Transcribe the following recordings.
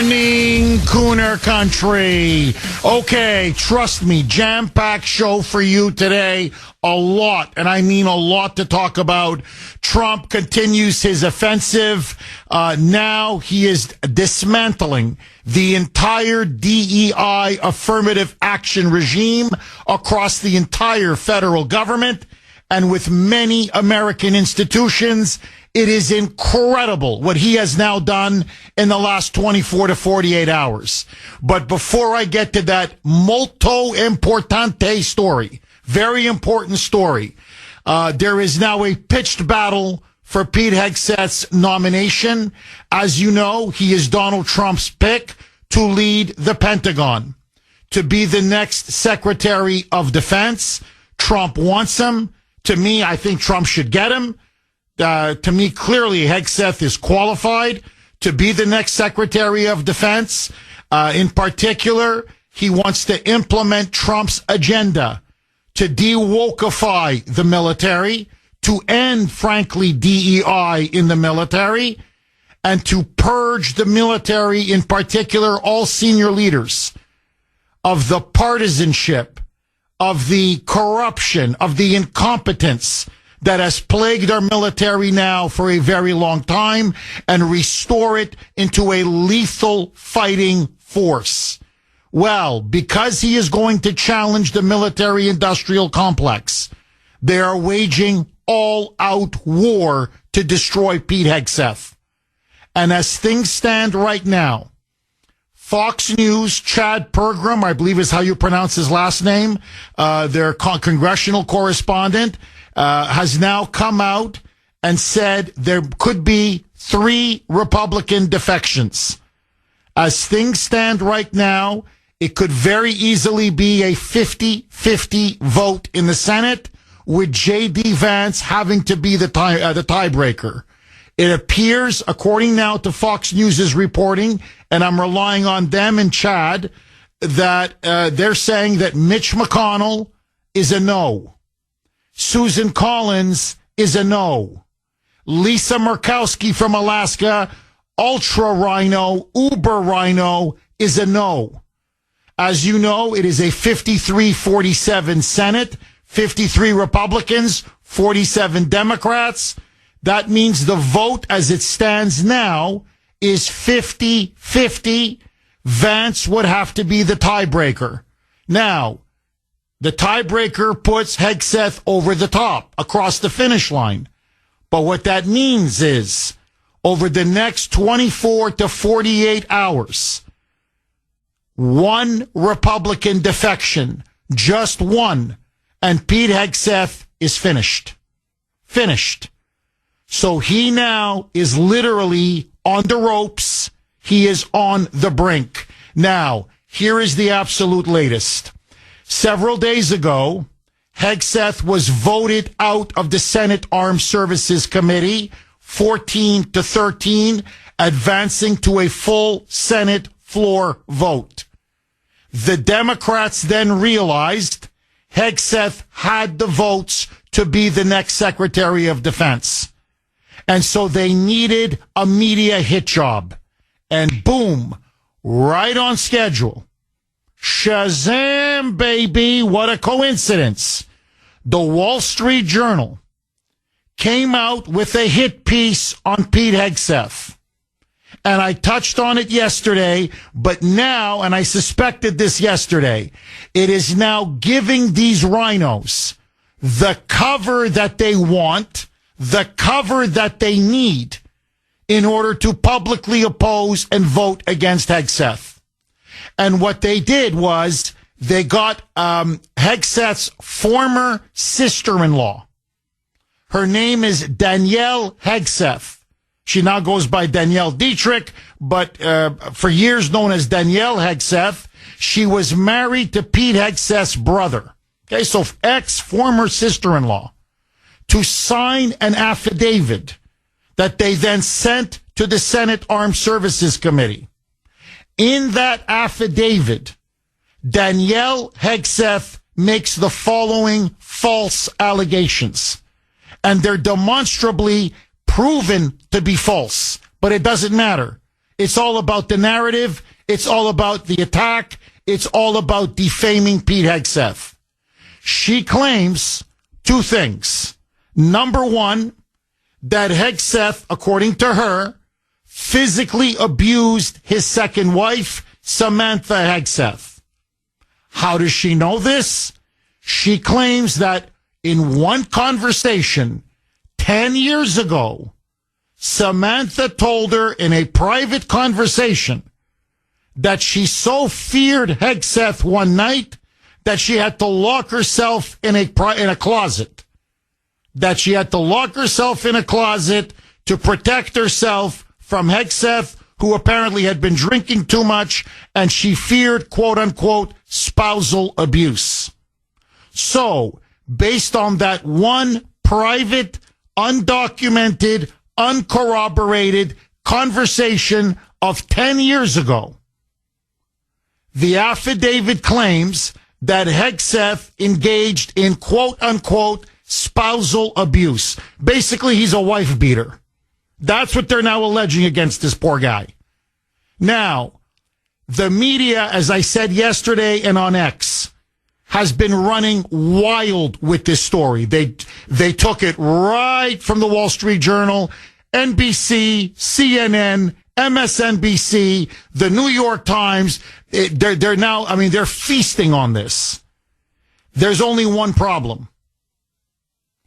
morning, Kuhner country. Okay, trust me, jam-packed show for you today. A lot, and I mean a lot to talk about. Trump continues his offensive. Now he is dismantling the entire DEI affirmative action regime across the entire federal government and with many American institutions. It is incredible what he has now done in the last 24 to 48 hours. But before I get to that molto importante story, very important story, there is now a pitched battle for Pete Hegseth's nomination. As you know, he is Donald Trump's pick to lead the Pentagon, to be the next Secretary of Defense. Trump wants him. To me, I think Trump should get him. To me, clearly, Hegseth is qualified to be the next Secretary of Defense. In particular, he wants to implement Trump's agenda to de-wokeify the military, to end, frankly, DEI in the military, and to purge the military, in particular, all senior leaders, of the partisanship, of the corruption, of the incompetence that has plagued our military now for a very long time, and restore it into a lethal fighting force. Well, because he is going to challenge the military-industrial complex, they are waging all-out war to destroy Pete Hegseth. And as things stand right now, Fox News, Chad Pergram, I believe is how you pronounce his last name, their congressional correspondent, has now come out and said there could be 3 Republican defections. As things stand right now, it could very easily be a 50-50 vote in the Senate, with J.D. Vance having to be the tiebreaker. It appears, according now to Fox News' reporting, and I'm relying on them and Chad, that they're saying that Mitch McConnell is a no. Susan Collins is a no. Lisa Murkowski from Alaska, ultra RINO, uber RINO, is a no. As you know, it is a 53-47 Senate, 53 Republicans, 47 Democrats. That means the vote as it stands now is 50-50. Vance would have to be the tiebreaker. Now, the tiebreaker puts Hegseth over the top, across the finish line. But what that means is, over the next 24 to 48 hours, 1 Republican defection, just 1, and Pete Hegseth is finished. Finished. So he now is literally on the ropes. He is on the brink. Now, here is the absolute latest. Several days ago, Hegseth was voted out of the Senate Armed Services Committee, 14-13, advancing to a full Senate floor vote. The Democrats then realized Hegseth had the votes to be the next Secretary of Defense. And so they needed a media hit job. And boom, right on schedule. Shazam, baby, what a coincidence. The Wall Street Journal came out with a hit piece on Pete Hegseth. And I touched on it yesterday, but now, and I suspected this yesterday, it is now giving these RINOs the cover that they want, the cover that they need in order to publicly oppose and vote against Hegseth. And what they did was they got Hegseth's former sister-in-law. Her name is Danielle Hegseth. She now goes by Danielle Dietrich, but for years known as Danielle Hegseth. She was married to Pete Hegseth's brother. Okay, so ex-former sister-in-law, to sign an affidavit that they then sent to the Senate Armed Services Committee. In that affidavit, Danielle Hegseth makes the following false allegations, and they're demonstrably proven to be false, but it doesn't matter. It's all about the narrative. It's all about the attack. It's all about defaming Pete Hegseth. She claims two things. Number one, that Hegseth, according to her, physically abused his second wife, Samantha Hegseth. How does she know this? She claims that in one conversation 10 years ago, Samantha told her in a private conversation that she so feared Hegseth one night that she had to lock herself in a closet. That she had to lock herself in a closet to protect herself from Hegseth, who apparently had been drinking too much, and she feared, quote unquote, spousal abuse. So, based on that one private, undocumented, uncorroborated conversation of 10 years ago, the affidavit claims that Hegseth engaged in, quote unquote, spousal abuse. Basically, he's a wife beater. That's what they're now alleging against this poor guy. Now, the media, as I said yesterday and on X, has been running wild with this story. They took it right from the Wall Street Journal, NBC, CNN, MSNBC, the New York Times. They're now, they're feasting on this. There's only one problem.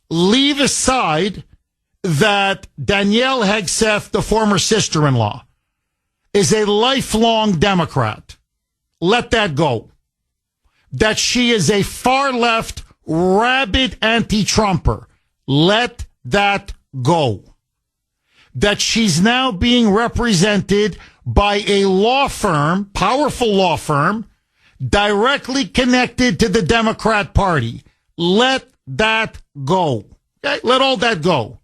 Leave aside that Danielle Hegseth, the former sister-in-law, is a lifelong Democrat. Let that go. That she is a far-left, rabid anti-Trumper. Let that go. That she's now being represented by a law firm, powerful law firm, directly connected to the Democrat Party. Let that go. Okay? Let all that go.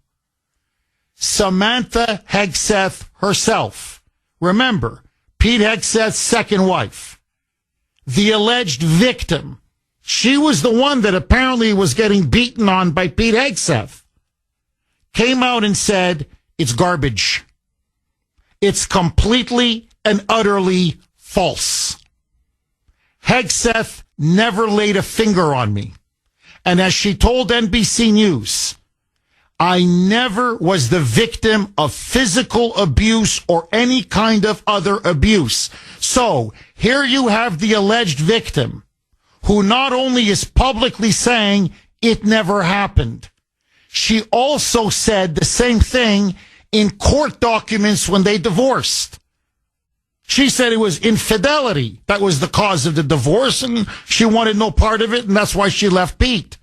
Samantha Hegseth herself. Remember, Pete Hegseth's second wife. The alleged victim. She was the one that apparently was getting beaten on by Pete Hegseth. Came out and said, it's garbage. It's completely and utterly false. Hegseth never laid a finger on me. And as she told NBC News, I never was the victim of physical abuse or any kind of other abuse. So here you have the alleged victim who not only is publicly saying it never happened, she also said the same thing in court documents when they divorced. She said it was infidelity that was the cause of the divorce, and she wanted no part of it, and that's why she left Pete.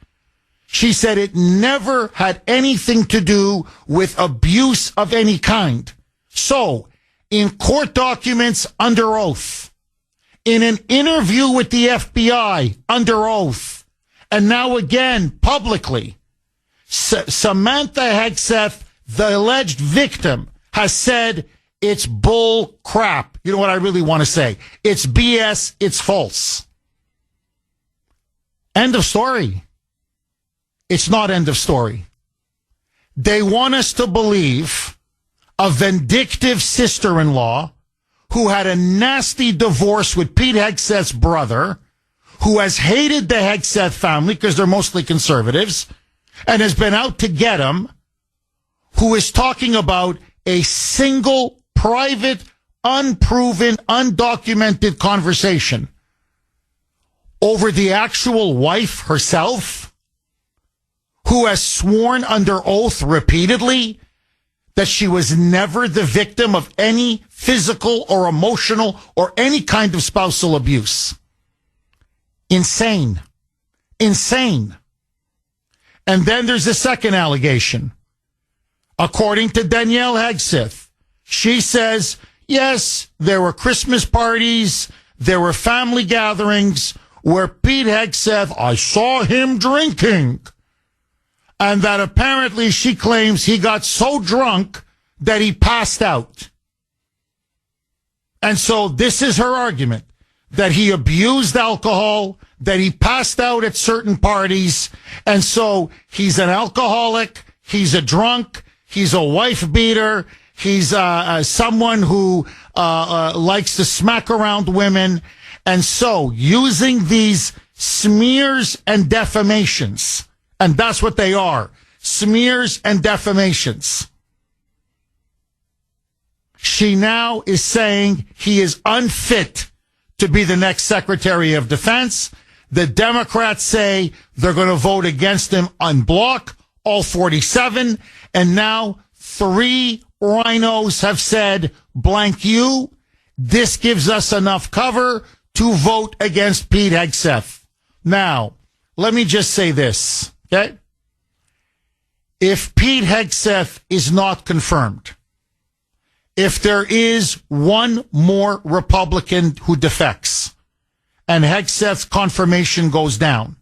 She said it never had anything to do with abuse of any kind. So, in court documents under oath, in an interview with the FBI under oath, and now again publicly, Samantha Hegseth, the alleged victim, has said it's bull crap. You know what I really want to say? It's BS. It's false. End of story. It's not end of story. They want us to believe a vindictive sister-in-law who had a nasty divorce with Pete Hegseth's brother, who has hated the Hegseth family because they're mostly conservatives, and has been out to get him, who is talking about a single, private, unproven, undocumented conversation over the actual wife herself, who has sworn under oath repeatedly that she was never the victim of any physical or emotional or any kind of spousal abuse. Insane. Insane. And then there's a second allegation. According to Danielle Hegseth, she says, yes, there were Christmas parties, there were family gatherings where Pete Hegseth, I saw him drinking. And that apparently she claims he got so drunk that he passed out. And so this is her argument, that he abused alcohol, that he passed out at certain parties. And so he's an alcoholic, he's a drunk, he's a wife beater, He's someone who likes to smack around women. And so using these smears and defamations, and that's what they are, smears and defamations. She now is saying he is unfit to be the next Secretary of Defense. The Democrats say they're going to vote against him en bloc, all 47. And now 3 RINOs have said, blank you. This gives us enough cover to vote against Pete Hegseth. Now, let me just say this, okay? If Pete Hegseth is not confirmed, if there is one more Republican who defects and Hegseth's confirmation goes down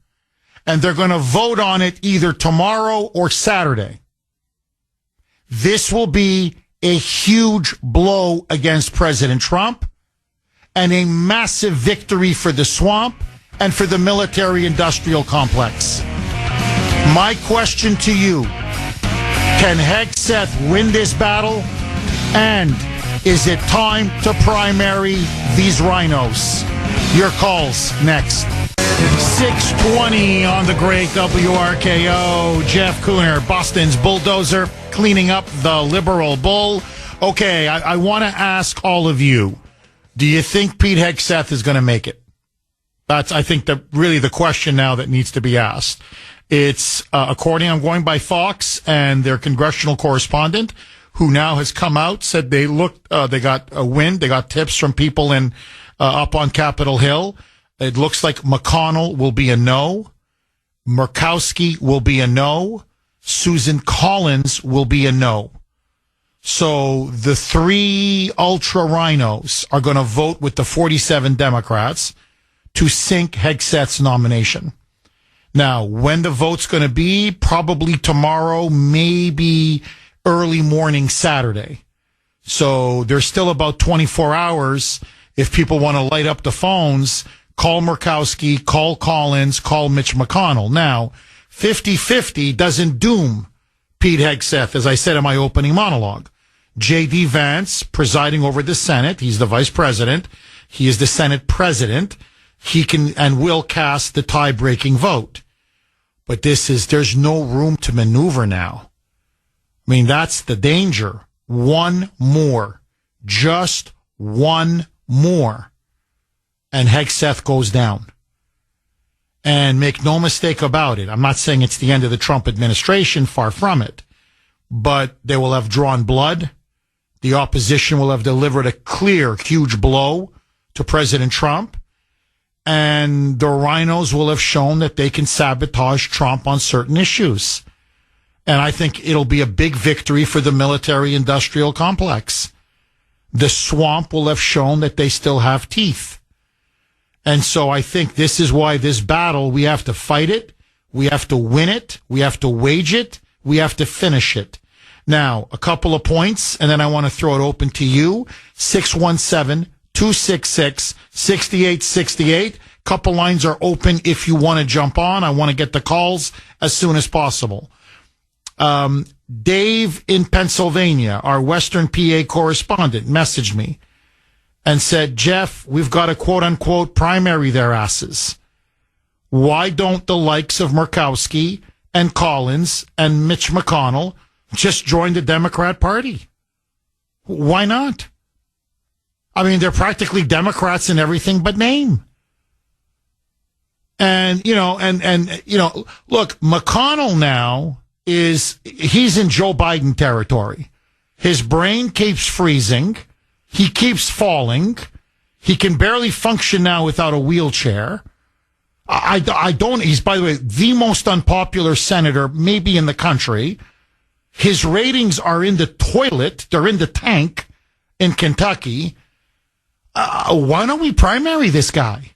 and they're going to vote on it either tomorrow or Saturday, this will be a huge blow against President Trump and a massive victory for the swamp and for the military-industrial complex. My question to you, can Hegseth win this battle? And is it time to primary these RINOs? Your calls next. 6:20 on the great WRKO. Jeff Kuhner, Boston's bulldozer, cleaning up the liberal bull. Okay, I want to ask all of you, do you think Pete Hegseth is going to make it? That's, I think, really the question now that needs to be asked. It's, I'm going by Fox and their congressional correspondent, who now has come out, said they got a wind, they got tips from people up on Capitol Hill. It looks like McConnell will be a no. Murkowski will be a no. Susan Collins will be a no. So the 3 ultra RINOs are going to vote with the 47 Democrats to sink Hegseth's nomination. Now, when the vote's going to be, probably tomorrow, maybe early morning Saturday. So there's still about 24 hours. If people want to light up the phones, call Murkowski, call Collins, call Mitch McConnell. Now, 50-50 doesn't doom Pete Hegseth, as I said in my opening monologue. J.D. Vance, presiding over the Senate, he's the vice president. He is the Senate president. He can and will cast the tie-breaking vote. But there's no room to maneuver now. I mean, that's the danger. One more. Just one more. And Hegseth goes down. And make no mistake about it. I'm not saying it's the end of the Trump administration, far from it. But they will have drawn blood. The opposition will have delivered a clear, huge blow to President Trump. And the RINOs will have shown that they can sabotage Trump on certain issues. And I think it'll be a big victory for the military-industrial complex. The swamp will have shown that they still have teeth. And so I think this is why this battle, we have to fight it, we have to win it, we have to wage it, we have to finish it. Now, a couple of points, and then I want to throw it open to you. 617-266-6868. Couple lines are open if you want to jump on. I want to get the calls as soon as possible. Dave in Pennsylvania, our Western PA correspondent, messaged me and said, Jeff, we've got to quote unquote primary their asses. Why don't the likes of Murkowski and Collins and Mitch McConnell just join the Democrat Party? Why not? I mean, they're practically Democrats in everything but name. And, look, McConnell now he's in Joe Biden territory. His brain keeps freezing. He keeps falling. He can barely function now without a wheelchair. He's, by the way, the most unpopular senator maybe in the country. His ratings are in the toilet. They're in the tank in Kentucky. Why don't we primary this guy?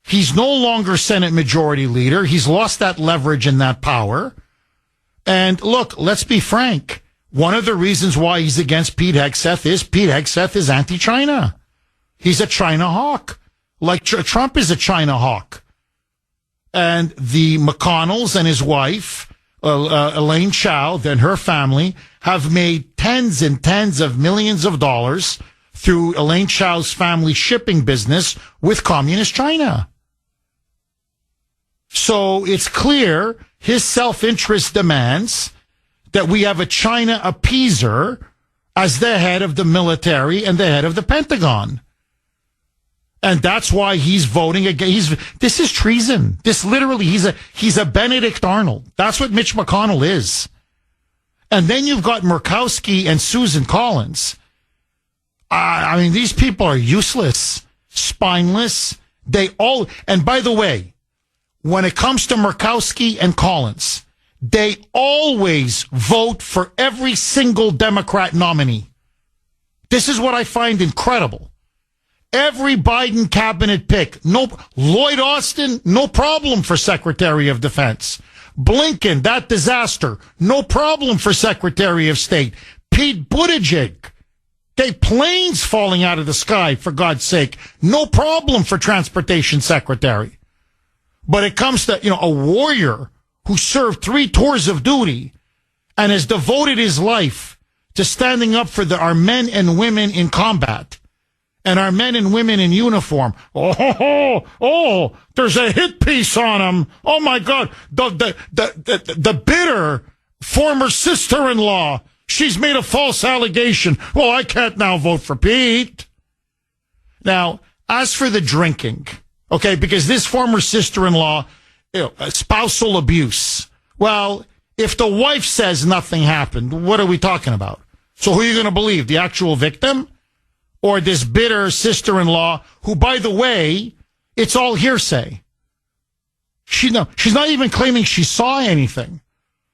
He's no longer Senate Majority Leader. He's lost that leverage and that power. And look, let's be frank. One of the reasons why he's against Pete Hegseth is Pete Hegseth is anti-China. He's a China hawk. Like Trump is a China hawk. And the McConnells and his wife, Elaine Chao, then her family, have made tens and tens of millions of dollars through Elaine Chao's family shipping business with communist China. So it's clear his self-interest demands that we have a China appeaser as the head of the military and the head of the Pentagon. And that's why he's voting against. This is treason. This literally, he's a Benedict Arnold. That's what Mitch McConnell is. And then you've got Murkowski and Susan Collins. I mean, these people are useless, spineless. And by the way, when it comes to Murkowski and Collins, they always vote for every single Democrat nominee. This is what I find incredible. Every Biden cabinet pick, Lloyd Austin, no problem for Secretary of Defense. Blinken, that disaster, no problem for Secretary of State. Pete Buttigieg, planes falling out of the sky, for God's sake, no problem for Transportation Secretary. But it comes to, a warrior who served 3 tours of duty and has devoted his life to standing up for our men and women in combat and our men and women in uniform. Oh, there's a hit piece on him. Oh my God. The bitter former sister-in-law. She's made a false allegation. Well, I can't now vote for Pete. Now, as for the drinking, okay, because this former sister-in-law, spousal abuse. Well, if the wife says nothing happened, what are we talking about? So who are you going to believe? The actual victim? Or this bitter sister-in-law who, by the way, it's all hearsay. She's not even claiming she saw anything.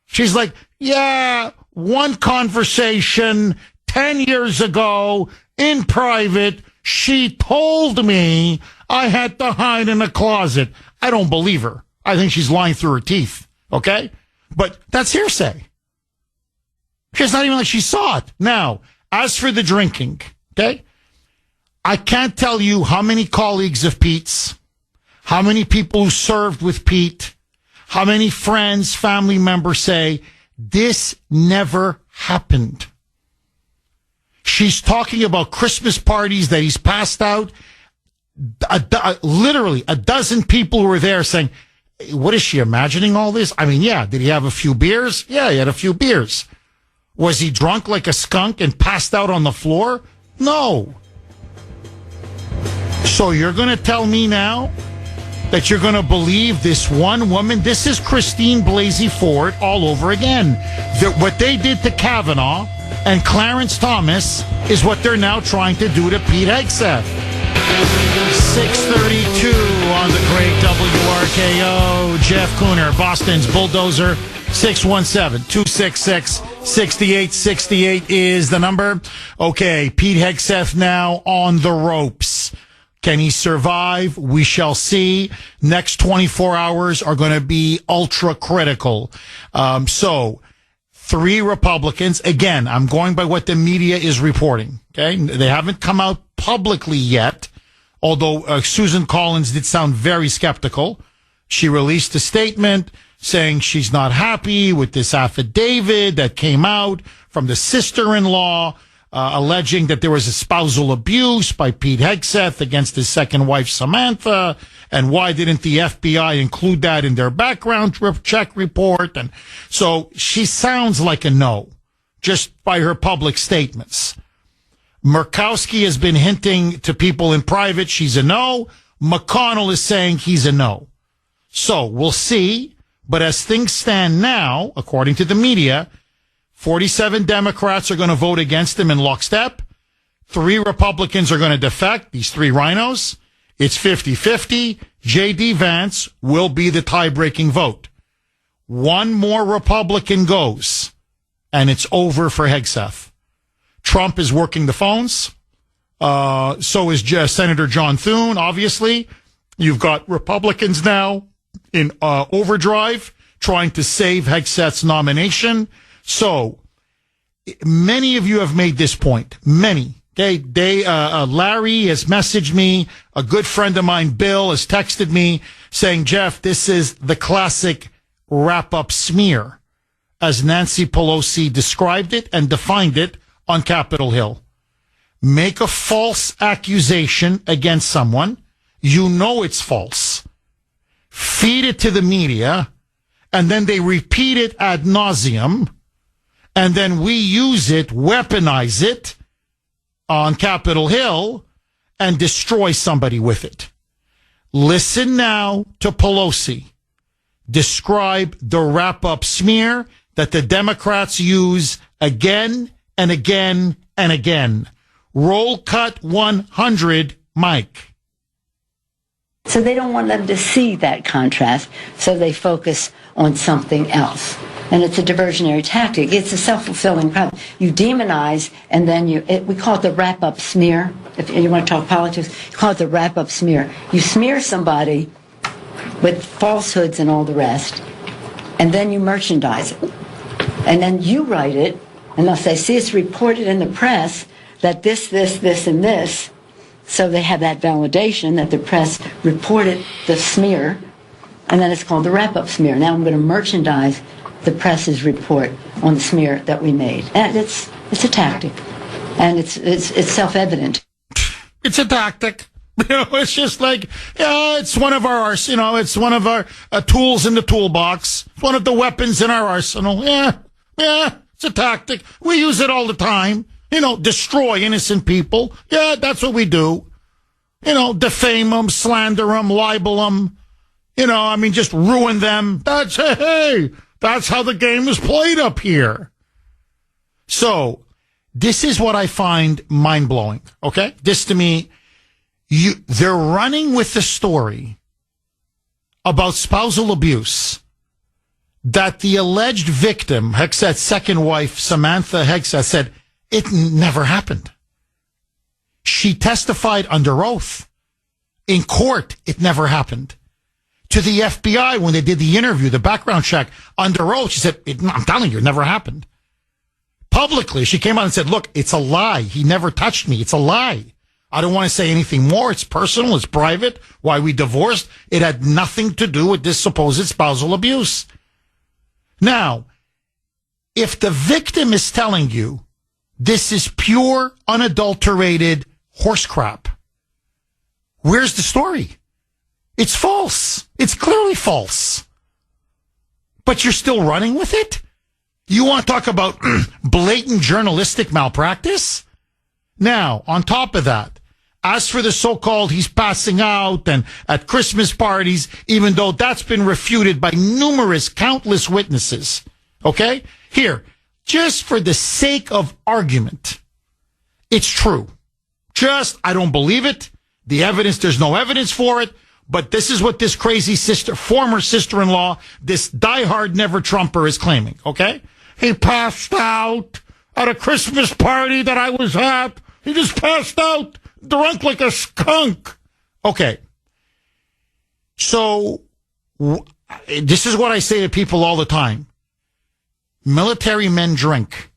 She's like, yeah, one conversation 10 years ago in private, she told me I had to hide in a closet. I don't believe her. I think she's lying through her teeth, okay? But that's hearsay. It's not even like she saw it. Now, as for the drinking, okay? I can't tell you how many colleagues of Pete's, how many people who served with Pete, how many friends, family members say, this never happened. She's talking about Christmas parties that he's passed out. Literally a dozen people who were there saying, what is she imagining all this? I mean, yeah, did he have a few beers? Yeah, he had a few beers. Was he drunk like a skunk and passed out on the floor? No. So you're going to tell me now that you're going to believe this one woman? This is Christine Blasey Ford all over again. What they did to Kavanaugh and Clarence Thomas is what they're now trying to do to Pete Hegseth. 6:32 on the great WRKO. Jeff Kuhner, Boston's Bulldozer. 617-266-6868 is the number. Okay, Pete Hegseth now on the ropes. Can he survive? We shall see. Next 24 hours are going to be ultra critical. So 3 Republicans, again, I'm going by what the media is reporting. Okay. They haven't come out publicly yet, although Susan Collins did sound very skeptical. She released a statement saying she's not happy with this affidavit that came out from the sister-in-law, alleging that there was a spousal abuse by Pete Hegseth against his second wife, Samantha, and why didn't the FBI include that in their background check report? And so she sounds like a no, just by her public statements. Murkowski has been hinting to people in private she's a no. McConnell is saying he's a no. So we'll see. But as things stand now, according to the media, 47 Democrats are going to vote against him in lockstep. 3 Republicans are going to defect, these 3 rhinos. It's 50-50. J.D. Vance will be the tie-breaking vote. 1 more Republican goes, and it's over for Hegseth. Trump is working the phones. So is Senator John Thune, obviously. You've got Republicans now in overdrive, trying to save Hegseth's nomination. So many of you have made this point. Many. Larry has messaged me. A good friend of mine, Bill, has texted me saying, Jeff, this is the classic wrap-up smear, as Nancy Pelosi described it and defined it on Capitol Hill. Make a false accusation against someone. You know it's false. Feed it to the media, and then they repeat it ad nauseum, and then we use it, weaponize it on Capitol Hill, and destroy somebody with it. Listen now to Pelosi describe the wrap-up smear that the Democrats use again and again and again. Roll cut 100, Mike. So they don't want them to see that contrast, so they focus on something else. And it's a diversionary tactic. It's a self-fulfilling prophecy. You demonize, and then we call it the wrap-up smear. If you want to talk politics, you call it the wrap-up smear. You smear somebody with falsehoods and all the rest, and then you merchandise it. And then you write it, and they'll say, see, it's reported in the press that this, and this. So they have that validation that the press reported the smear, and then it's called the wrap-up smear. Now I'm going to merchandise the press's report on the smear that we made. And it's a tactic. And it's self-evident. It's a tactic. It's just like, it's one of our, it's one of our tools in the toolbox. It's one of the weapons in our arsenal. Yeah, it's a tactic. We use it all the time. Destroy innocent people. Yeah, that's what we do. Defame them, slander them, libel them. Just ruin them. That's how the game is played up here. So, this is what I find mind-blowing, okay? This to me, they're running with the story about spousal abuse that the alleged victim, Hegseth's second wife, Samantha Hegseth, said it never happened. She testified under oath. In court, it never happened. To the FBI, when they did the interview, the background check, under oath, she said, I'm telling you, it never happened. Publicly, she came out and said, look, it's a lie. He never touched me. It's a lie. I don't want to say anything more. It's personal. It's private. Why we divorced. It had nothing to do with this supposed spousal abuse. Now, if the victim is telling you this is pure, unadulterated horse crap, where's the story? It's false. It's clearly false. But you're still running with it? You want to talk about blatant journalistic malpractice? Now, on top of that, as for the so-called he's passing out and at Christmas parties, even though that's been refuted by countless witnesses, okay? Here, just for the sake of argument, it's true. I don't believe it. The evidence, there's no evidence for it. But this is what this crazy former sister-in-law, this diehard never-Trumper is claiming, okay? He passed out at a Christmas party that I was at. He just passed out, drunk like a skunk. Okay. So, this is what I say to people all the time. Military men drink.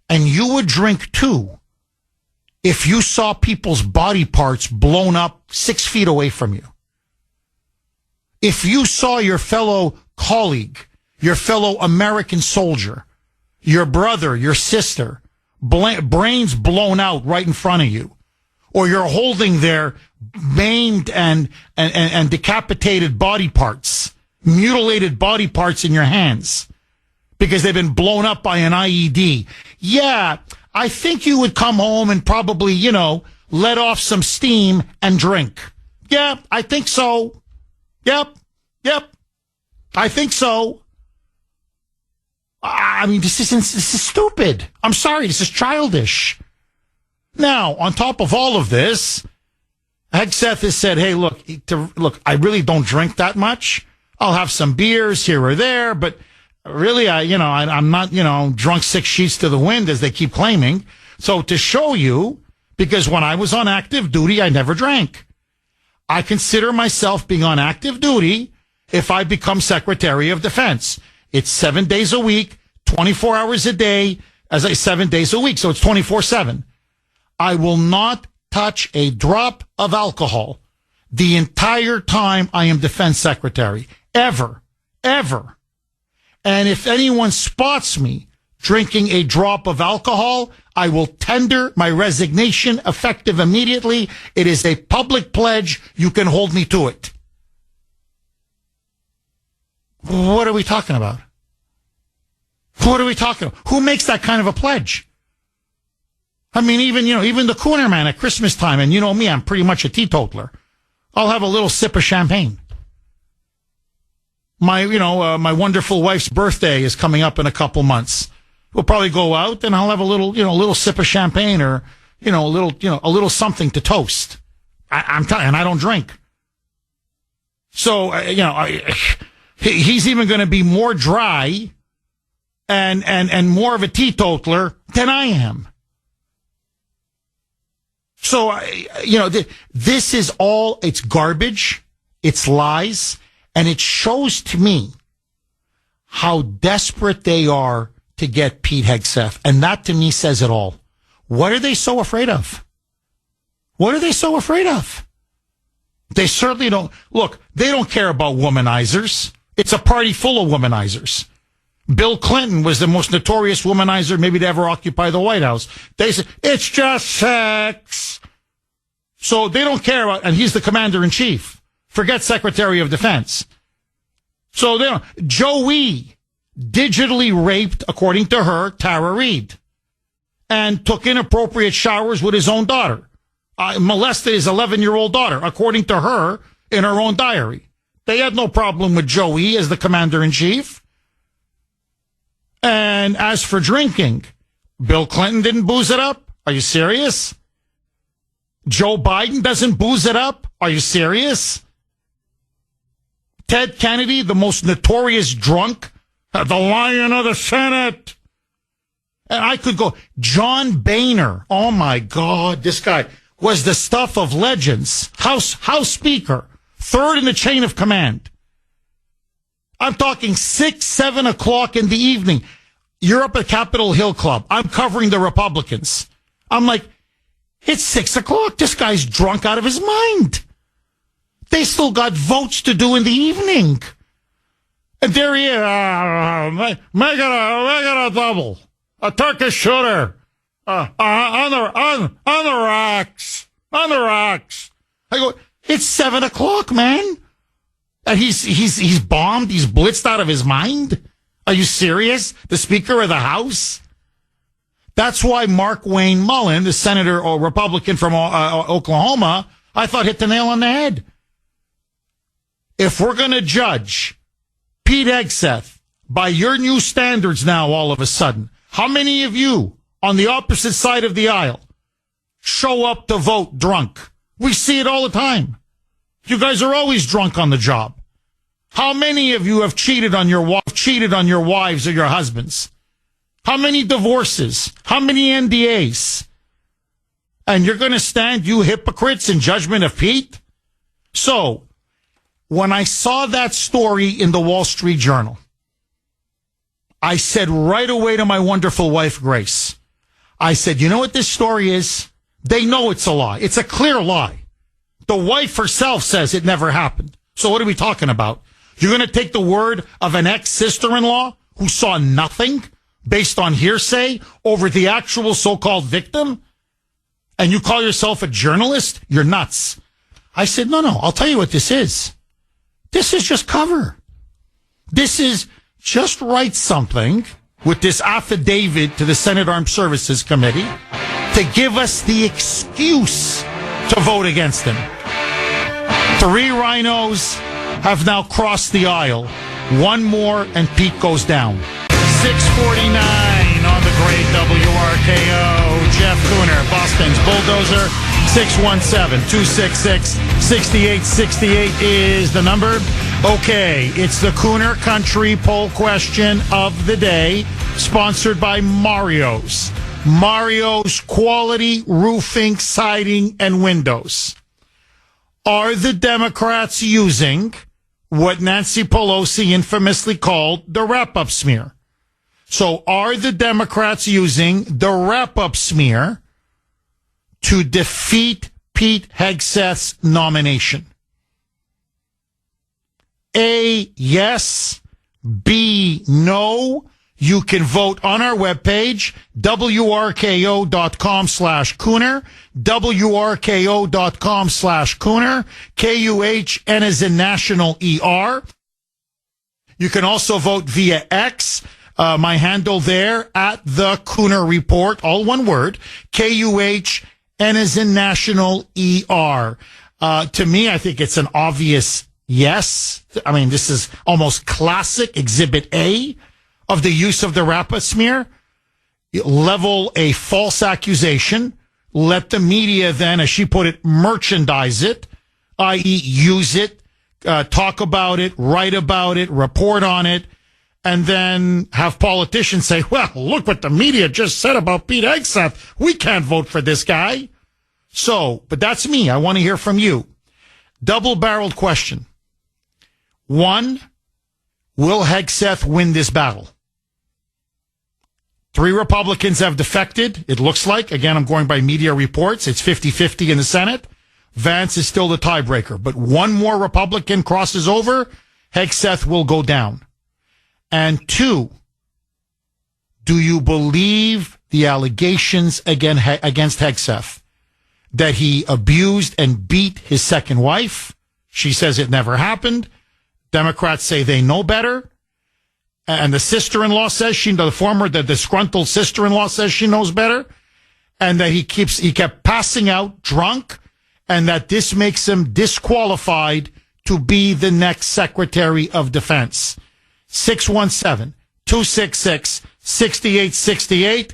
And you would drink too if you saw people's body parts blown up 6 feet away from you. If you saw your fellow colleague, your fellow American soldier, your brother, your sister, brains blown out right in front of you, or you're holding their maimed and decapitated body parts, mutilated body parts in your hands because they've been blown up by an IED. Yeah, I think you would come home and probably, let off some steam and drink. Yeah, I think so. Yep. I think so. This is stupid. I'm sorry, this is childish. Now, on top of all of this, Hegseth has said, hey, look, I really don't drink that much. I'll have some beers here or there, but really, I'm not, drunk 6 sheets to the wind, as they keep claiming. So to show you, because when I was on active duty, I never drank. I consider myself being on active duty if I become Secretary of Defense. It's 7 days a week, 24 hours a day, 7 days a week, so it's 24/7. I will not touch a drop of alcohol the entire time I am Defense Secretary. Ever. And if anyone spots me drinking a drop of alcohol, I will tender my resignation effective immediately. It is a public pledge. You can hold me to it. What are we talking about? What are we talking about? Who makes that kind of a pledge? I mean, even the Kuhner man at Christmas time, and you know me, I'm pretty much a teetotaler. I'll have a little sip of champagne. My wonderful wife's birthday is coming up in a couple months. We'll probably go out and I'll have a little sip of champagne or, a little something to toast. I'm telling you, and I don't drink. So, he's even going to be more dry and more of a teetotaler than I am. So, this is all, it's garbage, it's lies, and it shows to me how desperate they are to get Pete Hegseth. And that to me says it all. What are they so afraid of? What are they so afraid of? They certainly don't. Look, they don't care about womanizers. It's a party full of womanizers. Bill Clinton was the most notorious womanizer maybe to ever occupy the White House. They said, it's just sex. So they don't care about, and he's the commander-in-chief. Forget Secretary of Defense. So they don't. Joey digitally raped, according to her, Tara Reid, and took inappropriate showers with his own daughter. Molested his 11-year-old daughter, according to her, in her own diary. They had no problem with Joey as the commander-in-chief. And as for drinking, Bill Clinton didn't booze it up. Are you serious? Joe Biden doesn't booze it up. Are you serious? Ted Kennedy, the most notorious drunk, the Lion of the Senate. And I could go. John Boehner. Oh, my God. This guy was the stuff of legends. House Speaker. Third in the chain of command. I'm talking 6, 7 o'clock in the evening. You're up at Capitol Hill Club. I'm covering the Republicans. I'm like, it's 6 o'clock. This guy's drunk out of his mind. They still got votes to do in the evening. And there he is. Make it a double. A Turkish shooter. On the rocks. On the rocks. I go, it's 7 o'clock, man. And he's bombed. He's blitzed out of his mind. Are you serious? The Speaker of the House? That's why Mark Wayne Mullen, the senator or Republican from Oklahoma, I thought hit the nail on the head. If we're going to judge Pete Hegseth by your new standards now all of a sudden, how many of you on the opposite side of the aisle show up to vote drunk? We see it all the time. You guys are always drunk on the job. How many of you have cheated on your wives or your husbands? How many divorces? How many NDAs? And you're going to stand, you hypocrites, in judgment of Pete? So, when I saw that story in the Wall Street Journal, I said right away to my wonderful wife, Grace, I said, you know what this story is? They know it's a lie. It's a clear lie. The wife herself says it never happened. So what are we talking about? You're going to take the word of an ex-sister-in-law who saw nothing based on hearsay over the actual so-called victim? And you call yourself a journalist? You're nuts. I said, no, I'll tell you what this is. This is just cover. This is just write something with this affidavit to the Senate Armed Services Committee to give us the excuse to vote against him. 3 RINOs have now crossed the aisle. One more and Pete goes down. 649 on the great WRKO. Jeff Kuhner, Boston's Bulldozer. 617-266-6868 is the number. Okay, it's the Kuhner Country poll question of the day, sponsored by Mario's. Mario's quality roofing, siding, and windows. Are the Democrats using what Nancy Pelosi infamously called the wrap-up smear? So are the Democrats using the wrap-up smear to defeat Pete Hegseth's nomination? A, yes. B, no. You can vote on our webpage, wrko.com/Kuhner, wrko.com/Kuhner, Kuhn as in national ER. You can also vote via X, my handle there, at the Kuhner Report, all one word, Kuhn as in national ER. To me, I think it's an obvious yes. I mean, this is almost classic Exhibit A of the use of the Rappa smear. Level a false accusation. Let the media then, as she put it, merchandise it, i.e. use it, talk about it, write about it, report on it, and then have politicians say, well, look what the media just said about Pete Hegseth. We can't vote for this guy. So, but that's me. I want to hear from you. Double-barreled question. One, will Hegseth win this battle? 3 Republicans have defected, it looks like. Again, I'm going by media reports. It's 50-50 in the Senate. Vance is still the tiebreaker. But one more Republican crosses over, Hegseth will go down. And 2, do you believe the allegations against Hegseth that he abused and beat his second wife? She says it never happened. Democrats say they know better. And the sister-in-law says the disgruntled sister-in-law says she knows better. And that he kept passing out drunk, and that this makes him disqualified to be the next Secretary of Defense. 617-266-6868.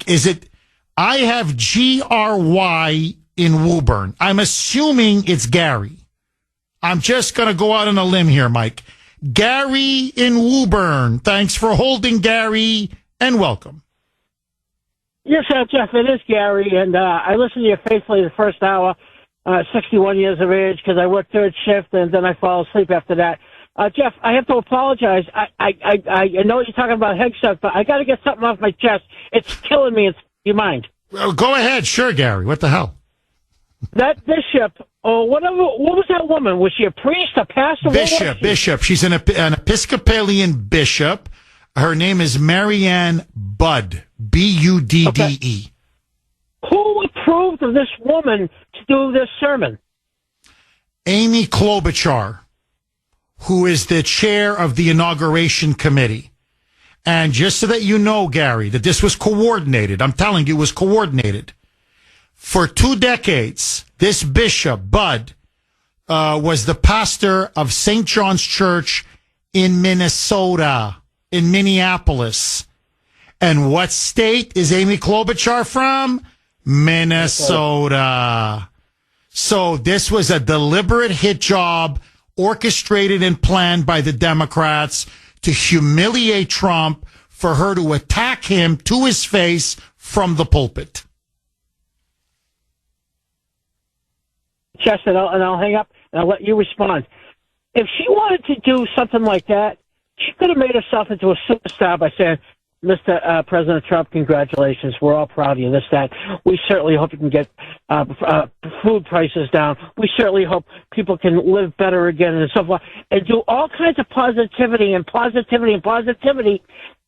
Is it, I have GRY in Woburn. I'm assuming it's Gary. I'm just going to go out on a limb here, Mike. Gary in Woburn. Thanks for holding, Gary, and welcome. Yes, Jeff, it is Gary, and I listened to you faithfully the first hour, 61 years of age, because I worked third shift, and then I fall asleep after that. Jeff, I have to apologize. I know you're talking about Hegseth, but I got to get something off my chest. It's killing me. Do you mind? Well, go ahead. Sure, Gary. What the hell? That bishop, or whatever, what was that woman? Was she a priest, a pastor? Bishop. She's an Episcopalian bishop. Her name is Marianne Budd, Budde. Okay. Who approved of this woman to do this sermon? Amy Klobuchar, who is the chair of the Inauguration Committee. And just so that you know, Gary, that this was coordinated, I'm telling you, it was coordinated. For 2 decades, this bishop, Budd, was the pastor of St. John's Church in Minnesota, in Minneapolis. And what state is Amy Klobuchar from? Minnesota. So this was a deliberate hit job, orchestrated and planned by the Democrats to humiliate Trump, for her to attack him to his face from the pulpit. Chest, and I'll hang up, and I'll let you respond. If she wanted to do something like that, she could have made herself into a superstar by saying, Mr. President Trump, congratulations. We're all proud of you. This, that. We certainly hope you can get food prices down. We certainly hope people can live better again and so forth. And do all kinds of positivity and positivity and positivity.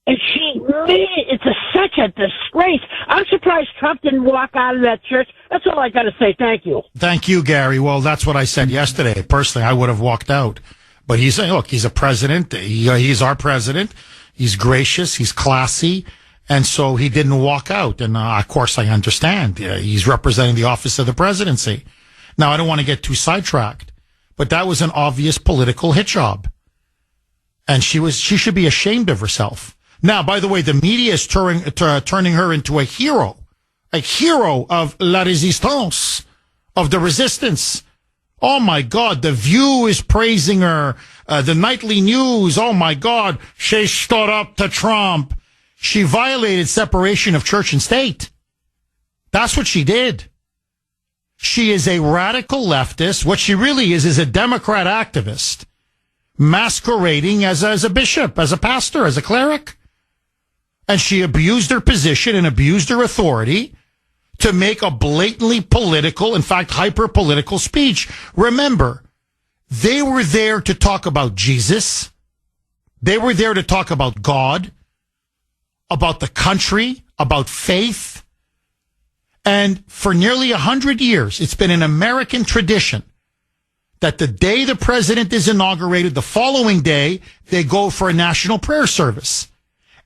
And she made it. It's such a disgrace. I'm surprised Trump didn't walk out of that church. That's all I got to say. Thank you. Thank you, Gary. Well, that's what I said yesterday. Personally, I would have walked out. But he's a president. He's our president. He's gracious. He's classy. And so he didn't walk out. And, of course, I understand. He's representing the office of the presidency. Now, I don't want to get too sidetracked, but that was an obvious political hit job. And she should be ashamed of herself. Now, by the way, the media is turning her into a hero of la résistance, of the resistance. Oh, my God, The View is praising her. The nightly news, oh, my God, she stood up to Trump. She violated separation of church and state. That's what she did. She is a radical leftist. What she really is a Democrat activist masquerading as a bishop, as a pastor, as a cleric. And she abused her position and abused her authority to make a blatantly political, in fact, hyper-political speech. Remember, they were there to talk about Jesus. They were there to talk about God. about the country, about faith. And for nearly 100 years, it's been an American tradition that the day the president is inaugurated, the following day, they go for a national prayer service.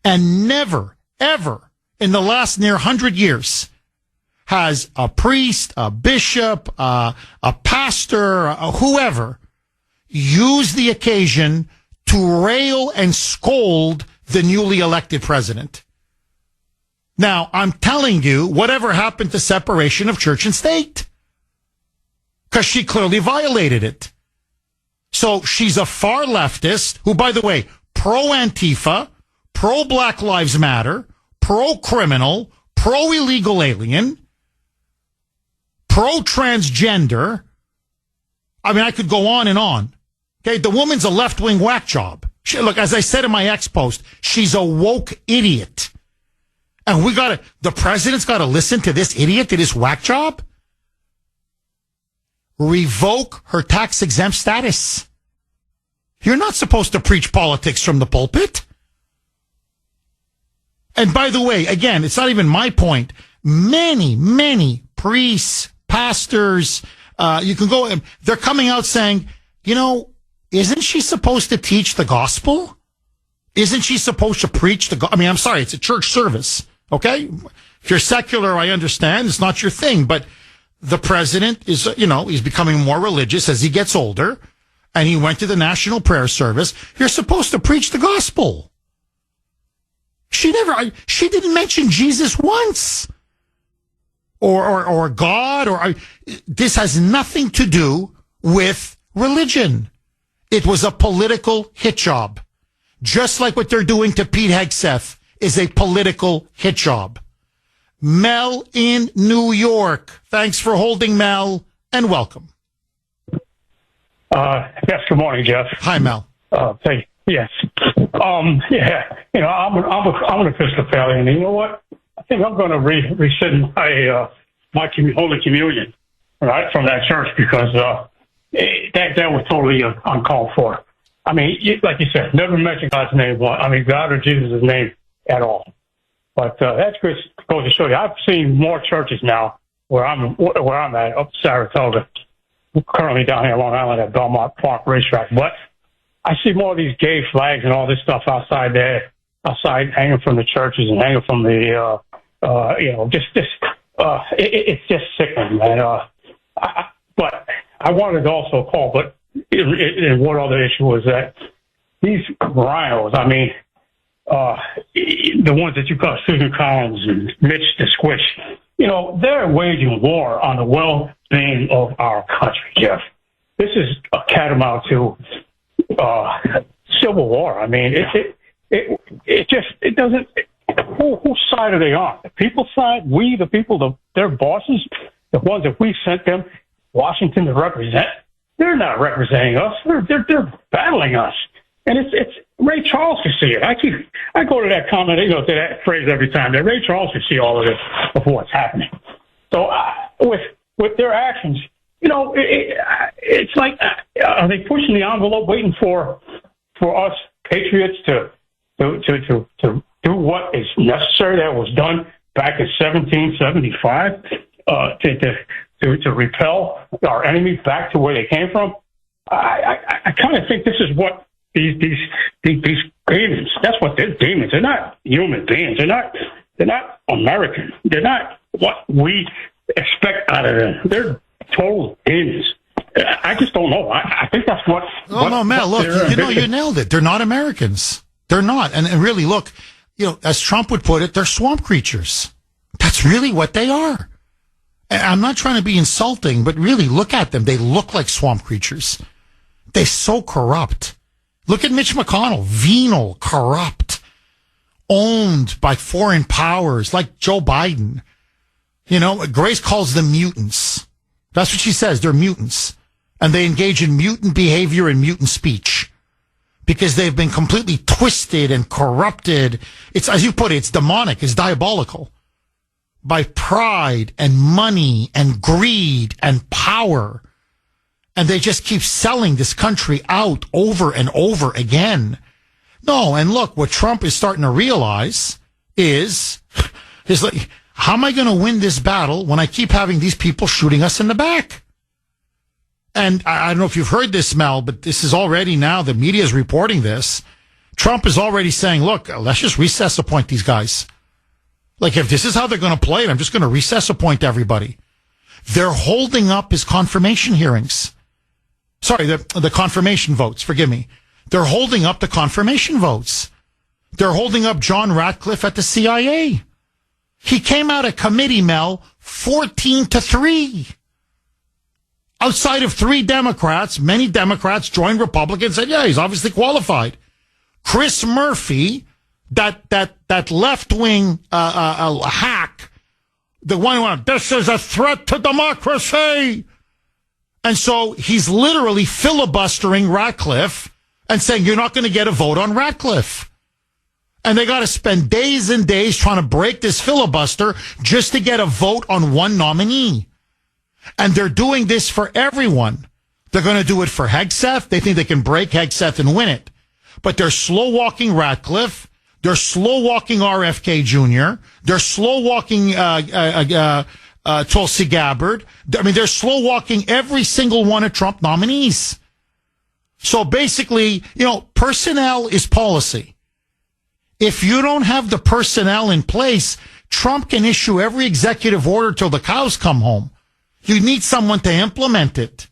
And never, ever in the last near 100 years has a priest, a bishop, a pastor, whoever used the occasion to rail and scold the newly elected president. Now, I'm telling you, whatever happened to separation of church and state? Because she clearly violated it. So she's a far leftist who, by the way, pro-Antifa, pro-Black Lives Matter, pro-criminal, pro-illegal alien, pro-transgender. I mean, I could go on and on. Okay, the woman's a left-wing whack job. Look, as I said in my ex post, she's a woke idiot. And the president's got to listen to this idiot, to this whack job? Revoke her tax-exempt status. You're not supposed to preach politics from the pulpit. And by the way, again, it's not even my point. Many priests, pastors, you can go, they're coming out saying, isn't she supposed to teach the gospel? Isn't she supposed to preach the gospel? I mean, I'm sorry, it's a church service, okay? If you're secular, I understand. It's not your thing. But the president is, he's becoming more religious as he gets older. And he went to the national prayer service. You're supposed to preach the gospel. She didn't mention Jesus once. Or God, this has nothing to do with religion. It was a political hit job. Just like what they're doing to Pete Hegseth is a political hit job. Mel in New York. Thanks for holding, Mel, and welcome. Yes, good morning, Jeff. Hi, Mel. Thank you. Yes. I'm an Episcopalian, and you know what? I think I'm going to rescind my Holy Communion, right, from that church because that was totally uncalled for. I mean, like you said, never mention God's name. God or Jesus' name at all. But that's goes to show you. I've seen more churches now where I'm at, up Saratoga, currently down here in Long Island at Belmont Park Racetrack. But I see more of these gay flags and all this stuff outside hanging from the churches and hanging from the, it's just sickening, man. But I wanted to also call, but one other issue was that these RINOs, the ones that you call Susan Collins and Mitch the Squish, they're waging war on the well-being of our country, Jeff. This is a catamount to civil war. I mean, it doesn't. Whose side are they on? The people's side? We, the people, their bosses, the ones that we sent them Washington to represent. They're not representing us. They're battling us. And it's Ray Charles can see it. I go to that comment, to that phrase every time. That Ray Charles can see all of this before it's happening. So with their actions, it's like are they pushing the envelope, waiting for us patriots to do what is necessary that was done back in 1775 to repel our enemies back to where they came from? I kind of think this is what these demons. That's what they're demons. They're not human beings. They're not American. They're not what we expect out of them. They're total demons. I just don't know. I think that's what. No, Mel. Look, you nailed it. They're not Americans. They're not. And really, look, as Trump would put it, they're swamp creatures. That's really what they are. And I'm not trying to be insulting, but really, look at them. They look like swamp creatures. They're so corrupt. Look at Mitch McConnell, venal, corrupt, owned by foreign powers like Joe Biden. Grace calls them mutants. That's what she says. They're mutants. And they engage in mutant behavior and mutant speech because they've been completely twisted and corrupted. It's, as you put it, it's demonic. It's diabolical by pride and money and greed and power. And they just keep selling this country out over and over again. No, and look, what Trump is starting to realize, is like, how am I going to win this battle when I keep having these people shooting us in the back? And I don't know if you've heard this, Mel, but this is already now, the media is reporting this. Trump is already saying, look, let's just recess appoint these guys. Like, if this is how they're going to play it, I'm just going to recess appoint everybody. They're holding up his confirmation hearings. Sorry, the confirmation votes, forgive me. They're holding up the confirmation votes. They're holding up John Ratcliffe at the CIA. He came out of committee, Mel, 14-3. Outside of 3 Democrats, many Democrats joined Republicans and said, yeah, he's obviously qualified. Chris Murphy, that left-wing hack, the one who went, this is a threat to democracy. And so he's literally filibustering Ratcliffe and saying, you're not going to get a vote on Ratcliffe. And they got to spend days and days trying to break this filibuster just to get a vote on one nominee. And they're doing this for everyone. They're going to do it for Hegseth. They think they can break Hegseth and win it. But they're slow-walking Ratcliffe. They're slow-walking RFK Jr. They're slow-walking Tulsi Gabbard. I mean, they're slow-walking every single one of Trump nominees. So basically, personnel is policy. If you don't have the personnel in place, Trump can issue every executive order till the cows come home. You need someone to implement it.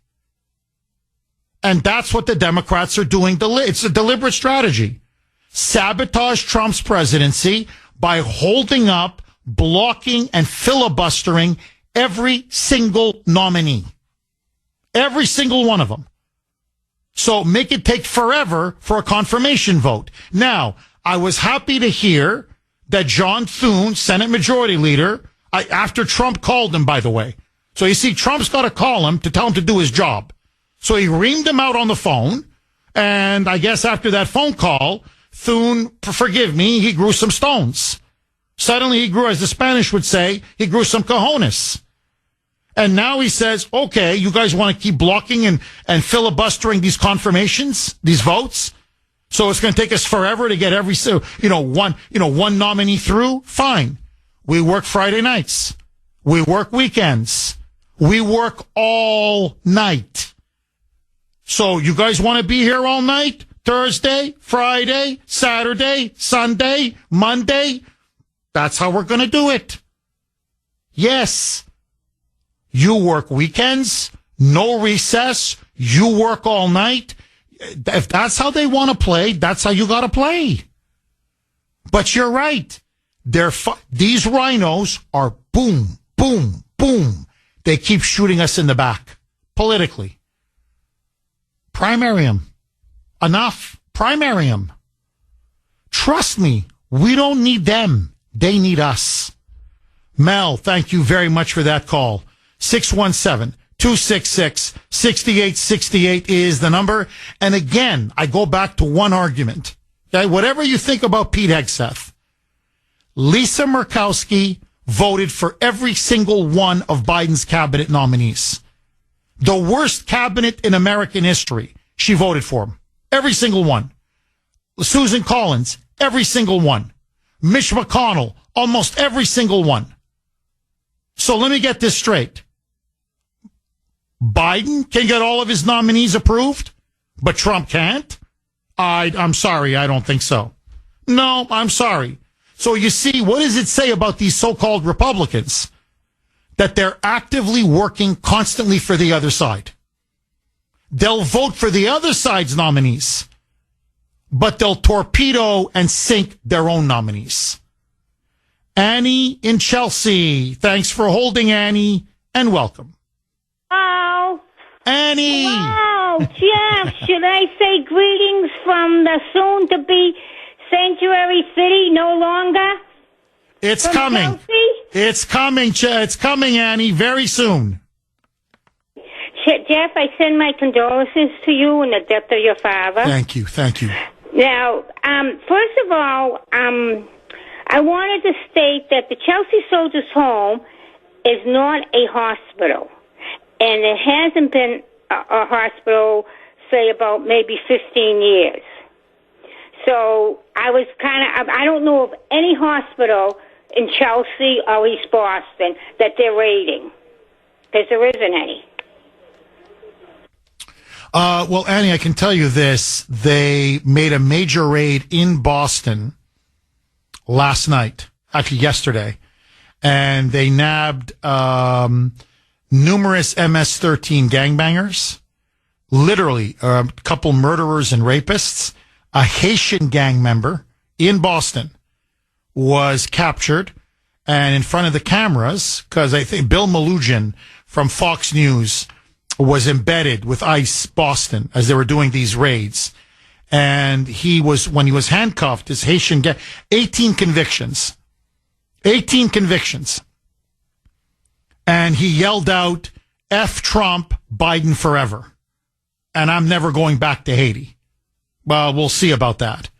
And that's what the Democrats are doing. It's a deliberate strategy. Sabotage Trump's presidency by holding up, blocking, and filibustering every single nominee. Every single one of them. So make it take forever for a confirmation vote. Now, I was happy to hear that John Thune, Senate Majority Leader, after Trump called him, by the way. So you see, Trump's got to call him to tell him to do his job. So he reamed him out on the phone. And I guess after that phone call, Thune, forgive me, he grew some stones. Suddenly he grew, as the Spanish would say, he grew some cojones. And now he says, okay, you guys want to keep blocking and filibustering these confirmations, these votes? So it's going to take us forever to get every, one nominee through? Fine. We work Friday nights. We work weekends. We work all night. So you guys want to be here all night? Thursday, Friday, Saturday, Sunday, Monday? That's how we're going to do it. Yes. You work weekends, no recess, you work all night. If that's how they want to play, that's how you got to play. But you're right. These RINOs are boom, boom, boom. They keep shooting us in the back politically. Primary them. Enough. Primary them. Trust me, we don't need them. They need us. Mel, thank you very much for that call. 617-266-6868 is the number. And again, I go back to one argument. Okay, whatever you think about Pete Hegseth, Lisa Murkowski voted for every single one of Biden's cabinet nominees. The worst cabinet in American history, she voted for him. Every single one. Susan Collins, every single one. Mitch McConnell, almost every single one. So let me get this straight. Biden can get all of his nominees approved, but Trump can't? I'm sorry, I don't think so. No, I'm sorry. So you see, what does it say about these so-called Republicans? That they're actively working constantly for the other side. They'll vote for the other side's nominees, but they'll torpedo and sink their own nominees. Annie in Chelsea. Thanks for holding, Annie, and welcome. Hello. Annie. Hello, Jeff. Should I say greetings from the soon-to-be Sanctuary City no longer? It's from coming. Chelsea? It's coming. It's coming, Annie, very soon. Jeff, I send my condolences to you and the death of your father. Thank you. Thank you. Now, first of all, I wanted to state that the Chelsea Soldiers Home is not a hospital. And it hasn't been a hospital, say, about maybe 15 years. So I was I don't know of any hospital in Chelsea or East Boston that they're raiding, because there isn't any. Well, Annie, I can tell you this. They made a major raid in Boston last night, actually yesterday, and they nabbed numerous MS-13 gangbangers, literally a couple murderers and rapists. A Haitian gang member in Boston was captured, and in front of the cameras, because I think Bill Malugin from Fox News was embedded with ICE Boston as they were doing these raids. And when he was handcuffed, his Haitian gang, 18 convictions. And he yelled out, F Trump, Biden forever. And I'm never going back to Haiti. Well, we'll see about that.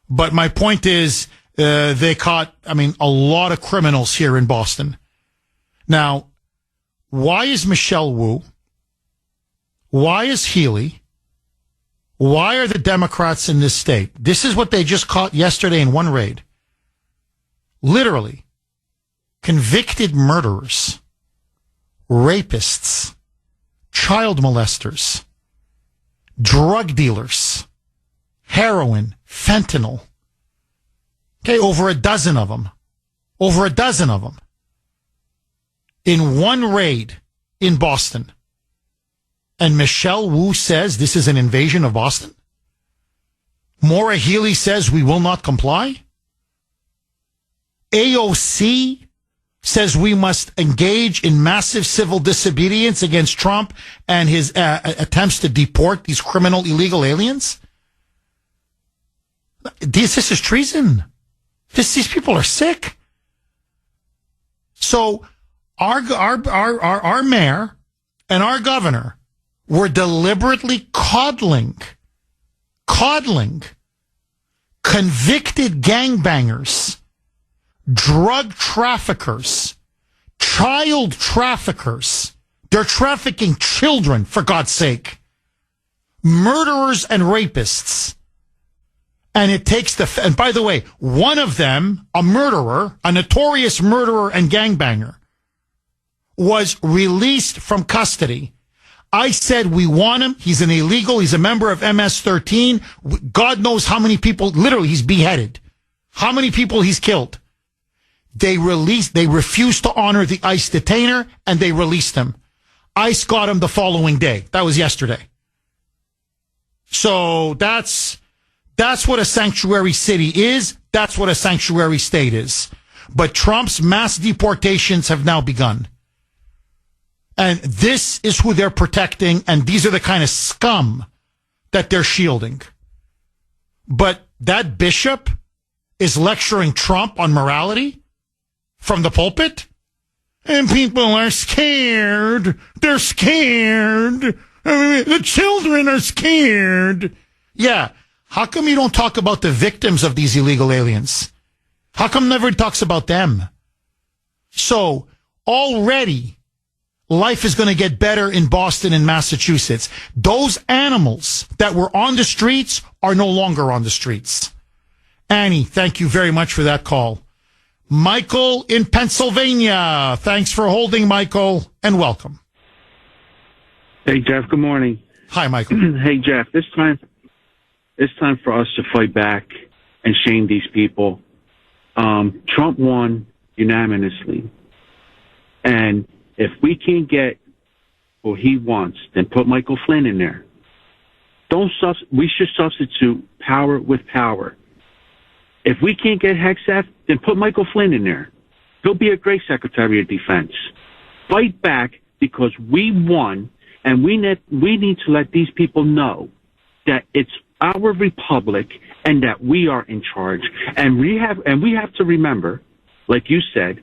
But my point is, they caught, a lot of criminals here in Boston. Now, why is Michelle Wu? Why is Healy? Why are the Democrats in this state? This is what they just caught yesterday in one raid. Literally, convicted murderers, rapists, child molesters, drug dealers, heroin, fentanyl. Okay, over a dozen of them. In one raid in Boston. And Michelle Wu says this is an invasion of Boston? Maura Healey says we will not comply? AOC says we must engage in massive civil disobedience against Trump and his attempts to deport these criminal illegal aliens? This is treason. These people are sick. So our mayor and our governor were deliberately coddling convicted gangbangers, drug traffickers, child traffickers. They're trafficking children, for God's sake. Murderers and rapists. And it takes and by the way, one of them, a murderer, a notorious murderer and gangbanger, was released from custody. I said we want him. He's an illegal. He's a member of MS-13. God knows how many people, literally, he's beheaded. How many people he's killed. They refused to honor the ICE detainer, and they released him. ICE got him the following day. That was yesterday. So that's what a sanctuary city is. That's what a sanctuary state is. But Trump's mass deportations have now begun. And this is who they're protecting, and these are the kind of scum that they're shielding. But that bishop is lecturing Trump on morality from the pulpit, and people are scared. They're scared. The children are scared. Yeah. How come you don't talk about the victims of these illegal aliens? How come never talks about them? So already life is going to get better in Boston and Massachusetts. Those animals that were on the streets are no longer on the streets. Annie, thank you very much for that call. Michael in Pennsylvania. Thanks for holding, Michael, and welcome. Hey, Jeff. Good morning. Hi, Michael. Hey, Jeff. It's time for us to fight back and shame these people. Trump won unanimously. And if we can't get what he wants, then put Michael Flynn in there. We should substitute power with power. If we can't get Hegseth, then put Michael Flynn in there. He'll be a great Secretary of Defense. Fight back because we won, and we need to let these people know that it's our republic and that we are in charge. And we have to remember, like you said,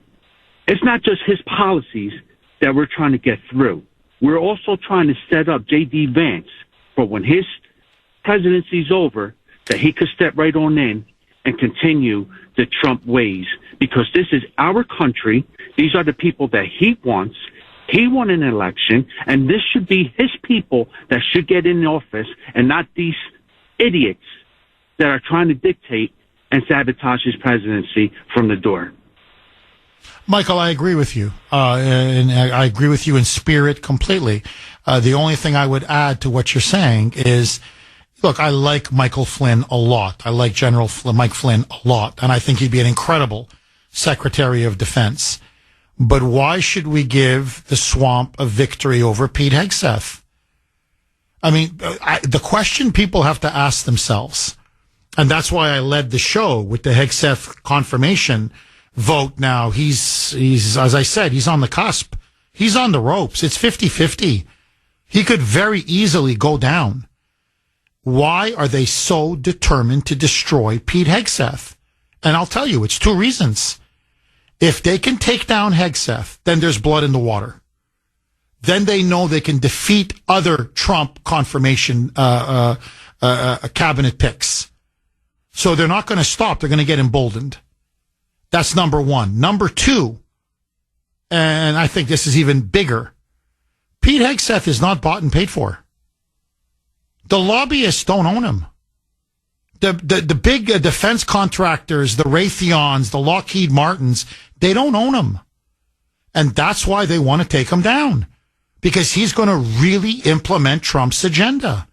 it's not just his policies that we're trying to get through. We're also trying to set up J.D. Vance for when his presidency's over, that he could step right on in and continue the Trump ways, because this is our country. These are the people that he wants. He won an election, and this should be his people that should get in office and not these idiots that are trying to dictate and sabotage his presidency from the door. Michael, I agree with you. And I agree with you in spirit completely. The only thing I would add to what you're saying is, look, I like Michael Flynn a lot. I like General Mike Flynn a lot. And I think he'd be an incredible Secretary of Defense. But why should we give the swamp a victory over Pete Hegseth? I mean, the question people have to ask themselves, and that's why I led the show with the Hegseth confirmation vote now. He's, as I said, he's on the cusp. He's on the ropes. It's 50-50. He could very easily go down. Why are they so determined to destroy Pete Hegseth? And I'll tell you, it's two reasons. If they can take down Hegseth, then there's blood in the water. Then they know they can defeat other Trump confirmation cabinet picks. So they're not going to stop. They're going to get emboldened. That's number one. Number two, and I think this is even bigger, Pete Hegseth is not bought and paid for. The lobbyists don't own him. The big defense contractors, the Raytheons, the Lockheed Martins, they don't own him. And that's why they want to take him down. Because he's going to really implement Trump's agenda.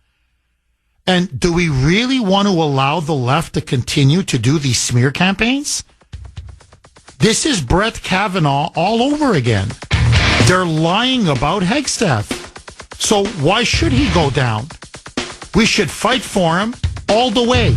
And do we really want to allow the left to continue to do these smear campaigns? This is Brett Kavanaugh all over again. They're lying about Hegseth. So why should he go down? We should fight for him all the way.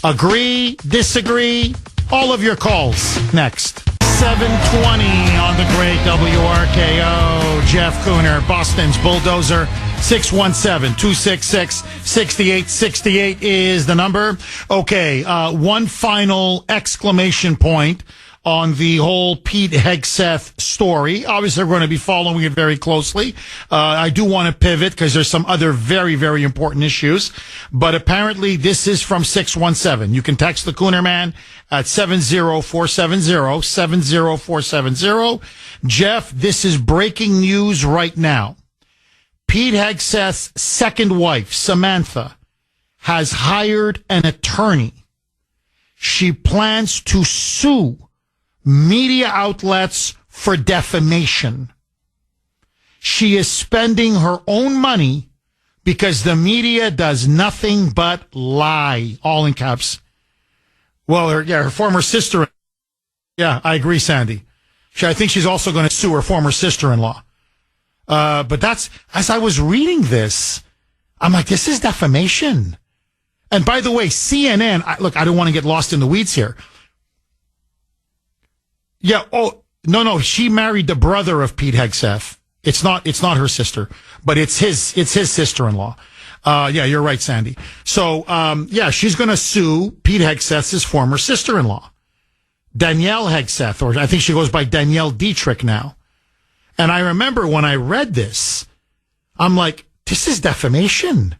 Agree, disagree, all of your calls next. 720 on the great WRKO. Jeff Kuhner, Boston's Bulldozer. 617-266-6868 is the number. Okay, one final exclamation point on the whole Pete Hegseth story. Obviously, we're going to be following it very closely. I do want to pivot because there's some other very, very important issues. But apparently, this is from 617. You can text the Kuhner Man at 70470. Jeff, this is breaking news right now. Pete Hegseth's second wife, Samantha, has hired an attorney. She plans to sue media outlets for defamation. She is spending her own money because the media does nothing but lie, all in caps. Well, her former sister. Yeah, I agree, Sandy. I think she's also going to sue her former sister-in-law. But that's, as I was reading this, I'm like, this is defamation. And by the way, CNN, look, I don't want to get lost in the weeds here. Yeah. Oh, no. She married the brother of Pete Hegseth. It's not her sister, but it's his sister-in-law. Yeah, you're right, Sandy. So, she's going to sue Pete Hegseth's former sister-in-law, Danielle Hegseth, or I think she goes by Danielle Dietrich now. And I remember when I read this, I'm like, this is defamation.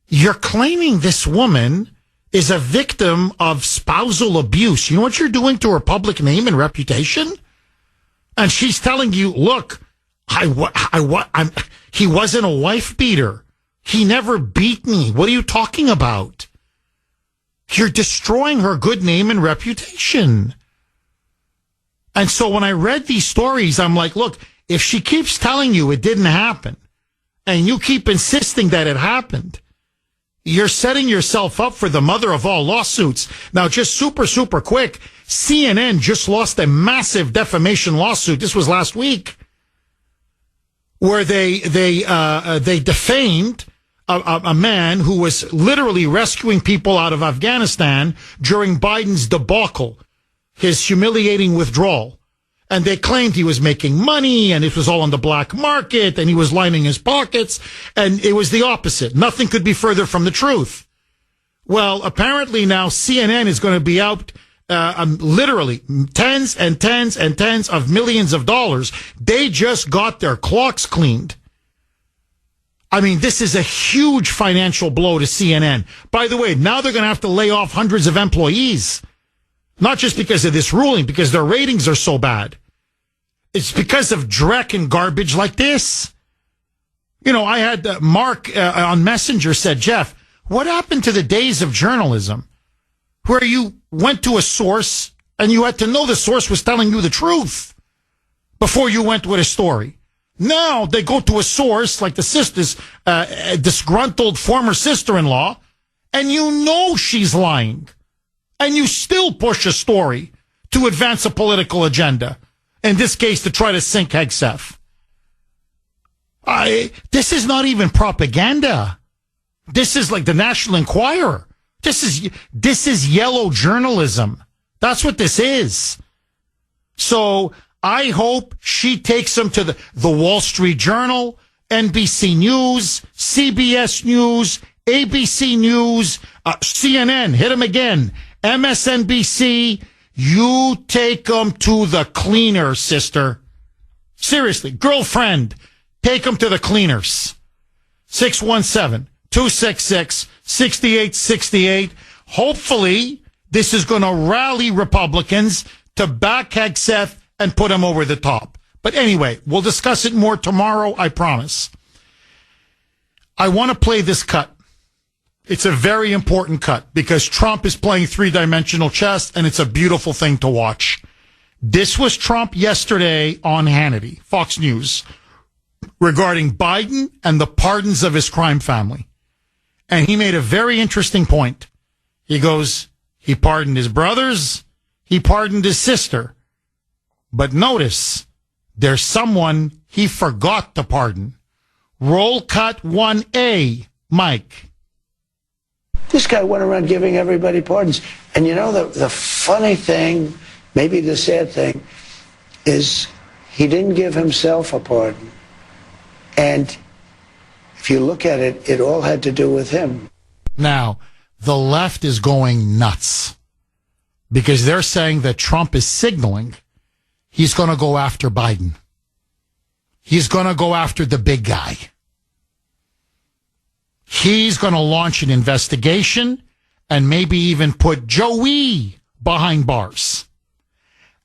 You're claiming this woman is a victim of spousal abuse. You know what you're doing to her public name and reputation? And she's telling you, look, he wasn't a wife beater. He never beat me. What are you talking about? You're destroying her good name and reputation. And so when I read these stories, I'm like, look, if she keeps telling you it didn't happen and you keep insisting that it happened, you're setting yourself up for the mother of all lawsuits. Now, just super, super quick, CNN just lost a massive defamation lawsuit. This was last week, where they defamed a man who was literally rescuing people out of Afghanistan during Biden's debacle, his humiliating withdrawal. And they claimed he was making money and it was all on the black market and he was lining his pockets. And it was the opposite. Nothing could be further from the truth. Well, apparently now CNN is going to be out literally tens and tens and tens of millions of dollars. They just got their clocks cleaned. I mean, this is a huge financial blow to CNN. By the way, now they're going to have to lay off hundreds of employees. Not just because of this ruling, because their ratings are so bad. It's because of dreck and garbage like this. You know, I had Mark on Messenger said, Jeff, What happened to the days of journalism where you went to a source and you had to know the source was telling you the truth before you went with a story? Now they go to a source like the sister's disgruntled former sister-in-law, and you know she's lying, and you still push a story to advance a political agenda. In this case, to try to sink Hegseth. This is not even propaganda. This is like the National Enquirer. This is yellow journalism. That's what this is. So I hope she takes him to the Wall Street Journal, NBC News, CBS News, ABC News, CNN, hit him again, MSNBC. You take them to the cleaner, sister. Seriously, girlfriend, take them to the cleaners. 617-266-6868. Hopefully, this is going to rally Republicans to back Hegseth and put him over the top. But anyway, we'll discuss it more tomorrow, I promise. I want to play this cut. It's a very important cut because Trump is playing three-dimensional chess, and it's a beautiful thing to watch. This was Trump yesterday on Hannity, Fox News, regarding Biden and the pardons of his crime family. And he made a very interesting point. He goes, he pardoned his brothers, he pardoned his sister. But notice, there's someone he forgot to pardon. Roll cut 1A, Mike. This guy went around giving everybody pardons. And you know, the funny thing, maybe the sad thing, is he didn't give himself a pardon. And if you look at it, it all had to do with him. Now, the left is going nuts because they're saying that Trump is signaling he's going to go after Biden. He's going to go after the big guy. He's going to launch an investigation and maybe even put Joey behind bars.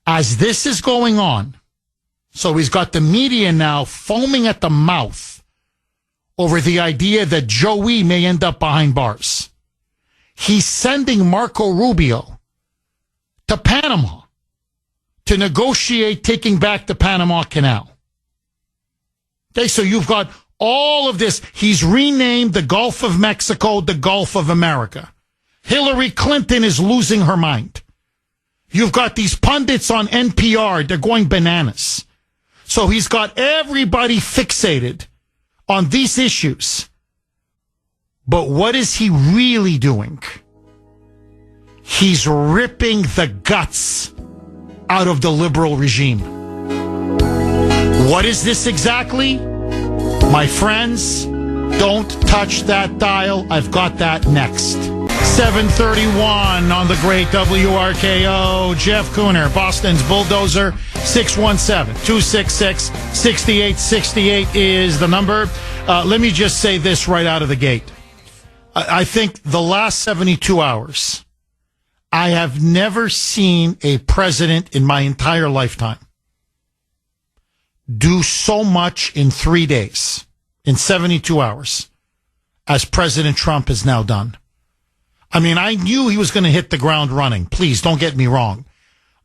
As this is going on, so he's got the media now foaming at the mouth over the idea that Joey may end up behind bars. He's sending Marco Rubio to Panama to negotiate taking back the Panama Canal. Okay, so you've got all of this. He's renamed the Gulf of Mexico the Gulf of America. Hillary Clinton is losing her mind. You've got these pundits on NPR. They're going bananas. So he's got everybody fixated on these issues. But what is he really doing? He's ripping the guts out of the liberal regime. What is this exactly? My friends, don't touch that dial. I've got that next. 7:31 on the great WRKO. Jeff Kuhner, Boston's Bulldozer. 617-266-6868 is the number. Let me just say this right out of the gate. I think the last 72 hours, I have never seen a president in my entire lifetime do so much in 3 days, in 72 hours, as President Trump has now done. I mean, I knew he was going to hit the ground running. Please don't get me wrong.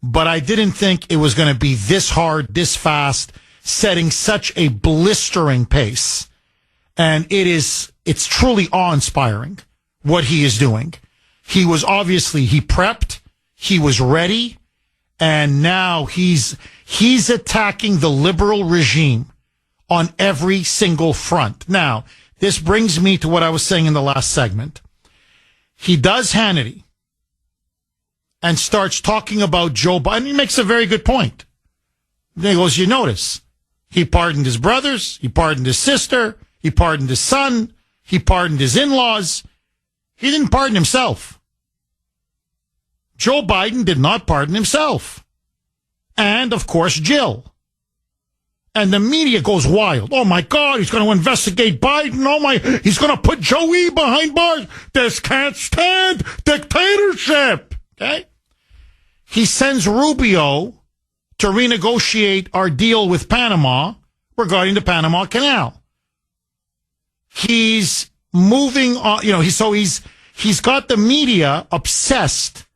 But I didn't think it was going to be this hard, this fast, setting such a blistering pace. And it's truly awe-inspiring what he is doing. He prepped, he was ready, and now he's attacking the liberal regime on every single front. Now, this brings me to what I was saying in the last segment. He does Hannity and starts talking about Joe Biden. He makes a very good point. Then he goes, you notice, he pardoned his brothers, he pardoned his sister, he pardoned his son, he pardoned his in-laws. He didn't pardon himself. Joe Biden did not pardon himself. And, of course, Jill. And the media goes wild. Oh, my God, he's going to investigate Biden. He's going to put Joey behind bars. This can't stand dictatorship. Okay? He sends Rubio to renegotiate our deal with Panama regarding the Panama Canal. He's moving on, he's got the media obsessed.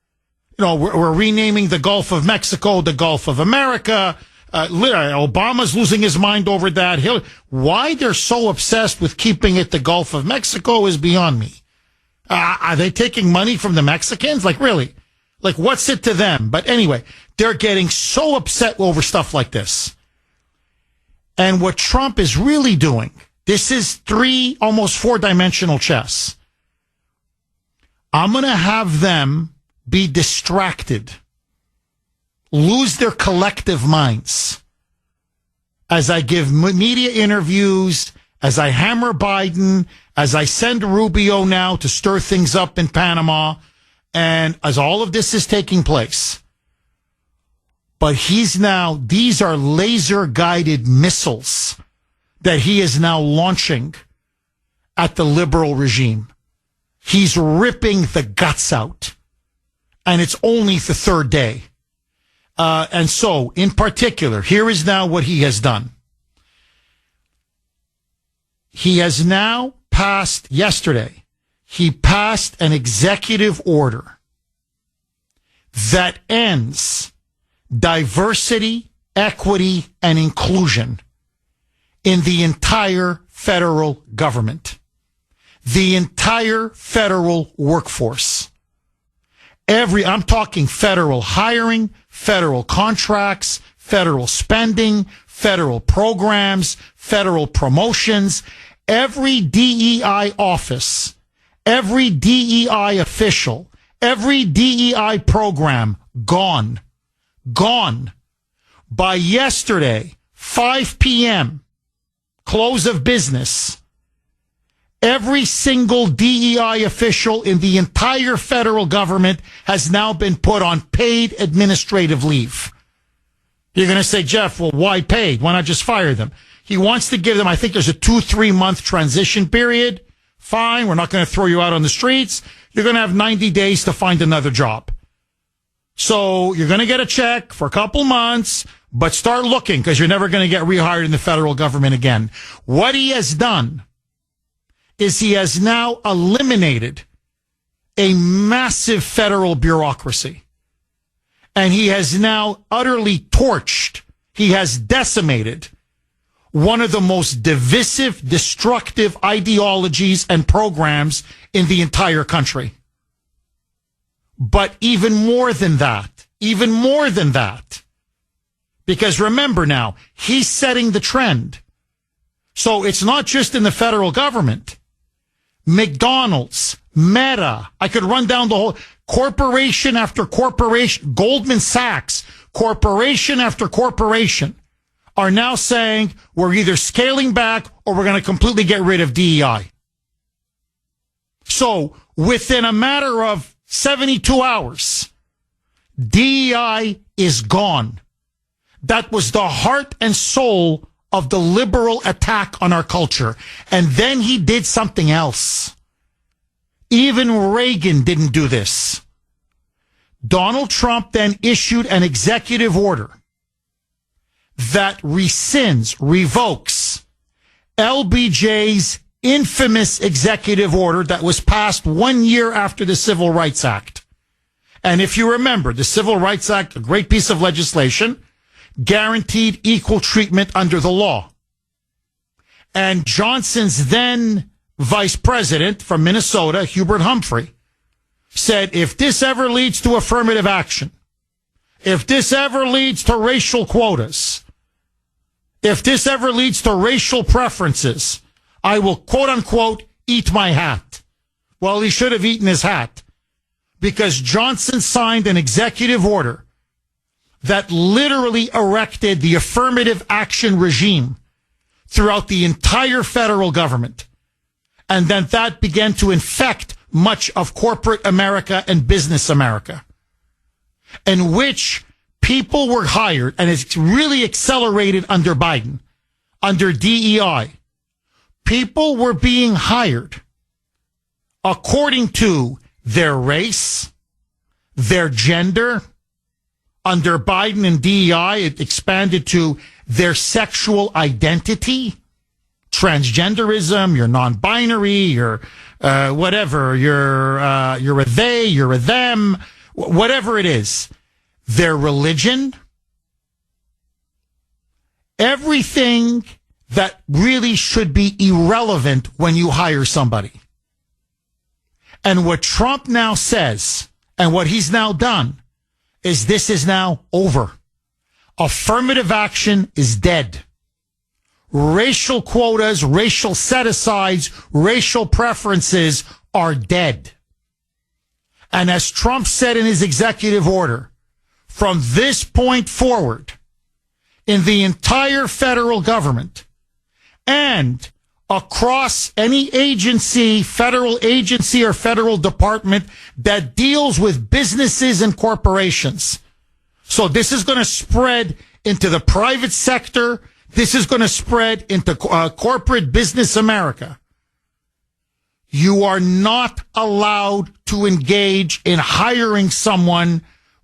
We're renaming the Gulf of Mexico the Gulf of America. Obama's losing his mind over that. Why they're so obsessed with keeping it the Gulf of Mexico is beyond me. Are they taking money from the Mexicans? Like, really? Like, what's it to them? But anyway, they're getting so upset over stuff like this. And what Trump is really doing, this is almost 4-dimensional chess. I'm going to have them be distracted, lose their collective minds as I give media interviews, as I hammer Biden, as I send Rubio now to stir things up in Panama, and as all of this is taking place. But these are laser-guided missiles that he is now launching at the liberal regime. He's ripping the guts out. And it's only the third day. And so, in particular, here is now what he has done. He has now he passed an executive order that ends diversity, equity, and inclusion in the entire federal government, the entire federal workforce. I'm talking federal hiring, federal contracts, federal spending, federal programs, federal promotions. Every DEI office, every DEI official, every DEI program gone. By yesterday, 5 p.m., close of business. Every single DEI official in the entire federal government has now been put on paid administrative leave. You're going to say, Jeff, well, why paid? Why not just fire them? He wants to give them, I think there's a 2-3 month transition period. Fine, we're not going to throw you out on the streets. You're going to have 90 days to find another job. So you're going to get a check for a couple months, but start looking because you're never going to get rehired in the federal government again. What he has done is he has now eliminated a massive federal bureaucracy. And he has now utterly torched, he has decimated one of the most divisive, destructive ideologies and programs in the entire country. But even more than that, because remember now, he's setting the trend. So it's not just in the federal government. McDonald's, Meta, I could run down the whole corporation after corporation, Goldman Sachs, corporation after corporation are now saying we're either scaling back or we're going to completely get rid of DEI. So within a matter of 72 hours, DEI is gone. That was the heart and soul of the liberal attack on our culture. And then he did something else. Even Reagan didn't do this. Donald Trump then issued an executive order that revokes LBJ's infamous executive order that was passed 1 year after the Civil Rights Act. And if you remember, the Civil Rights Act, a great piece of legislation, guaranteed equal treatment under the law. And Johnson's then vice president from Minnesota, Hubert Humphrey, said, if this ever leads to affirmative action, if this ever leads to racial quotas, if this ever leads to racial preferences, I will, quote unquote, eat my hat. Well, he should have eaten his hat because Johnson signed an executive order that literally erected the affirmative action regime throughout the entire federal government. And then that began to infect much of corporate America and business America, in which people were hired, and it's really accelerated under Biden, under DEI. People were being hired according to their race, their gender. Under Biden and DEI, it expanded to their sexual identity. transgenderism, your non-binary, your whatever, you're a they, you're a them, whatever it is, their religion, everything that really should be irrelevant when you hire somebody. And what Trump now says, and what he's now done, is this is now over. Affirmative action is dead. Racial quotas, racial set-asides, racial preferences are dead. And as Trump said in his executive order, from this point forward, in the entire federal government and across any agency, federal agency or federal department that deals with businesses and corporations. So this is going to spread into the private sector. This is going to spread into corporate business America. You are not allowed to engage in hiring someone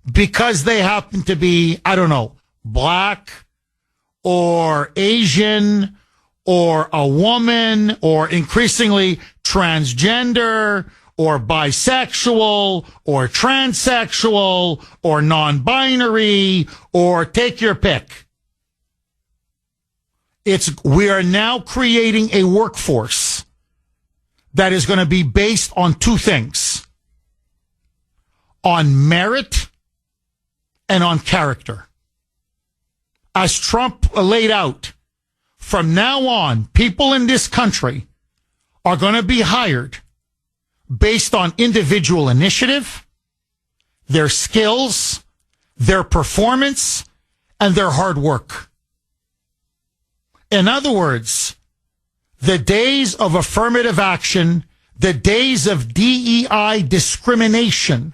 because they happen to be, I don't know, black or Asian or a woman or increasingly transgender or bisexual or transsexual or non-binary or take your pick. We are now creating a workforce that is going to be based on two things: on merit and on character. As Trump laid out, from now on, people in this country are going to be hired based on individual initiative, their skills, their performance, and their hard work. In other words, the days of affirmative action, the days of DEI discrimination,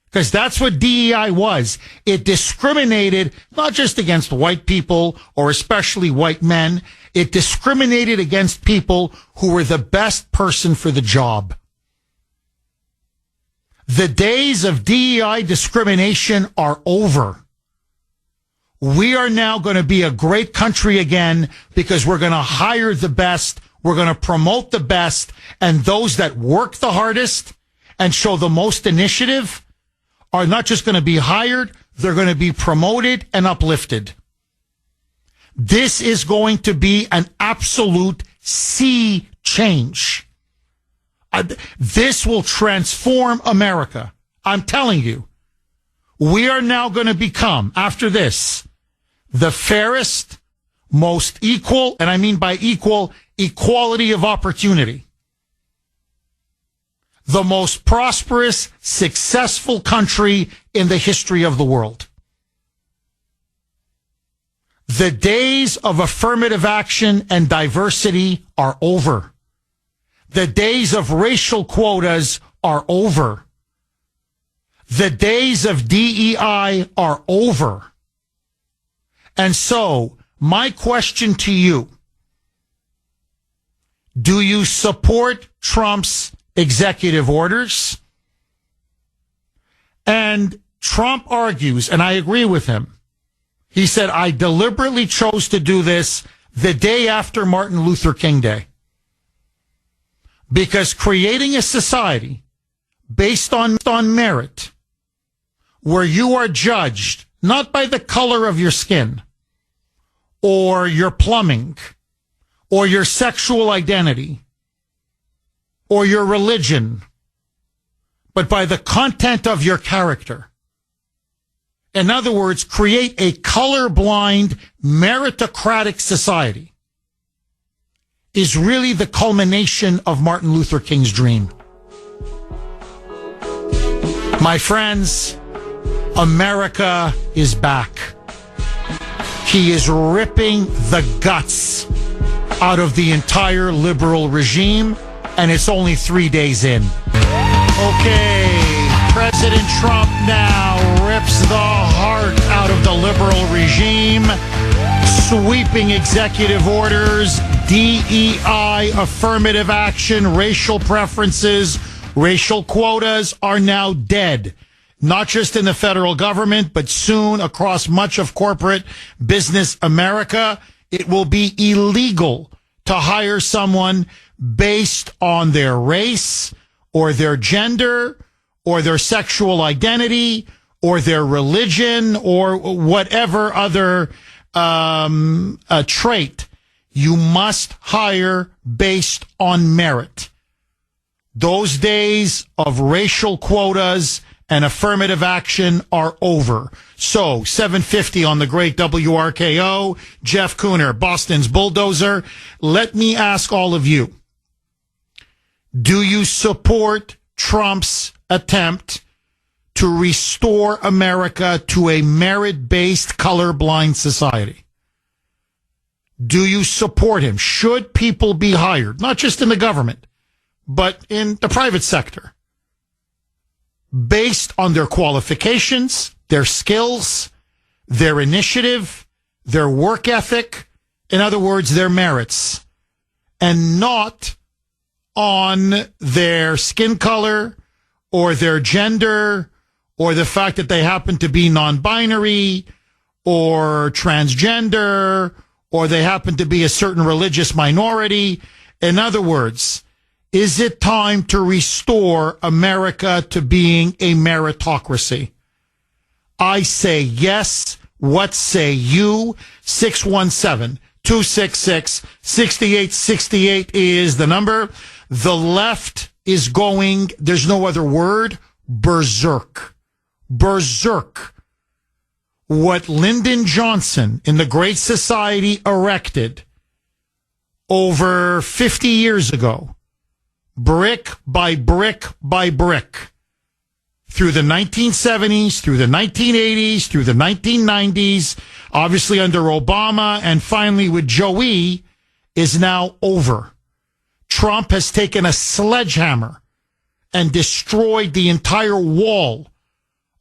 because that's what DEI was. It discriminated not just against white people or especially white men. It discriminated against people who were the best person for the job. The days of DEI discrimination are over. We are now going to be a great country again because we're going to hire the best. We're going to promote the best. And those that work the hardest and show the most initiative are not just going to be hired, they're going to be promoted and uplifted. This is going to be an absolute sea change. This will transform America. I'm telling you, we are now going to become, after this, the fairest, most equal, and I mean by equal, equality of opportunity. The most prosperous, successful country in the history of the world. The days of affirmative action and diversity are over. The days of racial quotas are over. The days of DEI are over. And so, my question to you, do you support Trump's executive orders? And Trump argues, and I agree with him. He said, I deliberately chose to do this the day after Martin Luther King Day. Because creating a society based on merit, where you are judged not by the color of your skin, or your plumbing, or your sexual identity, or your religion, but by the content of your character. In other words, create a colorblind, meritocratic society is really the culmination of Martin Luther King's dream. My friends, America is back. He is ripping the guts out of the entire liberal regime, and it's only 3 days in. Okay, President Trump now rips the heart out of the liberal regime, sweeping executive orders, DEI, affirmative action, racial preferences, racial quotas are now dead. Not just in the federal government, but soon across much of corporate business America. It will be illegal to hire someone based on their race or their gender or their sexual identity or their religion or whatever other trait. You must hire based on merit. Those days of racial quotas and affirmative action are over. So, 750 on the great WRKO, Jeff Kuhner, Boston's bulldozer. Let me ask all of you, do you support Trump's attempt to restore America to a merit-based colorblind society? Do you support him? Should people be hired, not just in the government, but in the private sector, based on their qualifications, their skills, their initiative, their work ethic, in other words, their merits, and not on their skin color or their gender or the fact that they happen to be non-binary or transgender or they happen to be a certain religious minority? In other words, is it time to restore America to being a meritocracy? I say yes. What say you? 617-266-6868 is the number. The left is going, there's no other word, berserk. Berserk. What Lyndon Johnson in the Great Society erected over 50 years ago, brick by brick by brick, through the 1970s, through the 1980s, through the 1990s, obviously under Obama, and finally with Joey, is now over. Trump has taken a sledgehammer and destroyed the entire wall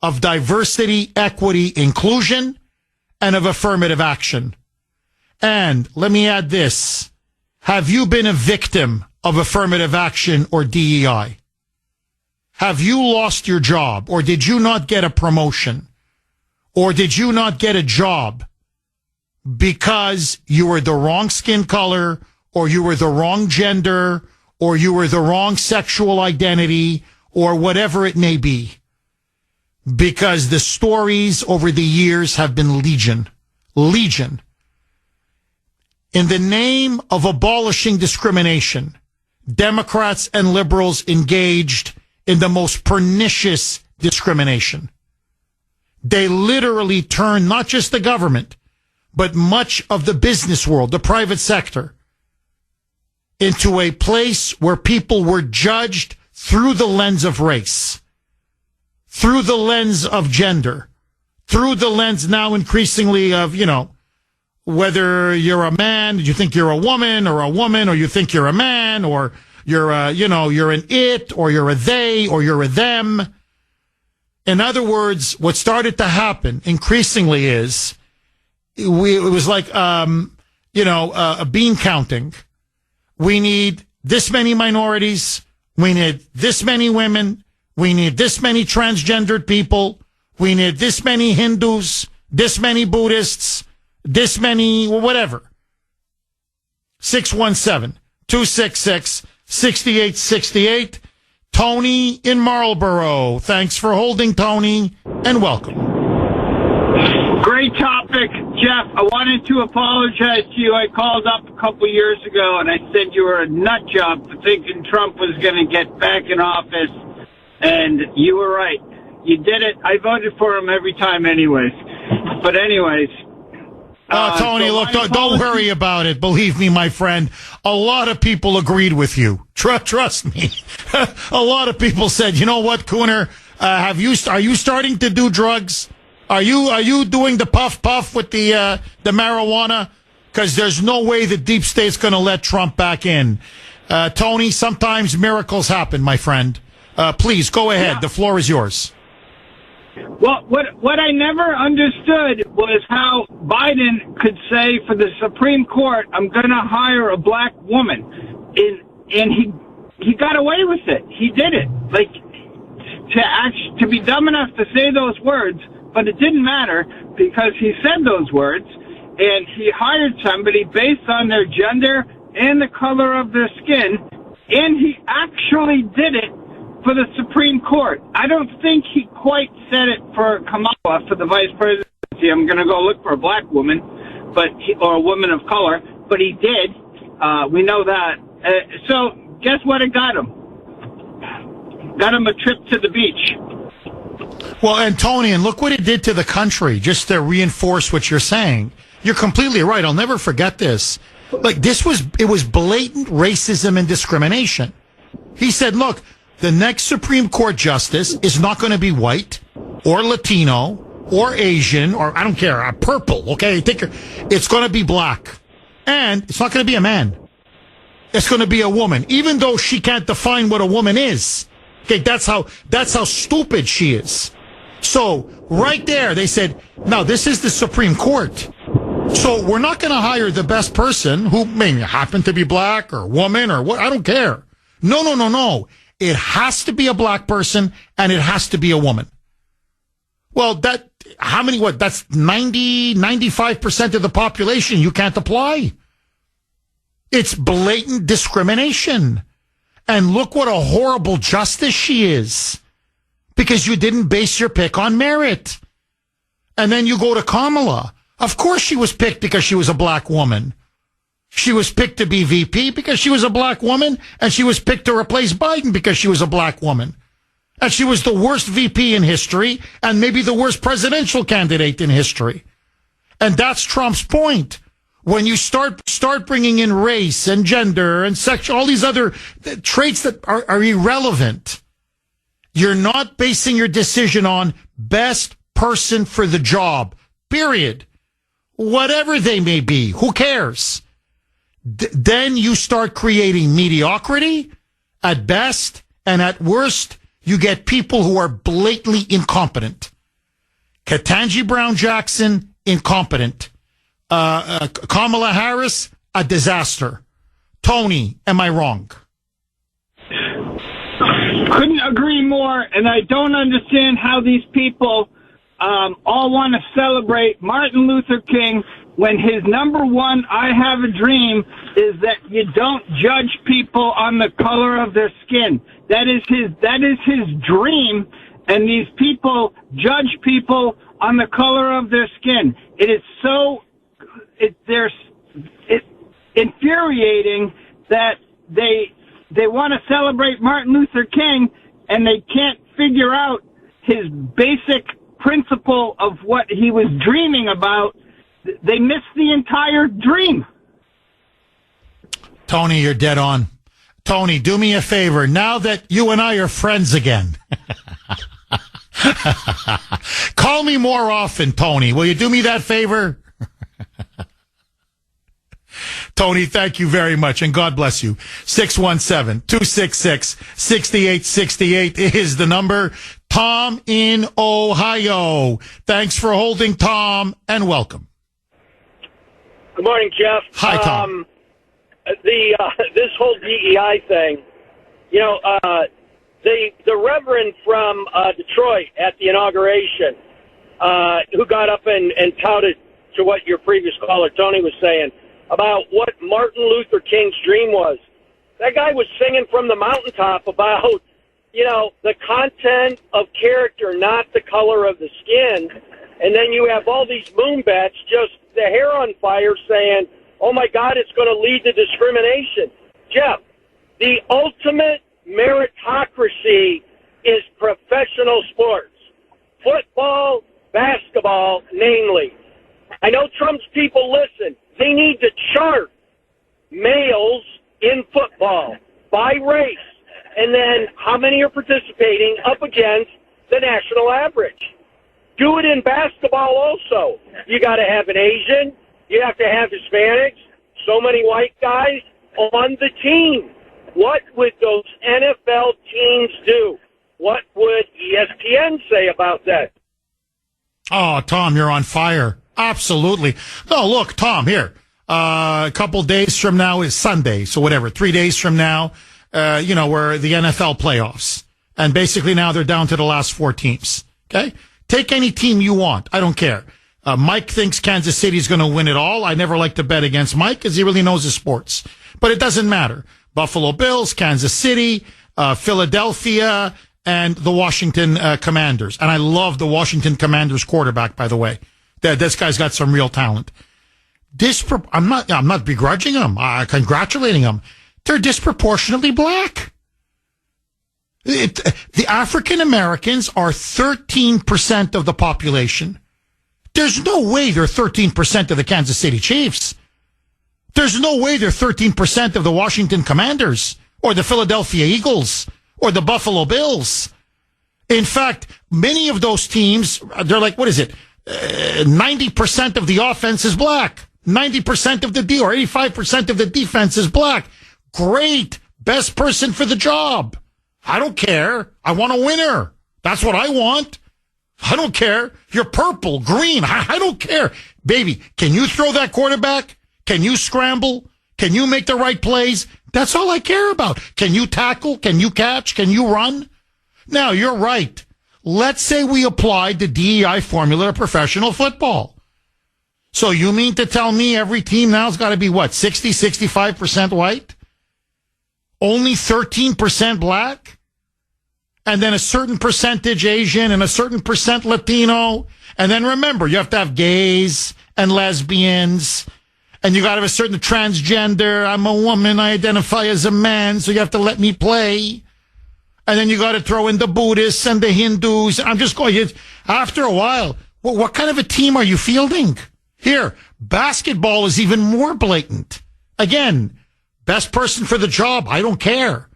of diversity, equity, inclusion, and of affirmative action. And let me add this. Have you been a victim of affirmative action or DEI? Have you lost your job, or did you not get a promotion, or did you not get a job because you were the wrong skin color, or you were the wrong gender, or you were the wrong sexual identity, or whatever it may be? Because the stories over the years have been legion. Legion. In the name of abolishing discrimination, Democrats and liberals engaged in the most pernicious discrimination. They literally turned not just the government, but much of the business world, the private sector, into a place where people were judged through the lens of race, through the lens of gender, through the lens now increasingly of, whether you're a man, you think you're a woman, or you think you're a man, or you're you're an it, or you're a they, or you're a them. In other words, what started to happen increasingly is it was like, a bean counting. We need this many minorities. We need this many women. We need this many transgendered people. We need this many Hindus, this many Buddhists, this many, whatever. 617-266-6868. Tony in Marlborough. Thanks for holding, Tony, and welcome. Great topic, Jeff. I wanted to apologize to you. I called up a couple years ago, and I said you were a nut job for thinking Trump was going to get back in office, and you were right. You did it. I voted for him every time anyways. But anyways... Tony, so look, don't worry about it. Believe me, my friend, a lot of people agreed with you. Trust me. A lot of people said, you know what, Kuhner, are you starting to do drugs? Are you doing the puff with the marijuana? Because there's no way the deep state's going to let Trump back in. Tony, sometimes miracles happen, my friend. Please go ahead. Yeah. The floor is yours. Well, what I never understood was how Biden could say for the Supreme Court, I'm going to hire a black woman. And he got away with it. He did it. Like, to be dumb enough to say those words, but it didn't matter because he said those words and he hired somebody based on their gender and the color of their skin, and he actually did it for the Supreme Court. I don't think he quite said it for Kamala, for the vice presidency. I'm going to go look for a black woman, or a woman of color, but he did. We know that. So guess what it got him? Got him a trip to the beach. Well, and Tony, and look what it did to the country, just to reinforce what you're saying. You're completely right. I'll never forget this. Like, it was blatant racism and discrimination. He said, look, the next Supreme Court justice is not going to be white or Latino or Asian or, I don't care, purple, okay? It's going to be black. And it's not going to be a man. It's going to be a woman, even though she can't define what a woman is. Okay, that's how stupid she is. So right there, they said, no, this is the Supreme Court. So we're not going to hire the best person who may happen to be black or woman or what. I don't care. No. It has to be a black person and it has to be a woman. Well, that's 95% of the population you can't apply. It's blatant discrimination. And look what a horrible justice she is. Because you didn't base your pick on merit. And then you go to Kamala. Of course she was picked because she was a black woman. She was picked to be VP because she was a black woman. And she was picked to replace Biden because she was a black woman. And she was the worst VP in history and maybe the worst presidential candidate in history. And that's Trump's point. When you start bringing in race and gender and sexual, all these other traits that are irrelevant, you're not basing your decision on best person for the job, period. Whatever they may be, who cares? Then you start creating mediocrity at best, and at worst, you get people who are blatantly incompetent. Ketanji Brown Jackson, incompetent. Kamala Harris, a disaster. Tony, am I wrong? Couldn't agree more, and I don't understand how these people all want to celebrate Martin Luther King when his number one I have a dream is that you don't judge people on the color of their skin. That is his dream, and these people judge people on the color of their skin. It is it's infuriating that they want to celebrate Martin Luther King and they can't figure out his basic principle of what he was dreaming about. They missed the entire dream. Tony, you're dead on. Tony, do me a favor. Now that you and I are friends again, call me more often, Tony. Will you do me that favor? Tony, thank you very much, and God bless you. 617-266-6868 is the number. Tom in Ohio. Thanks for holding, Tom, and welcome. Good morning, Jeff. Hi, Tom. This whole DEI thing, the Reverend from Detroit at the inauguration, who got up and touted to what your previous caller, Tony, was saying, about what Martin Luther King's dream was. That guy was singing from the mountaintop about, the content of character, not the color of the skin. And then you have all these moonbats, just the hair on fire, saying, oh, my God, it's going to lead to discrimination. Jeff, the ultimate meritocracy is professional sports. Football, basketball, namely. I know Trump's people listen. They need to chart males in football by race, and then how many are participating up against the national average. Do it in basketball also. You got to have an Asian. You have to have Hispanics. So many white guys on the team. What would those NFL teams do? What would ESPN say about that? Oh, Tom, you're on fire. Absolutely. No, look, Tom, here. A couple days from now is Sunday. So whatever, 3 days from now, we're the NFL playoffs. And basically now they're down to the last four teams. Okay? Take any team you want. I don't care. Mike thinks Kansas City's going to win it all. I never like to bet against Mike because he really knows his sports. But it doesn't matter. Buffalo Bills, Kansas City, Philadelphia, and the Washington Commanders. And I love the Washington Commanders quarterback, by the way. This guy's got some real talent. I'm not begrudging them. Congratulating them. They're disproportionately black. The African Americans are 13% of the population. There's no way they're 13% of the Kansas City Chiefs. There's no way they're 13% of the Washington Commanders or the Philadelphia Eagles or the Buffalo Bills. In fact, many of those teams, they're like, what is it? 90% of the offense is black. 90% of or 85% of the defense is black. Great. Best person for the job. I don't care. I want a winner. That's what I want. I don't care. You're purple, green. I don't care. Baby, can you throw that quarterback? Can you scramble? Can you make the right plays? That's all I care about. Can you tackle? Can you catch? Can you run? Now, you're right. Let's say we applied the DEI formula to professional football. So you mean to tell me every team now's got to be, 65% white? Only 13% black? And then a certain percentage Asian and a certain percent Latino. And then remember, you have to have gays and lesbians. And you got to have a certain transgender. I'm a woman. I identify as a man. So you have to let me play. And then you got to throw in the Buddhists and the Hindus. I'm just going, after a while, what kind of a team are you fielding? Here, basketball is even more blatant. Again, best person for the job. I don't care.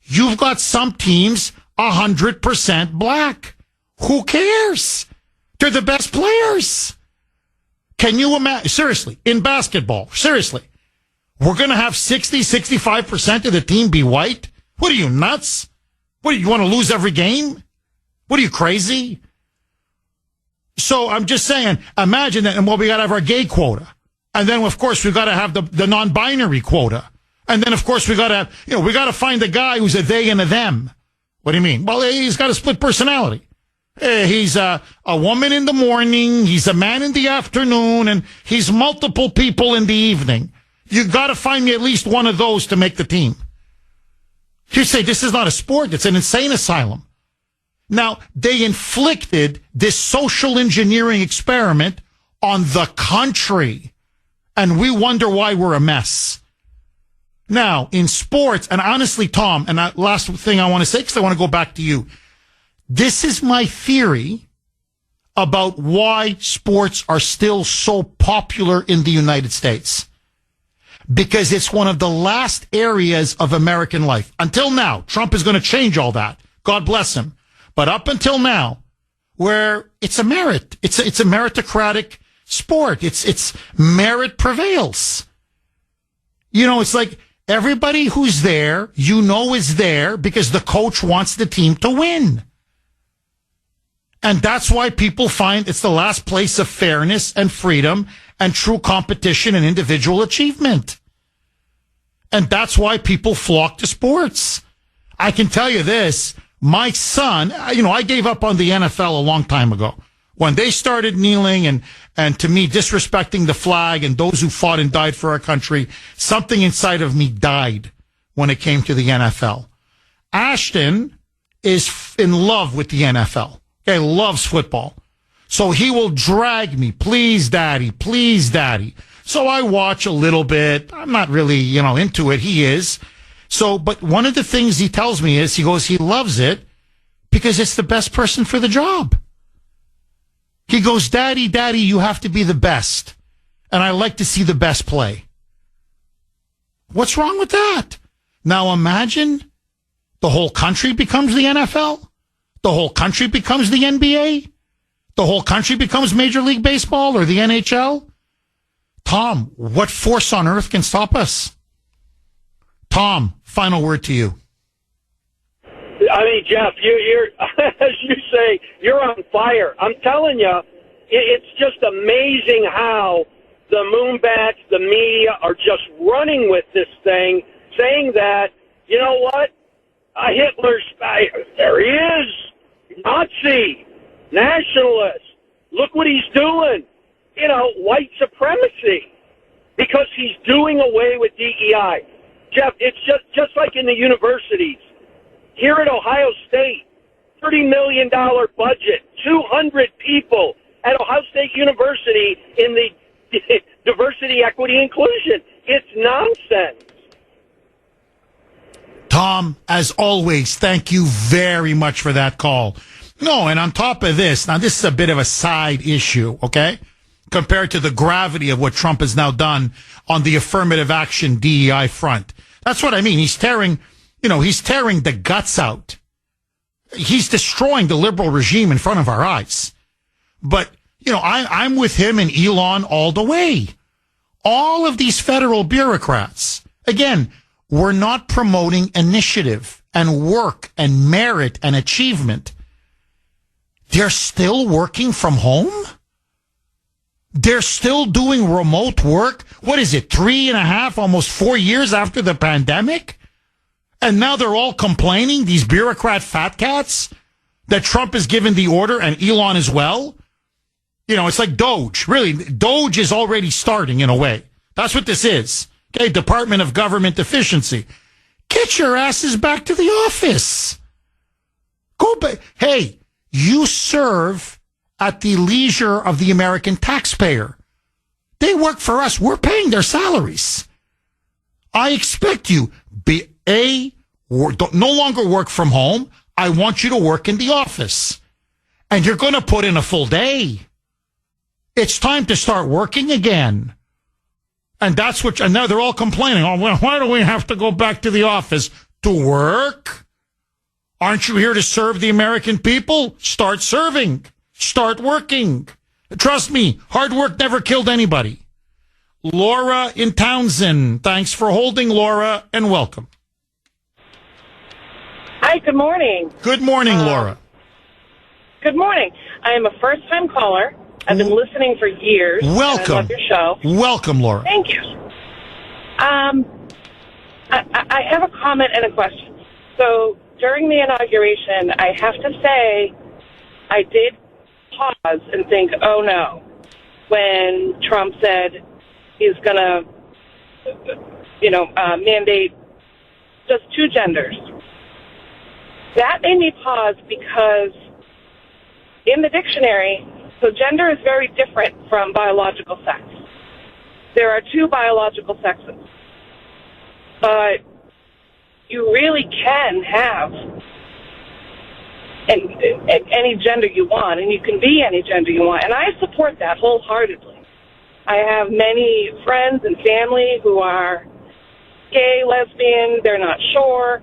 You've got some teams 100% black. Who cares? They're the best players. Can you imagine? Seriously, in basketball, seriously, we're going to have 65% of the team be white? What are you, nuts? What, do you want to lose every game? What are you, crazy? So I'm just saying, imagine that, and we got to have our gay quota. And then, of course, we got to have the non-binary quota. And then, of course, we got to find a guy who's a they and a them. What do you mean? Well, he's got a split personality. He's a woman in the morning, he's a man in the afternoon, and he's multiple people in the evening. You got to find me at least one of those to make the team. You say this is not a sport, it's an insane asylum. Now, they inflicted this social engineering experiment on the country, and we wonder why we're a mess. Now, in sports, and honestly, Tom, and that last thing I want to say, because I want to go back to you. This is my theory about why sports are still so popular in the United States. Because it's one of the last areas of American life. Until now, Trump is going to change all that. God bless him. But up until now, where it's a merit, it's a meritocratic sport. It's merit prevails. You know, it's like everybody who's there, is there because the coach wants the team to win. And that's why people find it's the last place of fairness and freedom and true competition and individual achievement. And that's why people flock to sports. I can tell you this, my son, I gave up on the NFL a long time ago. When they started kneeling and to me disrespecting the flag and those who fought and died for our country, something inside of me died when it came to the NFL. Ashton is in love with the NFL. Okay, loves football. So he will drag me, please, daddy. So I watch a little bit. I'm not really, into it. He is. So, but one of the things he tells me is, he loves it because it's the best person for the job. He goes, daddy, you have to be the best. And I like to see the best play. What's wrong with that? Now imagine the whole country becomes the NFL. The whole country becomes the NBA. The whole country becomes Major League Baseball or the NHL. Tom, what force on earth can stop us? Tom, final word to you. I mean, Jeff, you're as you say, you're on fire. I'm telling you, it's just amazing how the moonbats, the media are just running with this thing, saying that, you know what? Hitler's, there he is, Nazi, nationalist, look what he's doing. You know, white supremacy. Because he's doing away with DEI. Jeff, it's just like in the universities. Here at Ohio State, $30 million budget, 200 people at Ohio State University in the diversity, equity, inclusion. It's nonsense. Tom, as always, thank you very much for that call. No, and on top of this, now this is a bit of a side issue, okay? Compared to the gravity of what Trump has now done on the affirmative action DEI front. That's what I mean. He's tearing the guts out. He's destroying the liberal regime in front of our eyes. But, I'm with him and Elon all the way. All of these federal bureaucrats, again, we're not promoting initiative and work and merit and achievement. They're still working from home? They're still doing remote work? What is it, 3.5, almost 4 years after the pandemic? And now they're all complaining, these bureaucrat fat cats, that Trump has given the order and Elon as well? It's like Doge. Really, Doge is already starting in a way. That's what this is. Okay, Department of Government Efficiency. Get your asses back to the office. Go back. Hey, you serve at the leisure of the American taxpayer. They work for us. We're paying their salaries. I expect you no longer work from home. I want you to work in the office. And you're going to put in a full day. It's time to start working again. And and now they're all complaining. Oh, well, why do we have to go back to the office to work? Aren't you here to serve the American people? Start serving. Start working. Trust me, hard work never killed anybody. Laura in Townsend. Thanks for holding, Laura, and welcome. Hi, good morning. Good morning, Laura. Good morning. I am a first-time caller. I've been listening for years. Welcome. I love your show. Welcome, Laura. Thank you. I have a comment and a question. So during the inauguration, I have to say I did pause and think, oh no, when Trump said he's going to, mandate just 2 genders. That made me pause because in the dictionary, so gender is very different from biological sex. There are 2 biological sexes. But you really can have any gender you want, and you can be any gender you want. And I support that wholeheartedly. I have many friends and family who are gay, lesbian, they're not sure,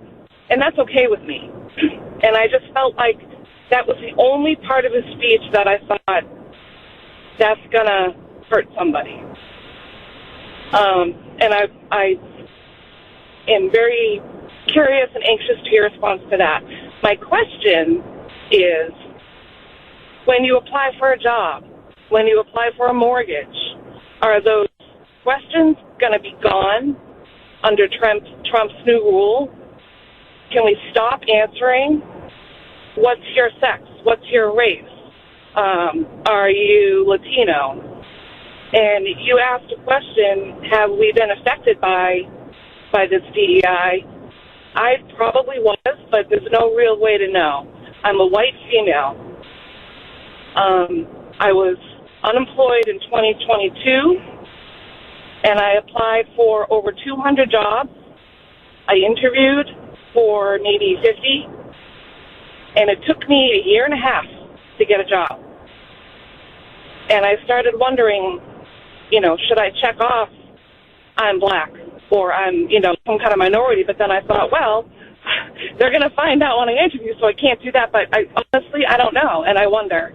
and that's okay with me. And I just felt like that was the only part of his speech that I thought, that's going to hurt somebody. And I am very curious and anxious to your response to that. My question is, when you apply for a job, when you apply for a mortgage, are those questions going to be gone under Trump's new rule? Can we stop answering, what's your sex? What's your race? Are you Latino? And you asked a question, have we been affected by this DEI? I probably was, but there's no real way to know. I'm a white female. I was unemployed in 2022, and I applied for over 200 jobs. I interviewed for maybe 50, and it took me 1.5 years to get a job. And I started wondering, should I check off I'm black or I'm, some kind of minority? But then I thought, well, they're going to find out when I interview, so I can't do that. But honestly, I don't know, and I wonder.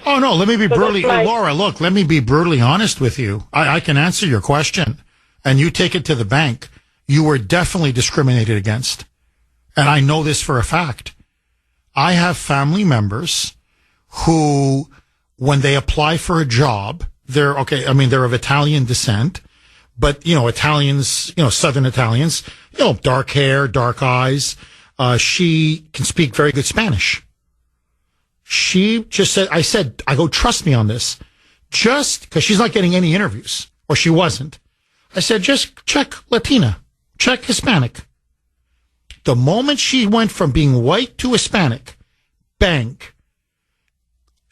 Oh, no, let me be Laura, look, let me be brutally honest with you. I can answer your question, and you take it to the bank. You were definitely discriminated against. And I know this for a fact. I have family members who, when they apply for a job, they're of Italian descent, but, Italians, Southern Italians, dark hair, dark eyes. She can speak very good Spanish. She just said, I go, trust me on this. Just because she's not getting any interviews, or she wasn't. I said, just check Latina, check Hispanic. The moment she went from being white to Hispanic, bang.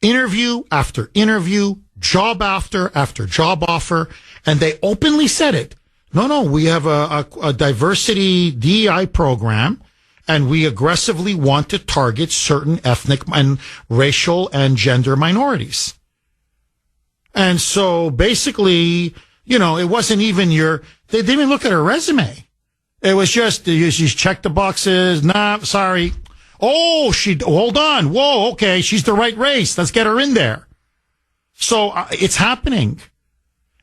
Interview after interview, job after job offer, and they openly said it. No, we have a diversity DEI program, and we aggressively want to target certain ethnic and racial and gender minorities. And so basically, it wasn't even they didn't even look at her resume. It was just, she's checked the boxes. Nah, sorry. Oh, hold on. Whoa, okay, she's the right race. Let's get her in there. So it's happening.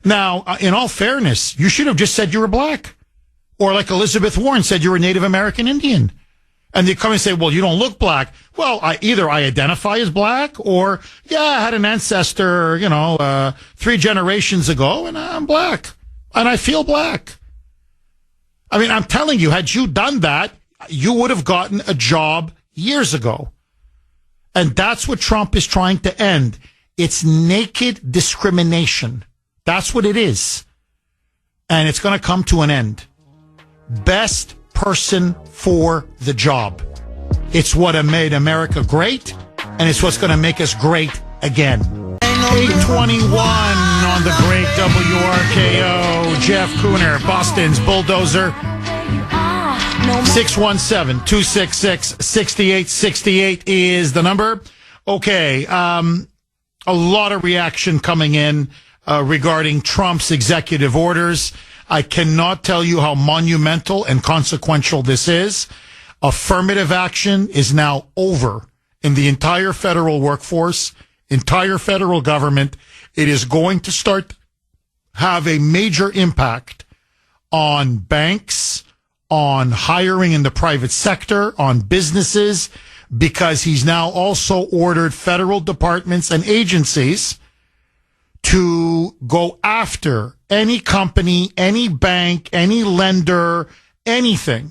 Now, in all fairness, you should have just said you were black. Or like Elizabeth Warren said, you were Native American Indian. And they come and say, well, you don't look black. Well, either I identify as black, or, I had an ancestor, 3 generations ago, and I'm black. And I feel black. I mean, I'm telling you, had you done that, you would have gotten a job years ago. And that's what Trump is trying to end. It's naked discrimination. That's what it is. And it's going to come to an end. Best person for the job. It's what made America great, and it's what's going to make us great again. 821 on the great WRKO. Jeff Kuhner, Boston's Bulldozer. 617-266-6868 is the number. Okay, a lot of reaction coming in regarding Trump's executive orders. I cannot tell you how monumental and consequential this is. Affirmative action is now over in the entire federal workforce, entire federal government. It is going to start have a major impact on banks, on hiring in the private sector, on businesses, because he's now also ordered federal departments and agencies to go after any company, any bank, any lender, anything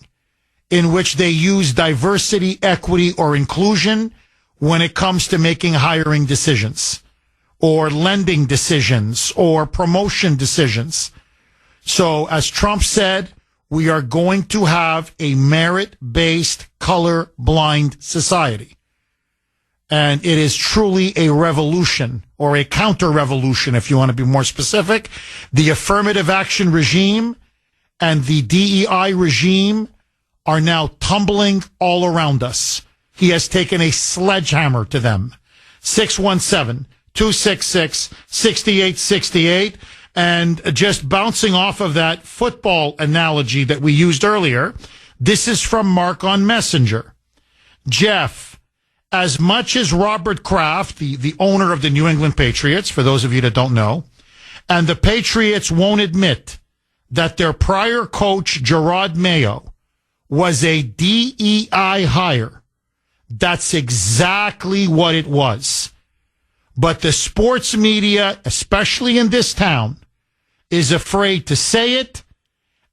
in which they use diversity, equity, or inclusion when it comes to making hiring decisions or lending decisions or promotion decisions. So as Trump said, we are going to have a merit-based, color-blind society. And it is truly a revolution, or a counter-revolution, if you want to be more specific. The affirmative action regime and the DEI regime are now tumbling all around us. He has taken a sledgehammer to them. 617-266-6868. And just bouncing off of that football analogy that we used earlier, this is from Mark on Messenger. Jeff, as much as Robert Kraft, the owner of the New England Patriots, for those of you that don't know, and the Patriots won't admit that their prior coach, Gerard Mayo, was a DEI hire, that's exactly what it was. But the sports media, especially in this town, is afraid to say it,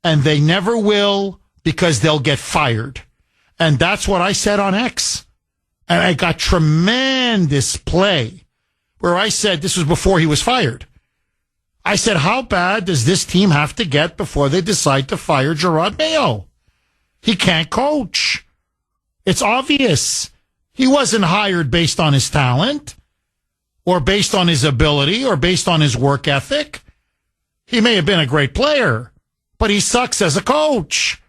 and they never will because they'll get fired. And that's what I said on X. And I got tremendous play where I said, this was before he was fired. I said, how bad does this team have to get before they decide to fire Gerard Mayo? He can't coach. It's obvious. He wasn't hired based on his talent or based on his ability or based on his work ethic. He may have been a great player, but he sucks as a coach.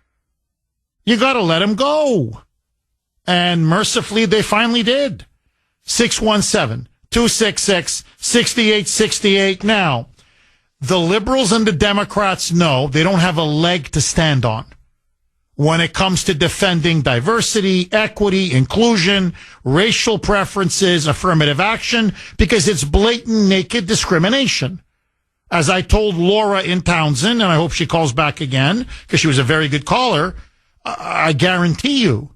You got to let him go. And mercifully, they finally did. 617-266-6868. Now, the liberals and the Democrats know they don't have a leg to stand on when it comes to defending diversity, equity, inclusion, racial preferences, affirmative action, because it's blatant, naked discrimination. As I told Laura in Townsend, and I hope she calls back again, because she was a very good caller, I guarantee you,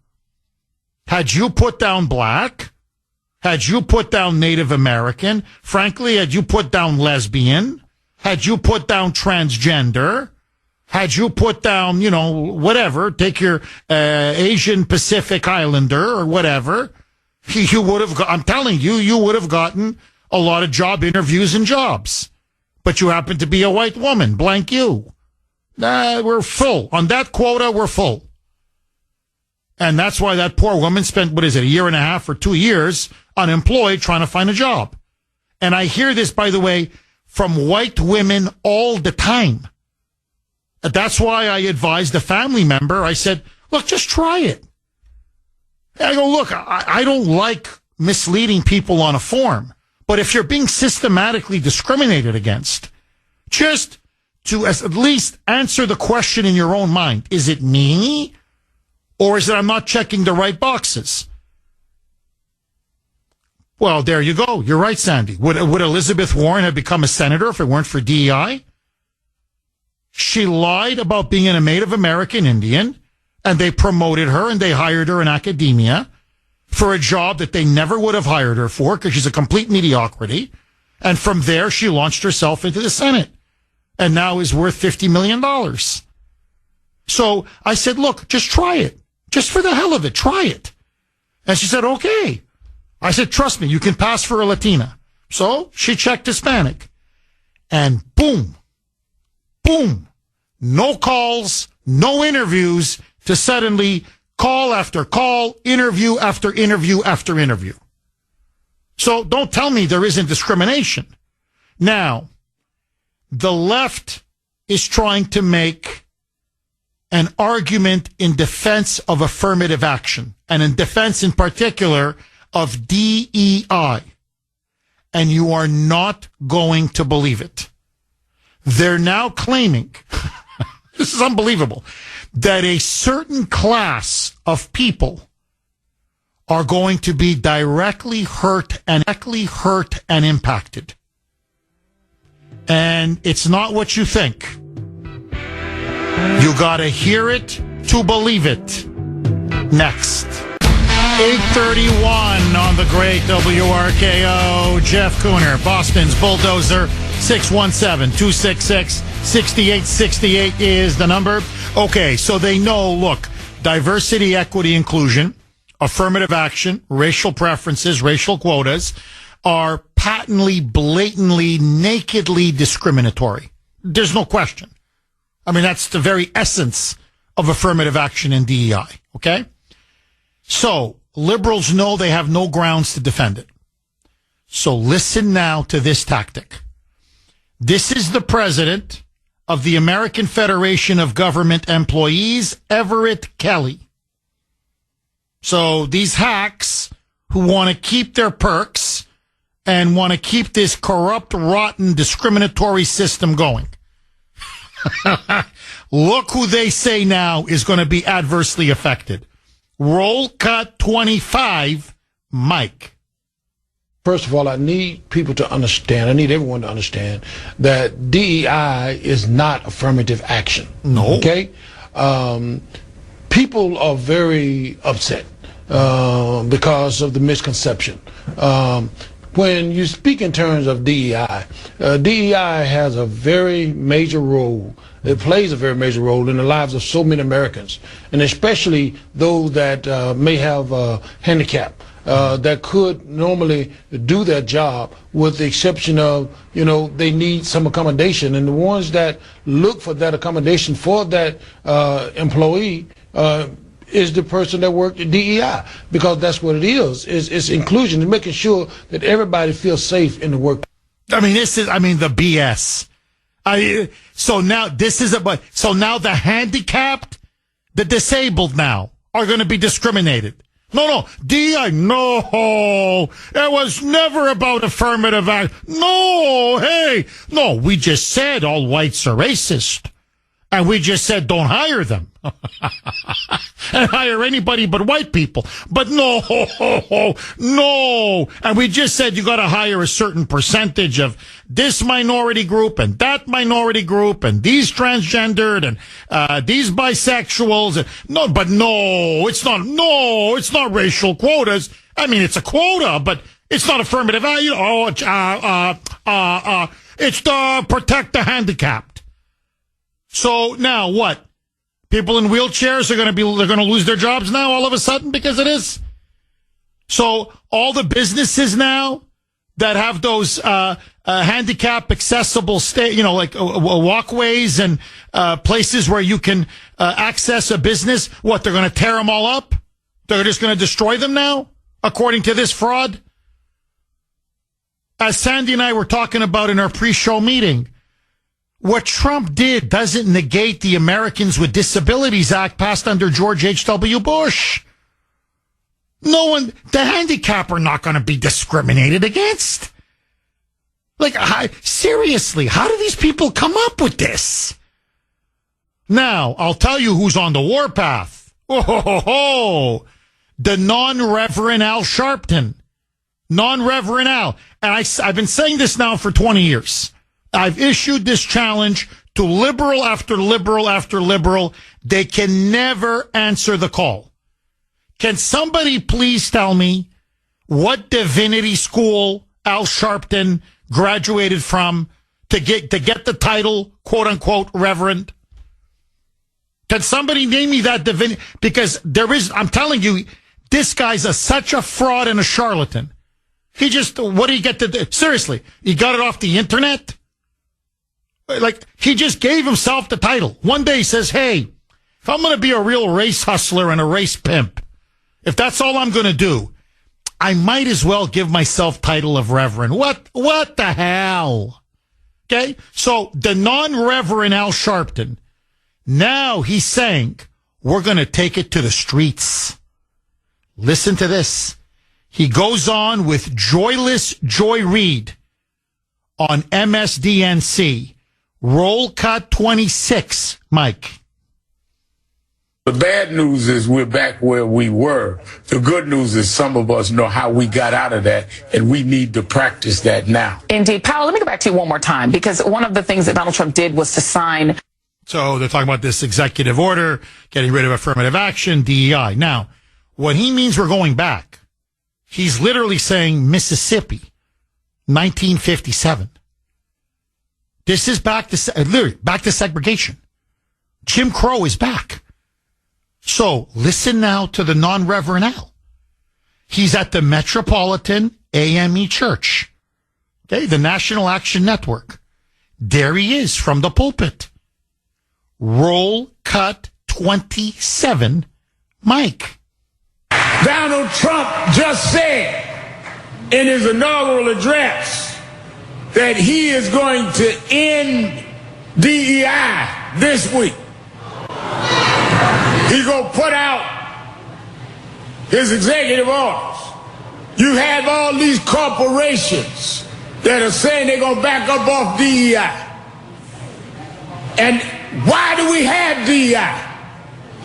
had you put down black, had you put down Native American, frankly, had you put down lesbian, had you put down transgender, had you put down, whatever, take your Asian Pacific Islander or whatever, you would have, I'm telling you, you would have gotten a lot of job interviews and jobs. But you happen to be a white woman, blank you. We're full. On that quota, we're full. And that's why that poor woman spent, a year and a half or 2 years unemployed trying to find a job. And I hear this, by the way, from white women all the time. That's why I advised a family member. I said, look, just try it. I go, look, I don't like misleading people on a form. But if you're being systematically discriminated against, just to at least answer the question in your own mind. Is it me? Or is it I'm not checking the right boxes? Well, there you go. You're right, Sandy. Would Elizabeth Warren have become a senator if it weren't for DEI? She lied about being a Native American Indian, and they promoted her and they hired her in academia for a job that they never would have hired her for because she's a complete mediocrity. And from there, she launched herself into the Senate and now is worth $50 million. So I said, look, just try it. Just for the hell of it, try it. And she said, okay. I said, trust me, you can pass for a Latina. So she checked Hispanic. And boom, no calls, no interviews to suddenly call after call, interview after interview after interview. So don't tell me there isn't discrimination. Now, the left is trying to make an argument in defense of affirmative action, and in defense in particular of DEI. And you are not going to believe it. They're now claiming, this is unbelievable, that a certain class of people are going to be directly hurt and impacted. And it's not what you think. You got to hear it to believe it. Next. 8:31 on the great WRKO. Jeff Kuhner, Boston's Bulldozer. 617-266-6868 is the number. Okay, so they know, look, diversity, equity, inclusion, affirmative action, racial preferences, racial quotas are patently, blatantly, nakedly discriminatory. There's no question. I mean, that's the very essence of affirmative action in DEI, okay? So, liberals know they have no grounds to defend it. So listen now to this tactic. This is the president of the American Federation of Government Employees, Everett Kelly. So these hacks who want to keep their perks and want to keep this corrupt, rotten, discriminatory system going. Look who they say now is going to be adversely affected. Roll cut 25, Mike. First of all, I need people to understand, I need everyone to understand that DEI is not affirmative action. No. Okay? People are very upset because of the misconception. When you speak in terms of DEI, DEI has a very major role. It plays a very major role in the lives of so many Americans, and especially those that may have a handicap. That could normally do their job, with the exception of, they need some accommodation. And the ones that look for that accommodation for that employee is the person that worked at DEI, because that's what it is. It's inclusion. It's making sure that everybody feels safe in the work. I mean, the BS. So now the handicapped, the disabled now are going to be discriminated. No, DEI, no, it was never about affirmative action. No, we just said all whites are racist. And we just said don't hire them. And hire anybody but white people. But no. And we just said you got to hire a certain percentage of this minority group and that minority group and these transgendered and these bisexuals. No, it's not. No, it's not racial quotas. I mean, it's a quota, but it's not affirmative action. It's to protect the handicapped. So now what? People in wheelchairs they're going to lose their jobs now all of a sudden because it is? So all the businesses now that have those handicap accessible like walkways and places where you can access a business, what, they're going to tear them all up? They're just going to destroy them now, according to this fraud? As Sandy and I were talking about in our pre-show meeting, what Trump did doesn't negate the Americans with Disabilities Act passed under George H.W. Bush. No one, the handicapped are not going to be discriminated against. Like, seriously, how do these people come up with this? Now, I'll tell you who's on the warpath. Oh, the non-Reverend Al Sharpton. Non-Reverend Al. And I've been saying this now for 20 years. I've issued this challenge to liberal after liberal after liberal. They can never answer the call. Can somebody please tell me what divinity school Al Sharpton graduated from to get the title, quote unquote, Reverend? Can somebody name me that divinity? Because I'm telling you, this guy's such a fraud and a charlatan. He just, what did he get to do? Seriously, he got it off the internet? Like, he just gave himself the title. One day he says, hey, if I'm going to be a real race hustler and a race pimp, if that's all I'm going to do, I might as well give myself title of Reverend. What the hell? Okay? So the non-Reverend Al Sharpton, now he's saying, we're going to take it to the streets. Listen to this. He goes on with Joyless Joy Reid on MSDNC. Roll cut 26, Mike. The bad news is we're back where we were. The good news is some of us know how we got out of that, and we need to practice that now. Indeed. Powell, let me go back to you one more time, because one of the things that Donald Trump did was to sign. So they're talking about this executive order, getting rid of affirmative action, DEI. Now, what he means we're going back, he's literally saying Mississippi, 1957. This is back to segregation. Jim Crow is back. So listen now to the non-Reverend Al. He's at the Metropolitan AME Church, okay, the National Action Network. There he is from the pulpit. Roll cut 27, Mike. Donald Trump just said in his inaugural address that he is going to end DEI this week. He's going to put out his executive orders. You have all these corporations that are saying they're going to back up off DEI. And why do we have DEI?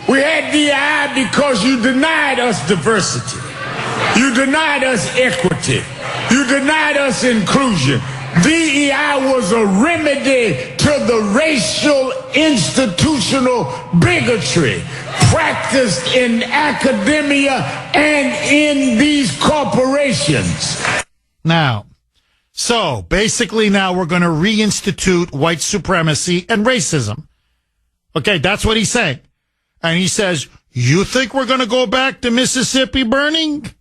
We had DEI because you denied us diversity. You denied us equity. You denied us inclusion. DEI was a remedy to the racial institutional bigotry practiced in academia and in these corporations. Now, so basically now we're going to reinstitute white supremacy and racism. Okay, that's what he's saying. And he says, you think we're going to go back to Mississippi burning?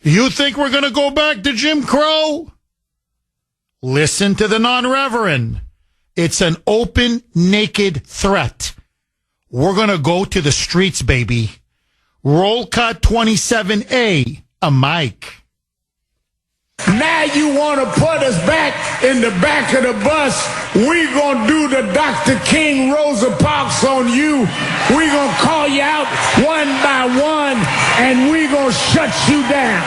You think we're going to go back to Jim Crow? Listen to the non-reverend. It's an open, naked threat. We're going to go to the streets, baby. Roll cut 27A, a mic. Now you want to put us back in the back of the bus. We're going to do the Dr. King Rosa Parks on you. We're going to call you out one by one, and we're going to shut you down.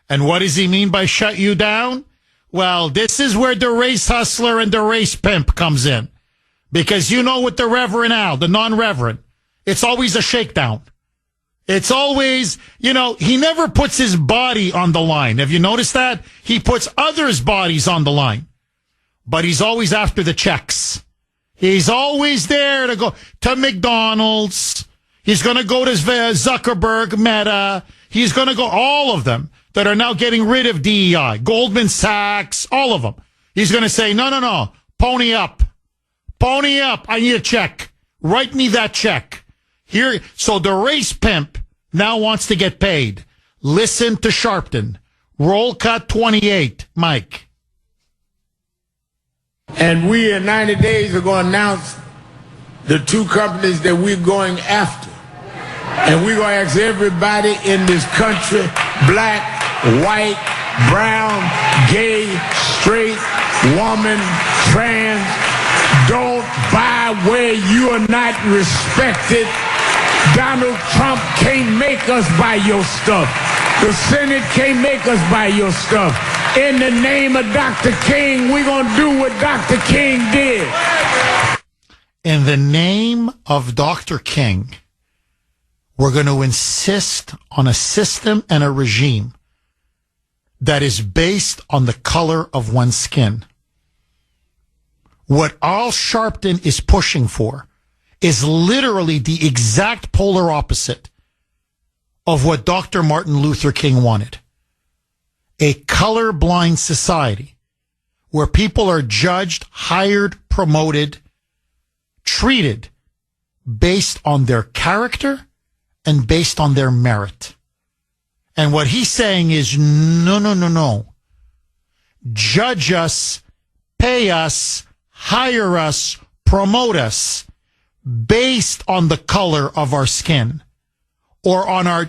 And what does he mean by shut you down? Well, this is where the race hustler and the race pimp comes in. Because you know with the Reverend Al, the non-reverend, it's always a shakedown. It's always, he never puts his body on the line. Have you noticed that? He puts others' bodies on the line. But he's always after the checks. He's always there to go to McDonald's. He's going to go to Zuckerberg, Meta. He's going to go, all of them that are now getting rid of DEI, Goldman Sachs, all of them. He's going to say, no, pony up. I need a check. Write me that check. Here, so the race pimp, now wants to get paid. Listen to Sharpton. Roll cut 28, Mike. And we in 90 days are going to announce the two companies that we're going after. And we're going to ask everybody in this country, black, white, brown, gay, straight, woman, trans, don't buy where you are not respected. Donald Trump can't make us buy your stuff. The Senate can't make us buy your stuff. In the name of Dr. King, we're going to do what Dr. King did. In the name of Dr. King, we're going to insist on a system and a regime that is based on the color of one's skin. What Al Sharpton is pushing for is literally the exact polar opposite of what Dr. Martin Luther King wanted. A colorblind society where people are judged, hired, promoted, treated based on their character and based on their merit. And what he's saying is, no. Judge us, pay us, hire us, promote us based on the color of our skin or on our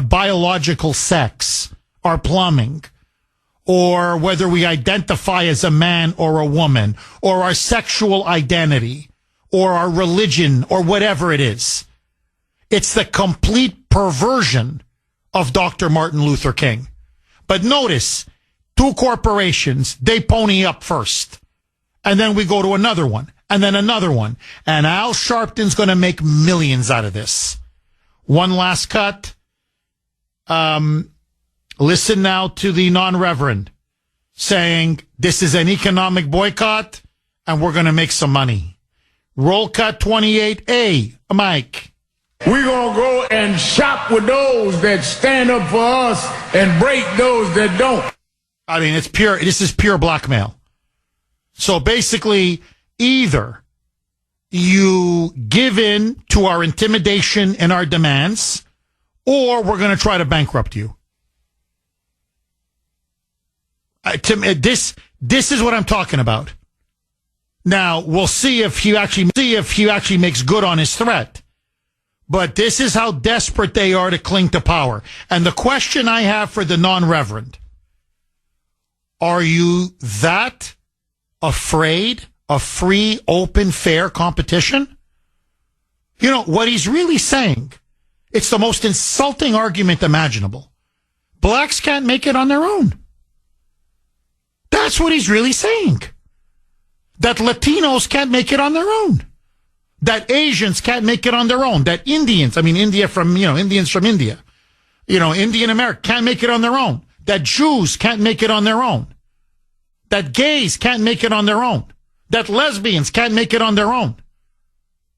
biological sex, our plumbing, or whether we identify as a man or a woman, or our sexual identity, or our religion, or whatever it is. It's the complete perversion of Dr. Martin Luther King. But notice, two corporations, they pony up first. And then we go to another one, and then another one. And Al Sharpton's going to make millions out of this. One last cut. Listen now to the non-reverend saying this is an economic boycott and we're going to make some money. Roll cut 28A, Mike. We're going to go and shop with those that stand up for us and break those that don't. I mean, this is pure blackmail. So basically, either you give in to our intimidation and our demands, or we're going to try to bankrupt you. This is what I'm talking about. Now, we'll see if he actually makes good on his threat. But this is how desperate they are to cling to power. And the question I have for the non-reverend, are you that afraid of free, open, fair competition? You know, what he's really saying, it's the most insulting argument imaginable. Blacks can't make it on their own. That's what he's really saying. That Latinos can't make it on their own. That Asians can't make it on their own. That Indians from India, Indian America can't make it on their own. That Jews can't make it on their own. That gays can't make it on their own. That lesbians can't make it on their own.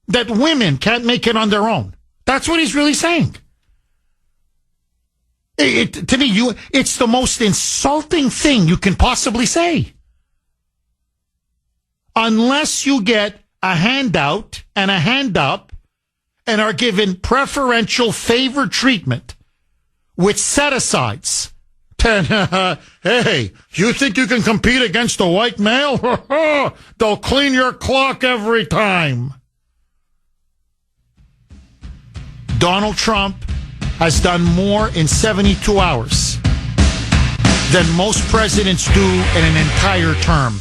That women can't make it on their own. That's what he's really saying. To me, it's the most insulting thing you can possibly say. Unless you get a handout and a hand up and are given preferential favored treatment with set-asides. Hey, you think you can compete against a white male? They'll clean your clock every time. Donald Trump has done more in 72 hours than most presidents do in an entire term.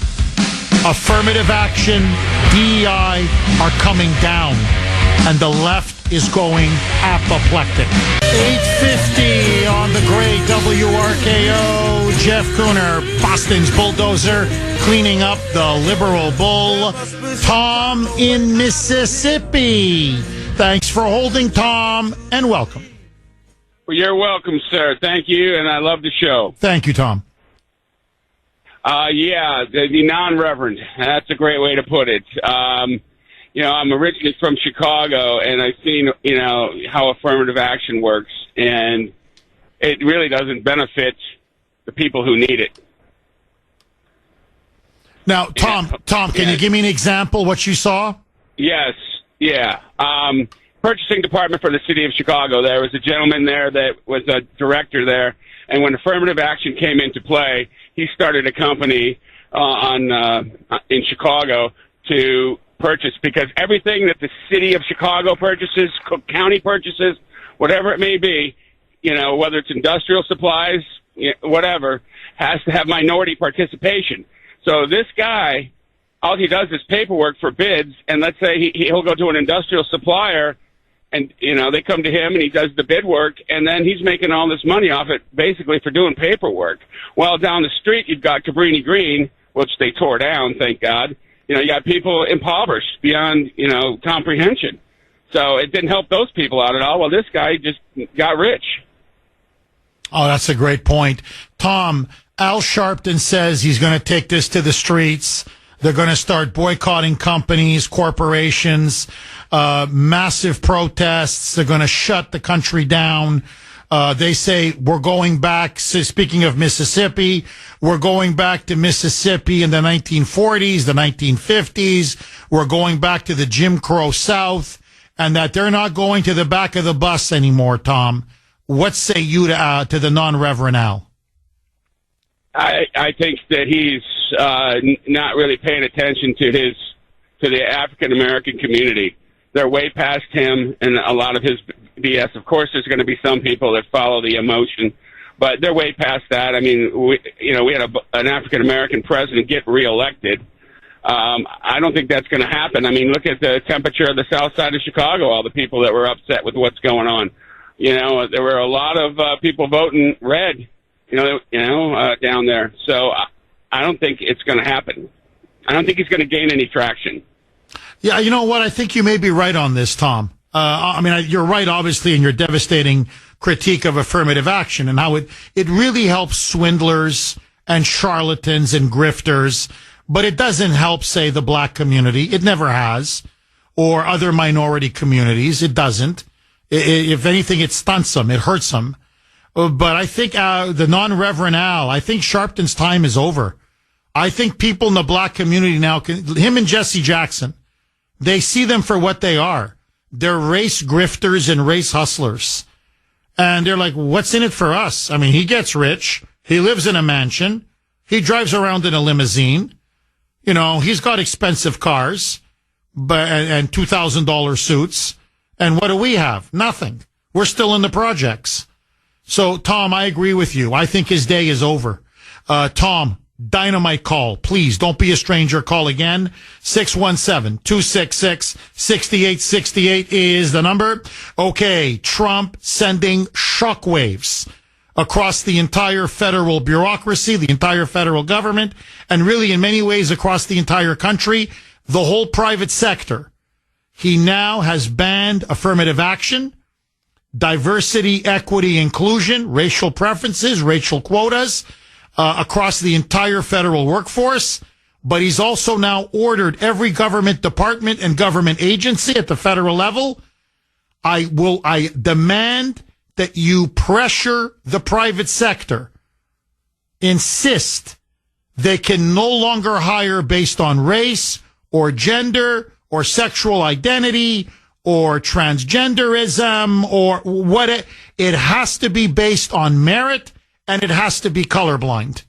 Affirmative action, DEI are coming down, and the left is going apoplectic. 850 on the great WRKO. Jeff Kuhner, Boston's bulldozer, cleaning up the liberal bull. Tom in Mississippi. Thanks for holding, Tom, and welcome. Well, you're welcome, sir. Thank you, and I love the show. Thank you, Tom. The non-reverend. That's a great way to put it. I'm originally from Chicago, and I've seen, how affirmative action works, and it really doesn't benefit the people who need it. Now, Tom, can you give me an example what you saw? Yes, yeah. purchasing department for the city of Chicago. There was a gentleman there that was a director there, and when affirmative action came into play, he started a company in Chicago to purchase, because everything that the city of Chicago purchases, Cook County purchases, whatever it may be, whether it's industrial supplies, whatever, has to have minority participation. So this guy, all he does is paperwork for bids, and let's say he'll go to an industrial supplier, and they come to him and he does the bid work, and then he's making all this money off it basically for doing paperwork. Well, down the street you've got Cabrini Green, which they tore down, thank God. You got people impoverished beyond comprehension. So it didn't help those people out at all. Well, this guy just got rich. Oh, that's a great point. Tom, Al Sharpton says he's going to take this to the streets. They're going to start boycotting companies, corporations, massive protests. They're going to shut the country down. They say we're going back, speaking of Mississippi, we're going back to Mississippi in the 1940s, the 1950s. We're going back to the Jim Crow South, and that they're not going to the back of the bus anymore, Tom. What say you to the non-Reverend Al? I think that he's not really paying attention to the African American community. They're way past him and a lot of his BS. Of course, there's going to be some people that follow the emotion, but they're way past that. I mean, we had an African American president get reelected. I don't think that's going to happen. I mean, look at the temperature of the South Side of Chicago. All the people that were upset with what's going on. There were a lot of people voting red. Down there. So I don't think it's going to happen. I don't think he's going to gain any traction. Yeah, you know what? I think you may be right on this, Tom. You're right, obviously, in your devastating critique of affirmative action and how it really helps swindlers and charlatans and grifters, but it doesn't help, say, the black community. It never has. Or other minority communities. It doesn't. If anything, it stunts them. It hurts them. But I think the non-Reverend Al, I think Sharpton's time is over. I think people in the black community now, him and Jesse Jackson, they see them for what they are. They're race grifters and race hustlers. And they're like, what's in it for us? I mean, he gets rich. He lives in a mansion. He drives around in a limousine. He's got expensive cars and $2,000 suits. And what do we have? Nothing. We're still in the projects. So, Tom, I agree with you. I think his day is over. Tom, dynamite call. Please, don't be a stranger. Call again. 617-266-6868 is the number. Okay, Trump sending shockwaves across the entire federal bureaucracy, the entire federal government, and really in many ways across the entire country, the whole private sector. He now has banned affirmative action, diversity, equity, inclusion, racial preferences, racial quotas across the entire federal workforce. But he's also now ordered every government department and government agency at the federal level. I demand that you pressure the private sector, insist they can no longer hire based on race or gender or sexual identity or transgenderism, or what it has to be based on merit, and it has to be colorblind.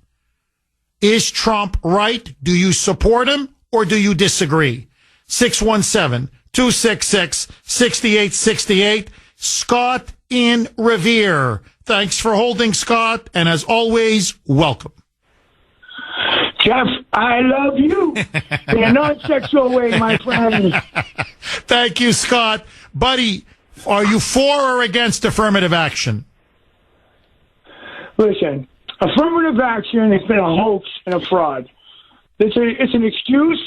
Is Trump right? Do you support him, or do you disagree? 617-266-6868. Scott in Revere. Thanks for holding, Scott, and as always, welcome. Jeff, I love you in a non-sexual way, my friend. Thank you, Scott. Buddy, are you for or against affirmative action? Listen, affirmative action has been a hoax and a fraud. It's an excuse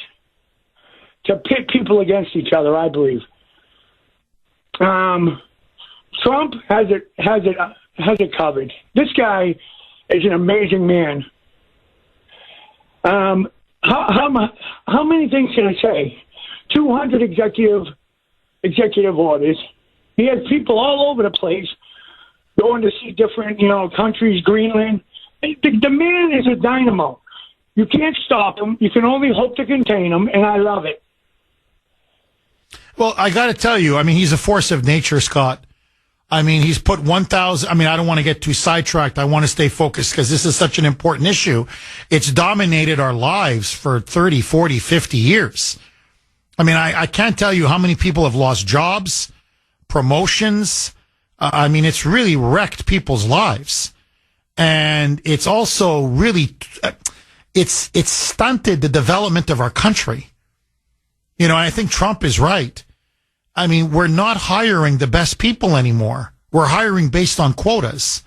to pit people against each other, I believe. Trump has it covered. This guy is an amazing man. How many things can I say? 200 executive orders. He has people all over the place going to see different, countries, Greenland. The man is a dynamo. You can't stop him. You can only hope to contain him, and I love it. Well, I got to tell you, I mean, he's a force of nature, Scott. I mean, he's put 1,000. I mean, I don't want to get too sidetracked. I want to stay focused because this is such an important issue. It's dominated our lives for 30, 40, 50 years. I mean, I can't tell you how many people have lost jobs, promotions. I mean, it's really wrecked people's lives. And it's also really, it's stunted the development of our country. You know, I think Trump is right. I mean, we're not hiring the best people anymore. We're hiring based on quotas.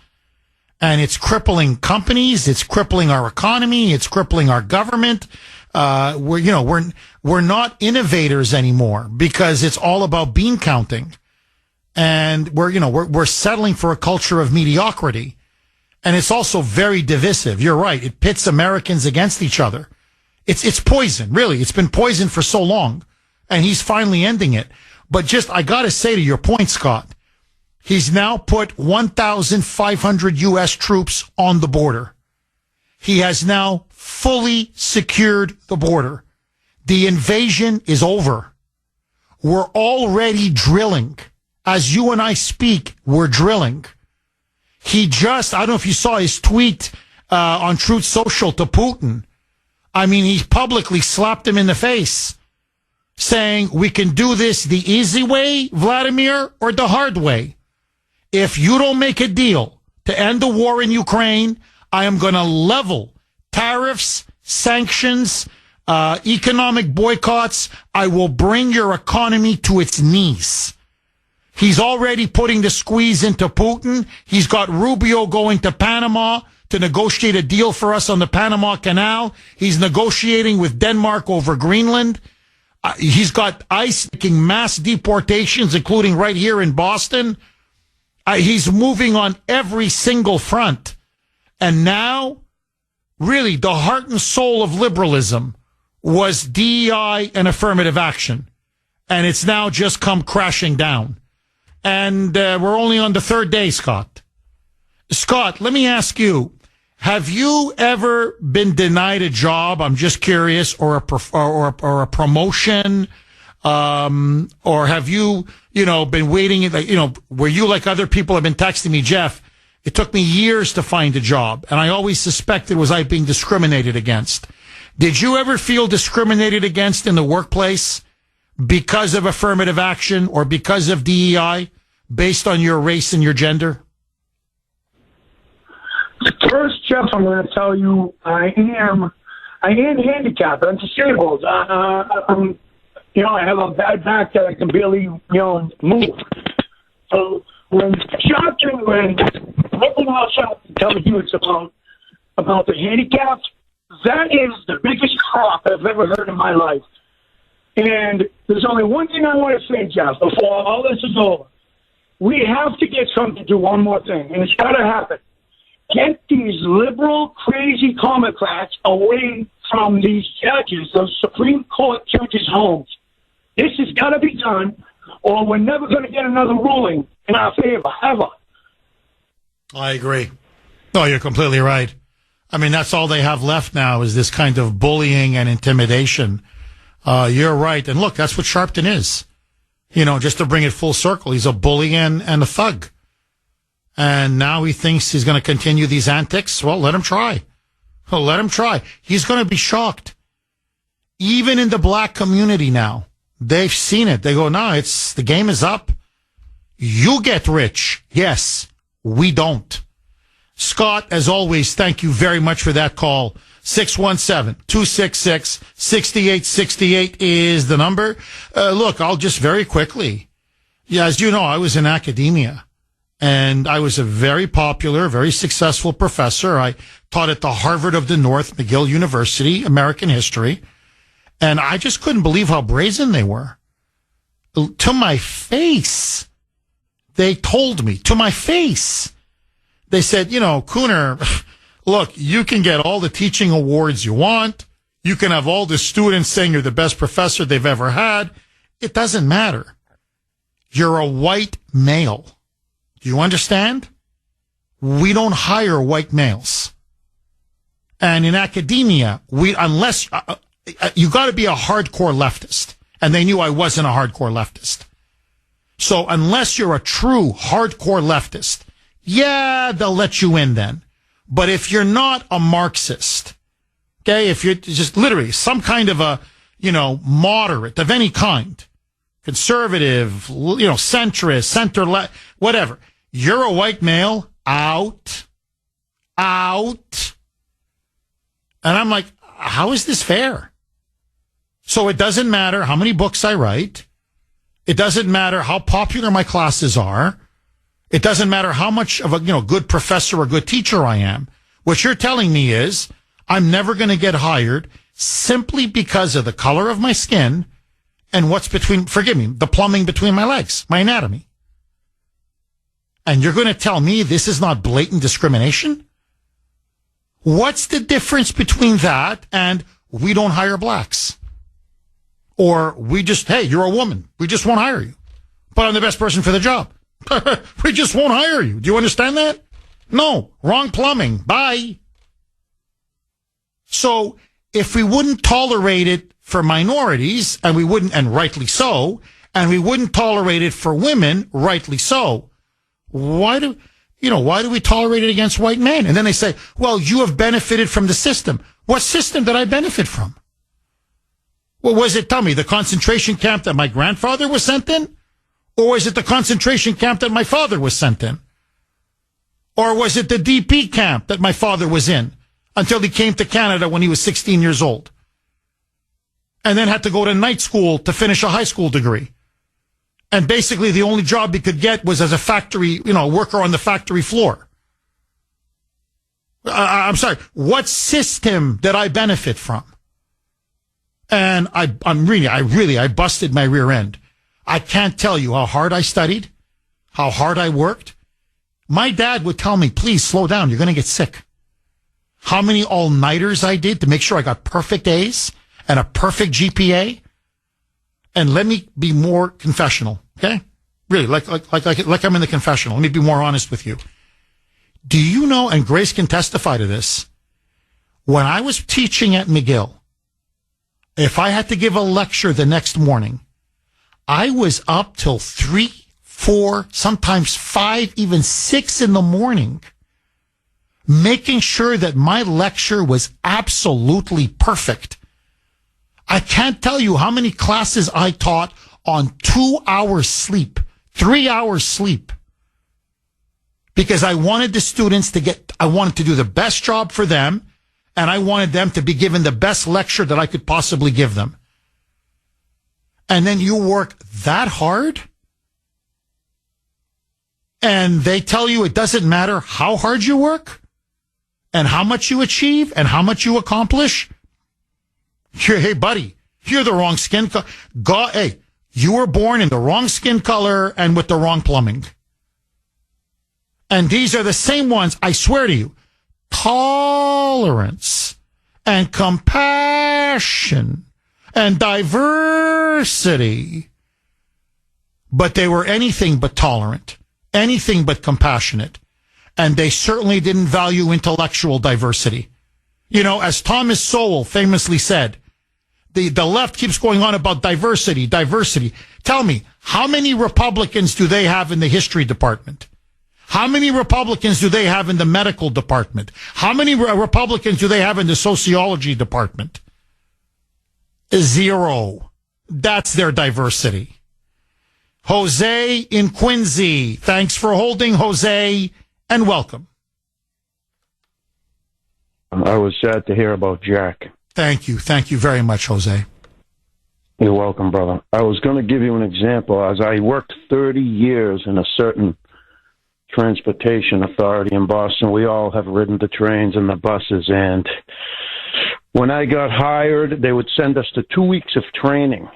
And it's crippling companies. It's crippling our economy. It's crippling our government. We're not innovators anymore because it's all about bean counting. And we're settling for a culture of mediocrity. And it's also very divisive. You're right. It pits Americans against each other. It's poison, really. It's been poison for so long. And he's finally ending it. But just, I got to say to your point, Scott, he's now put 1,500 U.S. troops on the border. He has now fully secured the border. The invasion is over. We're already drilling. As you and I speak, we're drilling. He just, I don't know if you saw his tweet on Truth Social to Putin. I mean, he publicly slapped him in the face, saying, we can do this the easy way, Vladimir, or the hard way. If you don't make a deal to end the war in Ukraine, I am going to level tariffs, sanctions, economic boycotts. I will bring your economy to its knees. He's already putting the squeeze into Putin. He's got Rubio going to Panama to negotiate a deal for us on the Panama Canal. He's negotiating with Denmark over Greenland. He's got ICE making mass deportations, including right here in Boston. He's moving on every single front. And now, really, the heart and soul of liberalism was DEI and affirmative action. And it's now just come crashing down. And we're only on the third day, Scott. Scott, let me ask you, have you ever been denied a job? I'm just curious, or a promotion, or have you, been waiting? Were you like other people have been texting me, Jeff? It took me years to find a job, and I always suspected was I being discriminated against. Did you ever feel discriminated against in the workplace because of affirmative action or because of DEI, based on your race and your gender? First, Jeff, I'm going to tell you I am handicapped. I'm disabled. I have a bad back that I can barely, move. So when everyone else out telling you it's about the handicap, that is the biggest crap I've ever heard in my life. And there's only one thing I want to say, Jeff, before all this is over. We have to get Trump to do one more thing, and it's got to happen. Get these liberal, crazy Democrats away from these judges, those Supreme Court judges' homes. This has got to be done, or we're never going to get another ruling in our favor, ever. I agree. No, you're completely right. I mean, that's all they have left now is this kind of bullying and intimidation. You're right. And look, that's what Sharpton is. Just to bring it full circle, he's a bully and a thug. And now he thinks he's going to continue these antics. Well, let him try. Let him try. He's going to be shocked. Even in the black community now, they've seen it. They go, no, the game is up. You get rich. Yes, we don't. Scott, as always, thank you very much for that call. 617-266-6868 is the number. Look, I'll just very quickly. Yeah, as you know, I was in academia. And I was a very popular, very successful professor. I taught at the Harvard of the North, McGill University, American history. And I just couldn't believe how brazen they were. To my face, they told me, to my face, they said, Kuhner, look, you can get all the teaching awards you want. You can have all the students saying you're the best professor they've ever had. It doesn't matter. You're a white male. Do you understand? We don't hire white males. And in academia, unless you got to be a hardcore leftist. And they knew I wasn't a hardcore leftist. So unless you're a true hardcore leftist, yeah, they'll let you in then. But if you're not a Marxist, okay, if you're just literally some kind of a, moderate of any kind, conservative, centrist, center-left, whatever, you're a white male, out. And I'm like, how is this fair? So it doesn't matter how many books I write. It doesn't matter how popular my classes are. It doesn't matter how much of a, good professor or good teacher I am. What you're telling me is I'm never going to get hired simply because of the color of my skin and what's the plumbing between my legs, my anatomy. And you're going to tell me this is not blatant discrimination? What's the difference between that and we don't hire blacks? Or hey, you're a woman. We just won't hire you. But I'm the best person for the job. We just won't hire you. Do you understand that? No, wrong plumbing. Bye. So if we wouldn't tolerate it for minorities, and rightly so, and we wouldn't tolerate it for women, rightly so, why do we tolerate it against white men? And then they say, well, you have benefited from the system. What system did I benefit from? Well, tell me, the concentration camp that my grandfather was sent in? Or was it the concentration camp that my father was sent in? Or was it the DP camp that my father was in until he came to Canada when he was 16 years old? And then had to go to night school to finish a high school degree. And basically the only job he could get was as a factory, worker on the factory floor. I'm sorry, what system did I benefit from? And I busted my rear end. I can't tell you how hard I studied, how hard I worked. My dad would tell me, please slow down, you're going to get sick. How many all-nighters I did to make sure I got perfect A's and a perfect GPA. And let me be more confessional, okay? Really, like I'm in the confessional. Let me be more honest with you. Do you know, and Grace can testify to this, when I was teaching at McGill, if I had to give a lecture the next morning, I was up till 3, 4, sometimes 5, even 6 in the morning, making sure that my lecture was absolutely perfect. I can't tell you how many classes I taught on 2 hours sleep, 3 hours sleep, because I wanted the students I wanted to do the best job for them, and I wanted them to be given the best lecture that I could possibly give them. And then you work that hard, and they tell you it doesn't matter how hard you work, and how much you achieve, and how much you accomplish. Hey, buddy, you're the wrong skin color. Hey, you were born in the wrong skin color and with the wrong plumbing. And these are the same ones, I swear to you, tolerance and compassion and diversity. But they were anything but tolerant, anything but compassionate. And they certainly didn't value intellectual diversity. As Thomas Sowell famously said, the left keeps going on about diversity. Tell me, how many Republicans do they have in the history department? How many Republicans do they have in the medical department? How many Republicans do they have in the sociology department? 0. That's their diversity. Jose in Quincy. Thanks for holding, Jose, and welcome. I was sad to hear about Jack. Thank you. Thank you very much, Jose. You're welcome, brother. I was going to give you an example. As I worked 30 years in a certain transportation authority in Boston, we all have ridden the trains and the buses, and when I got hired, they would send us to 2 weeks of training,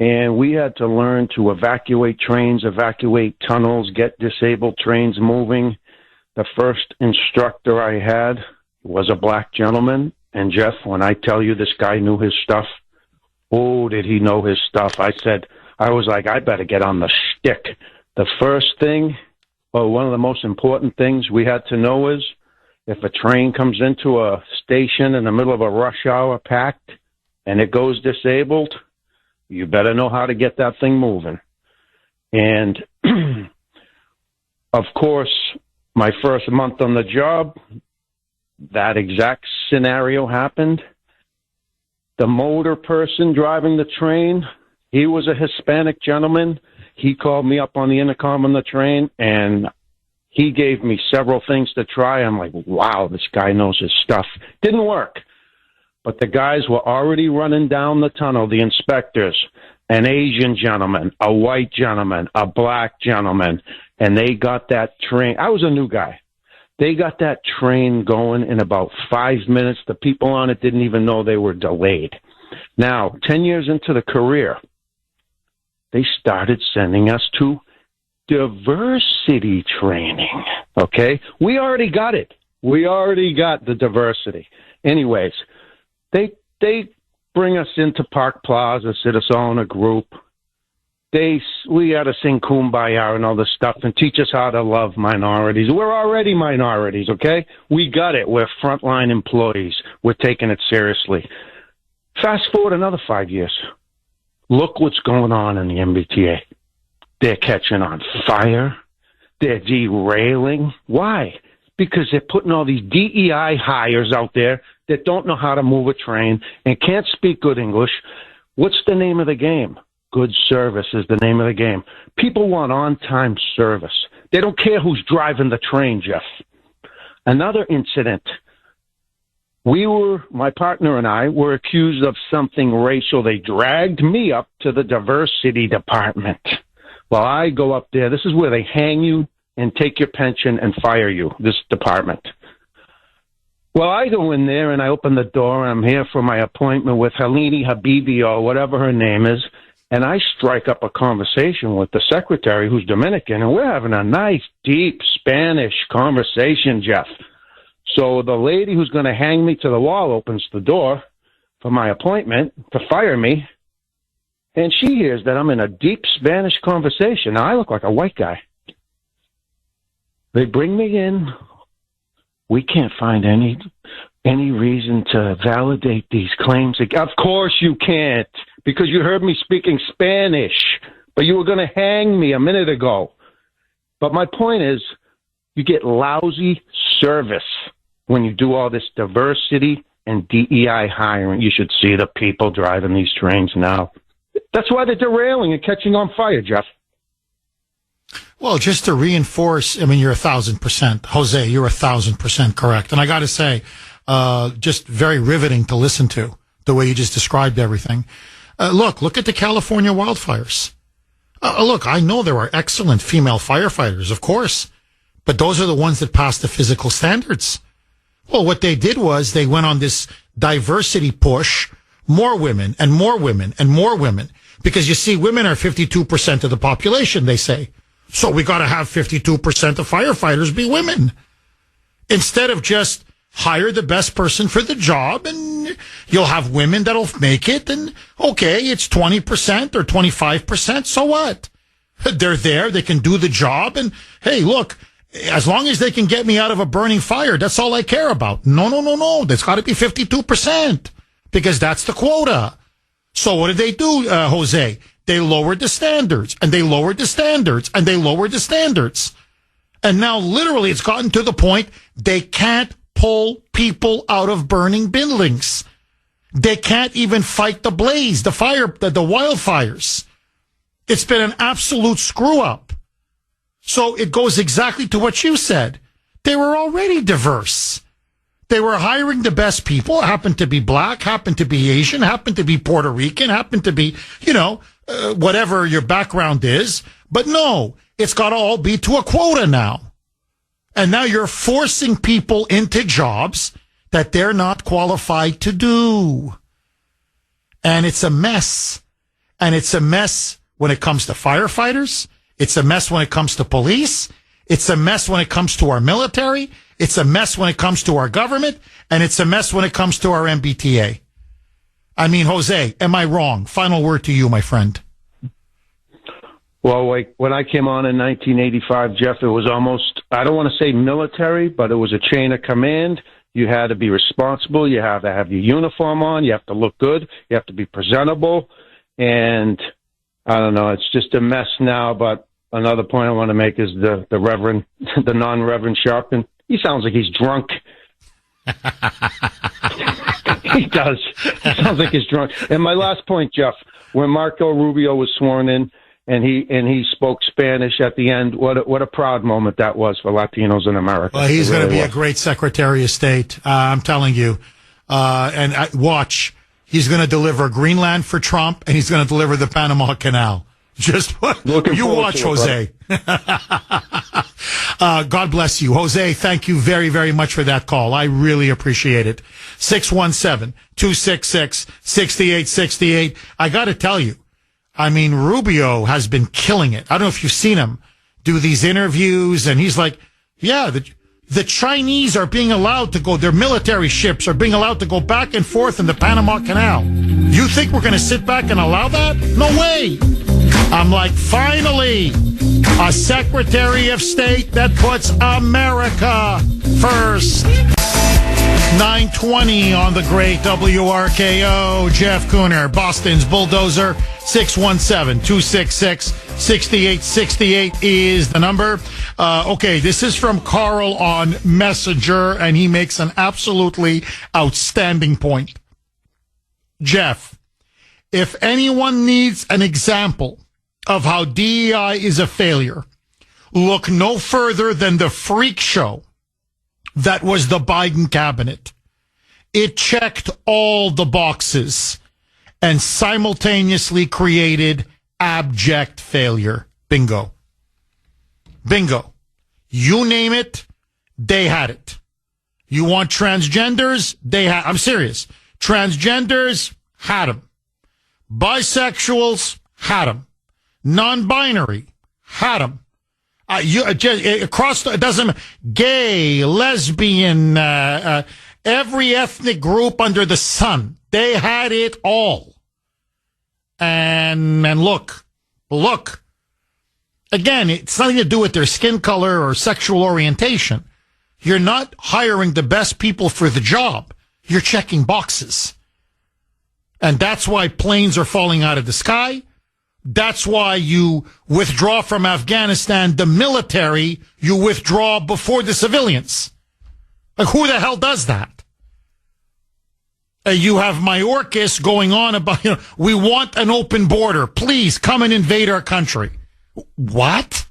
and we had to learn to evacuate trains, evacuate tunnels, get disabled trains moving. The first instructor I had was a black gentleman, and Jeff, when I tell you this guy knew his stuff, oh, did he know his stuff. I was like, I better get on the stick. The first thing, one of the most important things we had to know is if a train comes into a station in the middle of a rush hour packed and it goes disabled, you better know how to get that thing moving. And, of course, my first month on the job, that exact scenario happened. The motor person driving the train, he was a Hispanic gentleman. He called me up on the intercom on the train, and he gave me several things to try. I'm like, wow, this guy knows his stuff. Didn't work. But the guys were already running down the tunnel, the inspectors, an Asian gentleman, a white gentleman, a black gentleman, and they got that train. I was a new guy. They got that train going in about 5 minutes. The people on it didn't even know they were delayed. Now, 10 years into the career, they started sending us to diversity training, okay? We already got it. We already got the diversity. Anyways, they bring us into Park Plaza, sit us all in a group. We got to sing Kumbaya and all this stuff and teach us how to love minorities. We're already minorities, okay? We got it. We're frontline employees. We're taking it seriously. Fast forward another 5 years. Look what's going on in the MBTA. They're catching on fire. They're derailing. Why? Because they're putting all these DEI hires out there that don't know how to move a train and can't speak good English. What's the name of the game? Good service is the name of the game. People want on-time service. They don't care who's driving the train, Jeff. Another incident. My partner and I were accused of something racial. They dragged me up to the diversity department. Well, I go up there. This is where they hang you and take your pension and fire you, this department. Well, I go in there and I open the door. And I'm here for my appointment with Helene Habibi or whatever her name is. And I strike up a conversation with the secretary, who's Dominican, and we're having a nice, deep Spanish conversation, Jeff. So the lady who's going to hang me to the wall opens the door for my appointment to fire me, and she hears that I'm in a deep Spanish conversation. Now, I look like a white guy. They bring me in. We can't find any reason to validate these claims. Of course you can't, because you heard me speaking Spanish, but you were going to hang me a minute ago. But my point is, you get lousy service when you do all this diversity and DEI hiring. You should see the people driving these trains now. That's why they're derailing and catching on fire, Jeff. Well, just to reinforce, I mean, you're 1,000%. Jose, you're 1,000% correct. And I got to say, just very riveting to listen to, the way you just described everything. Look at the California wildfires. Look, I know there are excellent female firefighters, of course, but those are the ones that pass the physical standards. Well, what they did was they went on this diversity push, more women and more women and more women, because you see, women are 52% of the population, they say. So we got to have 52% of firefighters be women. Instead of just hire the best person for the job and you'll have women that'll make it, and okay, it's 20% or 25%, so what? They're there, they can do the job, and hey, look, as long as they can get me out of a burning fire, that's all I care about. No. There's got to be 52%, because that's the quota. So what did they do, Jose? They lowered the standards, and they lowered the standards, and they lowered the standards. And now literally it's gotten to the point they can't pull people out of burning buildings. They can't even fight the blaze, the fire, the wildfires. It's been an absolute screw up. So it goes exactly to what you said. They were already diverse. They were hiring the best people, happened to be black, happened to be Asian, happened to be Puerto Rican, happened to be, whatever your background is. But no, it's got to all be to a quota now. And now you're forcing people into jobs that they're not qualified to do. And it's a mess. And it's a mess when it comes to firefighters. It's a mess when it comes to police. It's a mess when it comes to our military. It's a mess when it comes to our government. And it's a mess when it comes to our MBTA. I mean, Jose, am I wrong? Final word to you, my friend. Well, when I came on in 1985, Jeff, it was almost, I don't want to say military, but it was a chain of command. You had to be responsible. You have to have your uniform on. You have to look good. You have to be presentable. And I don't know, it's just a mess now. But another point I want to make is the Reverend, the non-Reverend Sharpton. He sounds like he's drunk. He does. He sounds like he's drunk. And my last point, Jeff, when Marco Rubio was sworn in and he spoke Spanish at the end, what a proud moment that was for Latinos in America. Well, he's going to be a great Secretary of State. I'm telling you. Watch. He's going to deliver Greenland for Trump, and he's going to deliver the Panama Canal. Just you watch, Jose. God bless you. Jose, thank you very, very much for that call. I really appreciate it. 617-266-6868. I got to tell you, I mean, Rubio has been killing it. I don't know if you've seen him do these interviews, and he's like, yeah, the Chinese are being allowed to go, their military ships are being allowed to go back and forth in the Panama Canal. You think we're going to sit back and allow that? No way. I'm like, finally, a Secretary of State that puts America first. 9:20 on the great WRKO. Jeff Kuhner, Boston's Bulldozer. 617-266-6868 is the number. Okay, this is from Carl on Messenger, and he makes an absolutely outstanding point. Jeff, if anyone needs an example of how DEI is a failure, look no further than the freak show that was the Biden cabinet. It checked all the boxes and simultaneously created abject failure. Bingo. Bingo. You name it, they had it. You want transgenders? I'm serious. Transgenders had them. Bisexuals had them. Non-binary had them. It doesn't, gay, lesbian, every ethnic group under the sun. They had it all. And look, again, it's nothing to do with their skin color or sexual orientation. You're not hiring the best people for the job. You're checking boxes. And that's why planes are falling out of the sky. That's why you withdraw from Afghanistan, the military, you withdraw before the civilians. Like, who the hell does that? You have Mayorkas going on about, we want an open border. Please come and invade our country. What?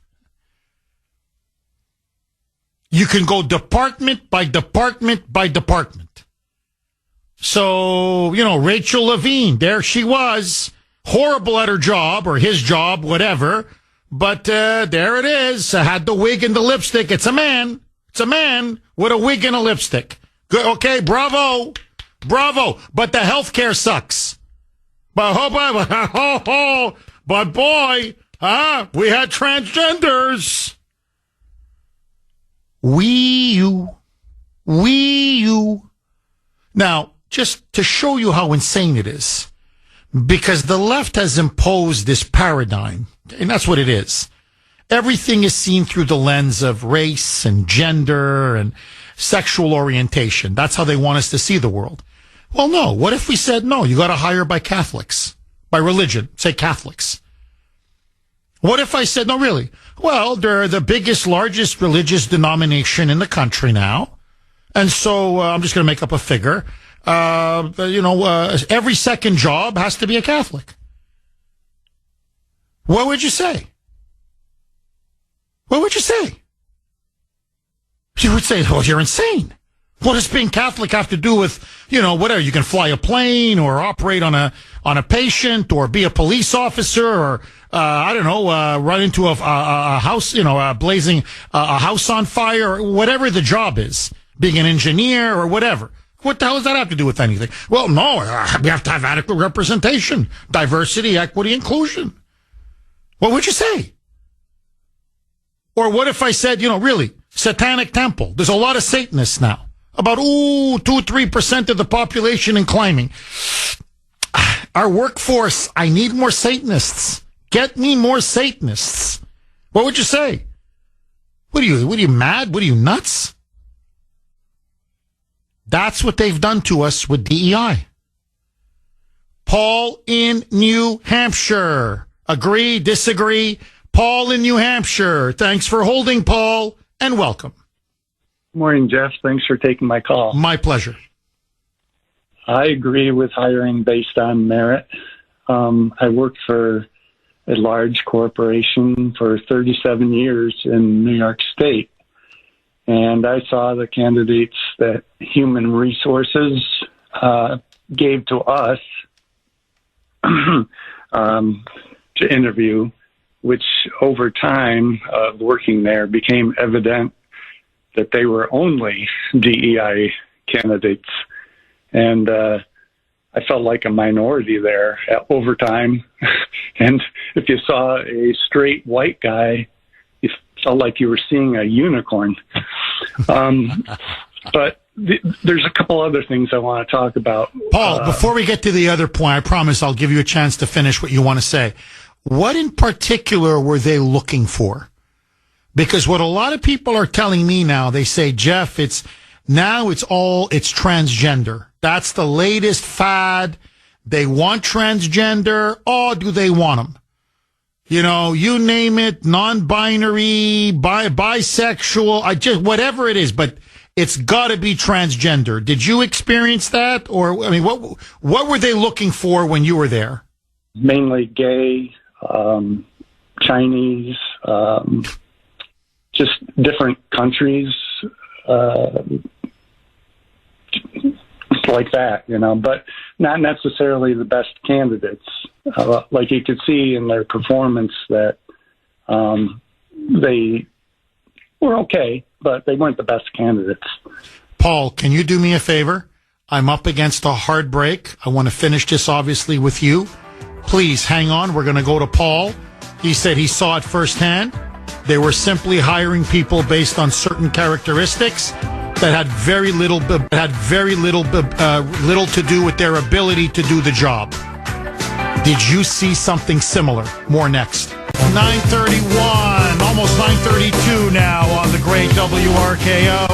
You can go department by department by department. So, Rachel Levine, there she was. Horrible at her job, or his job, whatever. But there it is. Had the wig and the lipstick. It's a man. It's a man with a wig and a lipstick. Good. Okay, bravo. Bravo. But the healthcare sucks. But boy, we had transgenders. You. Now, just to show you how insane it is, because the left has imposed this paradigm, and that's what it is. Everything is seen through the lens of race and gender and sexual orientation. That's how they want us to see the world. Well, no. What if we said, no, you got to hire by Catholics, by religion, say Catholics? What if I said, no, really? Well, they're the biggest, largest religious denomination in the country now. And so I'm just going to make up a figure. Every second job has to be a Catholic. What would you say? What would you say? You would say, oh, you're insane. What does being Catholic have to do with, whatever? You can fly a plane or operate on a patient or be a police officer or, run into a house, blazing a house on fire or whatever the job is, being an engineer or whatever. What the hell does that have to do with anything? Well, no, we have to have adequate representation, diversity, equity, inclusion. What would you say? Or what if I said, really, Satanic Temple? There's a lot of Satanists now. About, 2-3% of the population and climbing. Our workforce, I need more Satanists. Get me more Satanists. What would you say? What are you mad? What are you, nuts? That's what they've done to us with DEI. Paul in New Hampshire. Agree, disagree? Paul in New Hampshire. Thanks for holding, Paul, and welcome. Morning, Jeff. Thanks for taking my call. My pleasure. I agree with hiring based on merit. I worked for a large corporation for 37 years in New York State, and I saw the candidates that human resources gave to us to interview, which over time of working there became evident that they were only DEI candidates. And I felt like a minority there over time. And if you saw a straight white guy, you felt like you were seeing a unicorn. But there's a couple other things I want to talk about. Paul, before we get to the other point, I promise I'll give you a chance to finish what you want to say. What in particular were they looking for? Because what a lot of people are telling me now, they say, Jeff, it's transgender. That's the latest fad. They want transgender. Oh, do they want them? You know, you name it, non-binary, bisexual, whatever it is, but it's got to be transgender. Did you experience that? Or, I mean, what were they looking for when you were there? Mainly gay, Chinese, just different countries, like that, you know, but not necessarily the best candidates. Like you could see in their performance that they were okay, but they weren't the best candidates. Paul, can you do me a favor? I'm up against a hard break. I want to finish this, obviously, with you. Please hang on. We're going to go to Paul. He said he saw it firsthand. They were simply hiring people based on certain characteristics that had very little to do with their ability to do the job. Did you see something similar? More next. 9:31, almost 9:32 now on the great WRKO.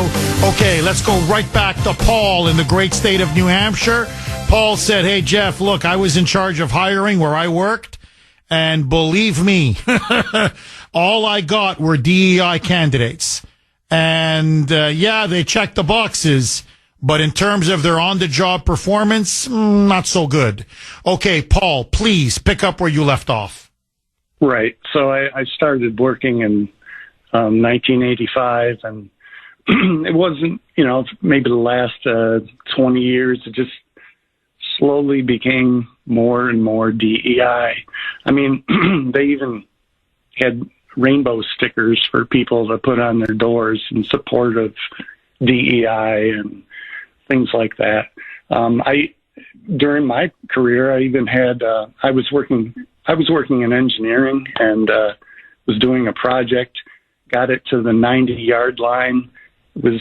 Okay, let's go right back to Paul in the great state of New Hampshire. Paul said, hey, Jeff, look, I was in charge of hiring where I worked, and believe me, all I got were DEI candidates. And, yeah, they checked the boxes, but in terms of their on-the-job performance, not so good. Okay, Paul, please pick up where you left off. Right. So I started working in 1985, and it wasn't, you know, maybe the last 20 years, it just slowly became more and more DEI. I mean, they even had rainbow stickers for people to put on their doors in support of DEI and things like that. During my career, I even had, I was working in engineering and was doing a project, got it to the 90-yard line, was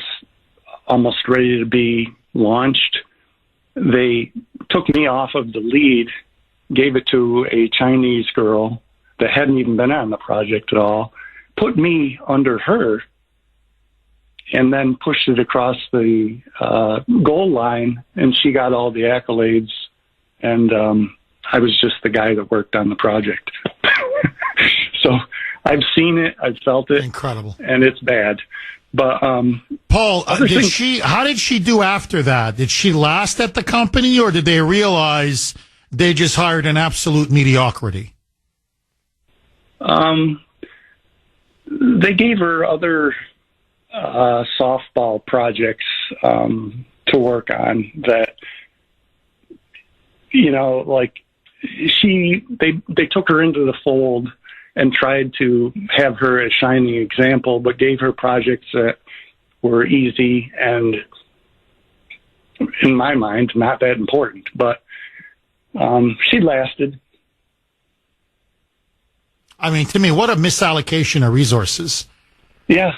almost ready to be launched. They took me off of the lead, gave it to a Chinese girl that hadn't even been on the project at all, put me under her, and then pushed it across the goal line, and she got all the accolades, and I was just the guy that worked on the project. So I've seen it, I've felt it. Incredible. And it's bad. But Paul, how did she do after that? Did she last at the company, or did they realize they just hired an absolute mediocrity? They gave her other softball projects to work on that, you know, like they took her into the fold and tried to have her a shining example, but gave her projects that were easy and, in my mind, not that important. But she lasted. I mean, to me, what a misallocation of resources. Yeah.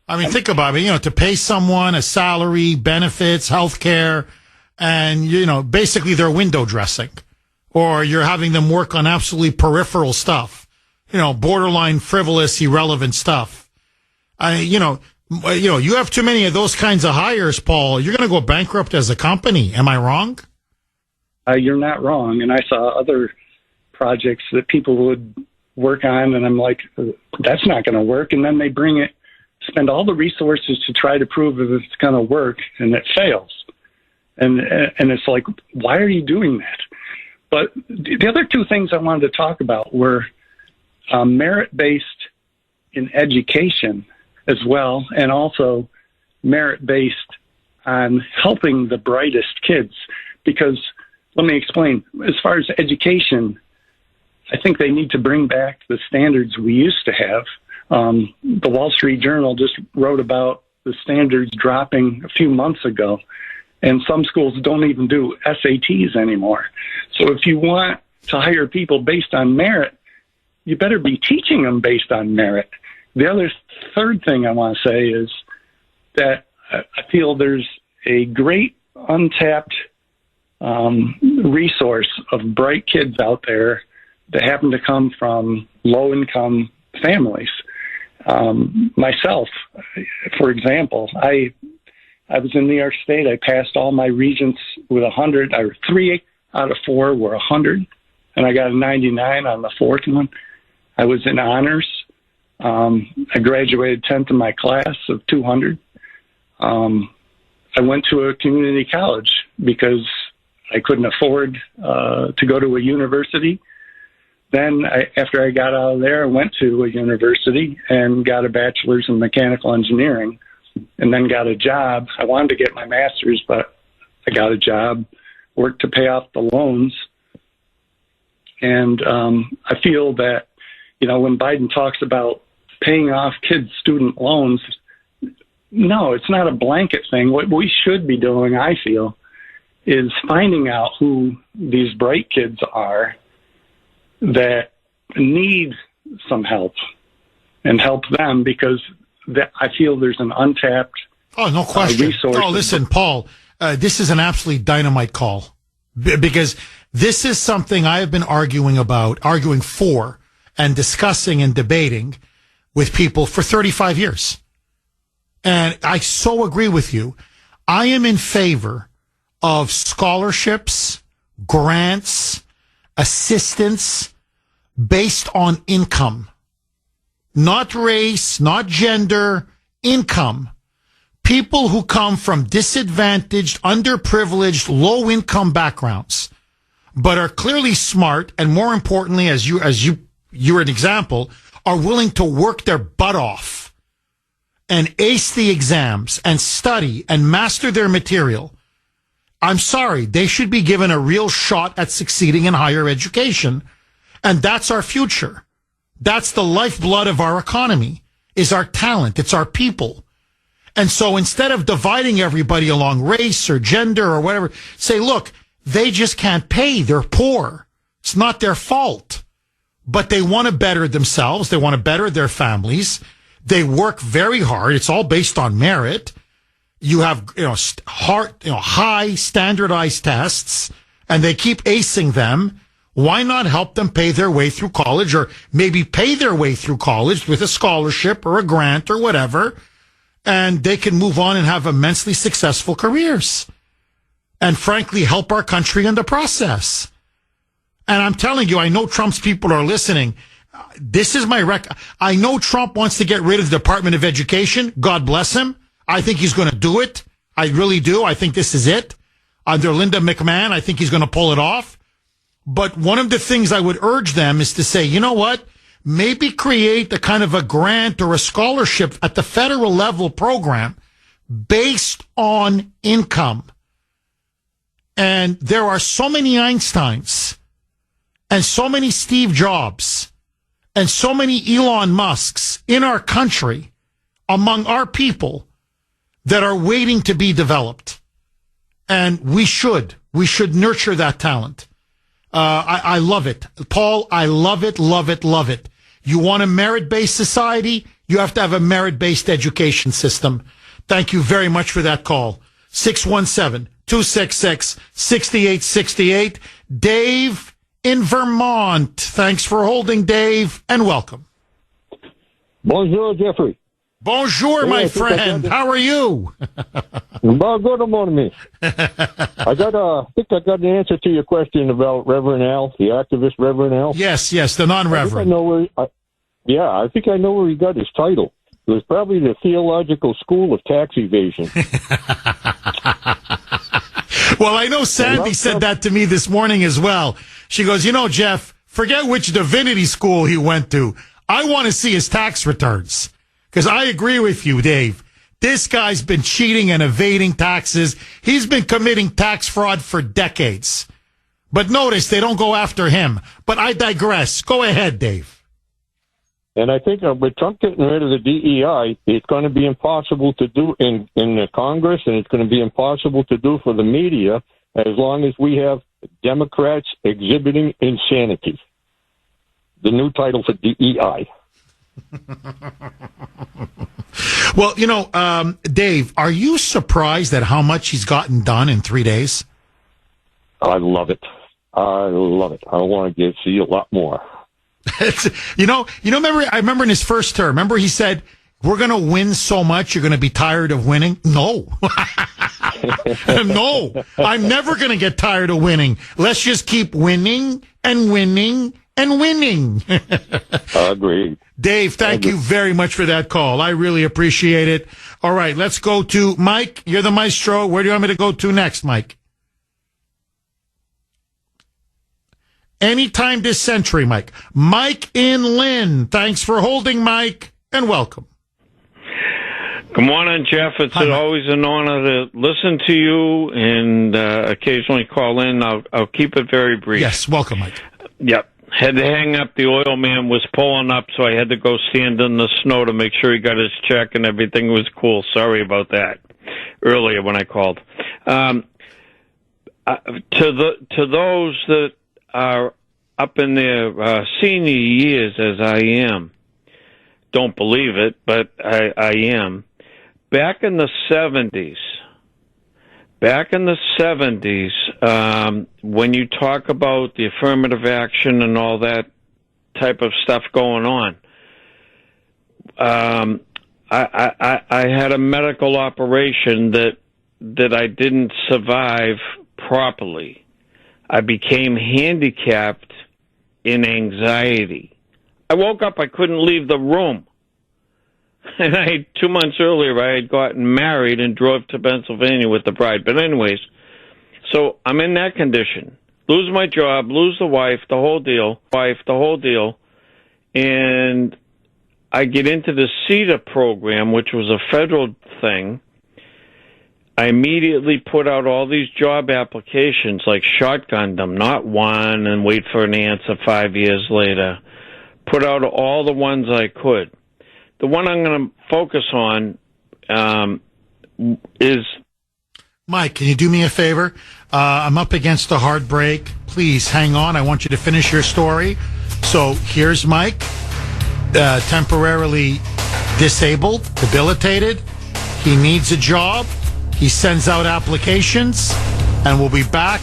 I mean, think about it, you know, to pay someone a salary, benefits, health care, and, you know, basically they're window dressing, or you're having them work on absolutely peripheral stuff, you know, borderline frivolous, irrelevant stuff. You have too many of those kinds of hires, Paul. You're going to go bankrupt as a company. Am I wrong? you're not wrong. And I saw other projects that people would work on, and I'm like, that's not going to work. And then they spend all the resources to try to prove that it's going to work, and it fails. And it's like, why are you doing that? But the other two things I wanted to talk about were merit-based in education as well, and also merit-based on helping the brightest kids. Because, let me explain, as far as education, I think they need to bring back the standards we used to have. The Wall Street Journal just wrote about the standards dropping a few months ago, and some schools don't even do SATs anymore. So if you want to hire people based on merit, you better be teaching them based on merit. The other third thing I want to say is that I feel there's a great untapped resource of bright kids out there that happen to come from low-income families. Myself, for example, I was in New York State. I passed all my regents with 100. 3 out of 4 were 100, and I got a 99 on the fourth one. I was in honors. I graduated 10th in my class of 200. I went to a community college because I couldn't afford to go to a university. Then, after I got out of there, I went to a university and got a bachelor's in mechanical engineering, and then got a job. I wanted to get my master's, but I got a job, worked to pay off the loans. And I feel that, when Biden talks about paying off kids' student loans, no, it's not a blanket thing. What we should be doing, I feel, is finding out who these bright kids are that need some help, and help them, because I feel there's an untapped no question. Resource. Oh, listen, Paul, this is an absolutely dynamite call, because this is something I have been arguing for, and discussing and debating with people for 35 years. And I so agree with you. I am in favor of scholarships, grants, assistance based on income, not race, not gender, income. People who come from disadvantaged, underprivileged, low-income backgrounds, but are clearly smart, and more importantly, as you're an example, are willing to work their butt off and ace the exams and study and master their material. I'm sorry, they should be given a real shot at succeeding in higher education. And that's our future. That's the lifeblood of our economy, is our talent. It's our people. And so instead of dividing everybody along race or gender or whatever, say, look, they just can't pay. They're poor. It's not their fault. But they want to better themselves. They want to better their families. They work very hard. It's all based on merit. You have, high standardized tests, and they keep acing them. Why not help them pay their way through college, or maybe pay their way through college with a scholarship or a grant or whatever, and they can move on and have immensely successful careers, and frankly help our country in the process. And I'm telling you, I know Trump's people are listening. This is my I know Trump wants to get rid of the Department of Education. God bless him. I think he's going to do it. I really do. I think this is it. Under Linda McMahon, I think he's going to pull it off. But one of the things I would urge them is to say, you know what? Maybe create a kind of a grant or a scholarship at the federal level program based on income. And there are so many Einsteins and so many Steve Jobs and so many Elon Musks in our country, among our people, that are waiting to be developed. And we should nurture that talent. I love it. Paul, I love it, love it, love it. You want a merit-based society? You have to have a merit-based education system. Thank you very much for that call. 617-266-6868. Dave in Vermont. Thanks for holding, Dave, and welcome. Bonjour, Jeffrey. Bonjour, my friend. How are you? Well, good morning, me. I think I got an answer to your question about Reverend Al, the activist Reverend Al. Yes, the non-reverend. I think I know where he got his title. It was probably the Theological School of Tax Evasion. Well, I know Sandy said that to me this morning as well. She goes, Jeff, forget which divinity school he went to. I want to see his tax returns. Because I agree with you, Dave. This guy's been cheating and evading taxes. He's been committing tax fraud for decades. But notice they don't go after him. But I digress. Go ahead, Dave. And I think with Trump getting rid of the DEI, it's going to be impossible to do in the Congress, and it's going to be impossible to do for the media as long as we have Democrats exhibiting insanity. The new title for DEI. Well, Dave, are you surprised at how much he's gotten done in 3 days? I love it. I want to see a lot more. I remember in his first term, remember he said, we're going to win so much, you're going to be tired of winning? No. No, I'm never going to get tired of winning. Let's just keep winning and winning and winning. Agreed. Dave, thank you very much for that call. I really appreciate it. All right, let's go to Mike. You're the maestro. Where do you want me to go to next, Mike? Anytime this century, Mike. Mike in Lynn. Thanks for holding, Mike, and welcome. Good morning, Jeff. It's always an honor to listen to you and occasionally call in. I'll keep it very brief. Yes, welcome, Mike. Yep. Had to hang up. The oil man was pulling up, so I had to go stand in the snow to make sure he got his check and everything was cool. Sorry about that earlier when I called. To those that are up in their senior years, as I am, don't believe it, but I am. Back in the 70s, when you talk about the affirmative action and all that type of stuff going on, I had a medical operation that I didn't survive properly. I became handicapped in anxiety. I woke up, I couldn't leave the room. And 2 months earlier, I had gotten married and drove to Pennsylvania with the bride. But anyways, so I'm in that condition. Lose my job, lose the wife, the whole deal. And I get into the CETA program, which was a federal thing. I immediately put out all these job applications, like shotgunned them, not one and wait for an answer 5 years later. Put out all the ones I could. The one I'm going to focus on is... Mike, can you do me a favor? I'm up against a hard break. Please hang on. I want you to finish your story. So here's Mike, temporarily disabled, debilitated. He needs a job. He sends out applications, and we'll be back.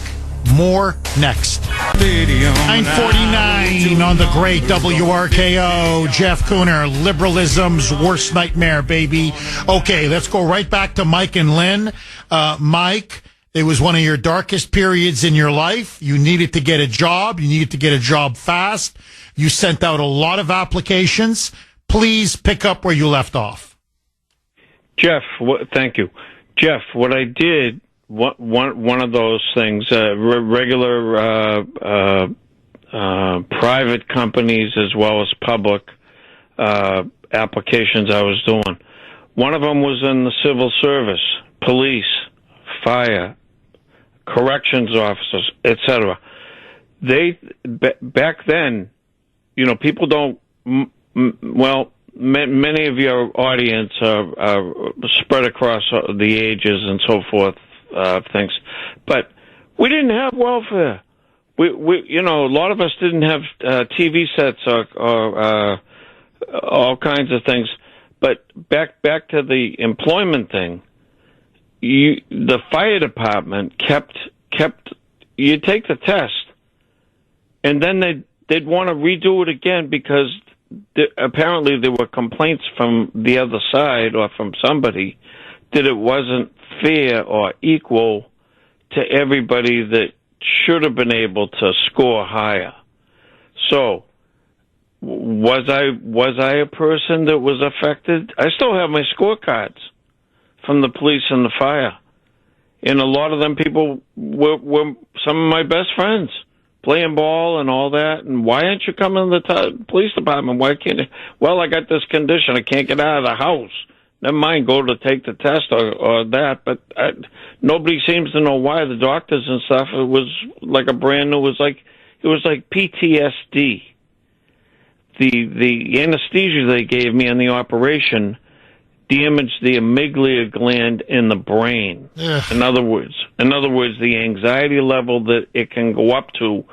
More next. 9:49 on the great WRKO. Jeff Kuhner, liberalism's worst nightmare, baby. Okay, let's go right back to Mike and Lynn. Mike, it was one of your darkest periods in your life. You needed to get a job. You needed to get a job fast. You sent out a lot of applications. Please pick up where you left off. Jeff, thank you. Jeff, what I did, one of those things, regular private companies as well as public applications I was doing. One of them was in the civil service, police, fire, corrections officers, etc. Back then, people don't. Many of your audience are spread across the ages and so forth. Things, but we didn't have welfare. We a lot of us didn't have TV sets or all kinds of things. But back to the employment thing, the fire department kept. You take the test, and then they'd want to redo it again because apparently there were complaints from the other side or from somebody that it wasn't fair or equal to everybody that should have been able to score higher. So, was I a person that was affected? I still have my scorecards from the police and the fire. And a lot of them people were some of my best friends, playing ball and all that. And why aren't you coming to the police department? Why can't you? Well, I got this condition. I can't get out of the house. Never mind go to take the test or that. But nobody seems to know why. The doctors and stuff, it was like a brand new, it was like PTSD. The anesthesia they gave me in the operation damaged the amygdala gland in the brain. Ugh. In other words, the anxiety level that it can go up to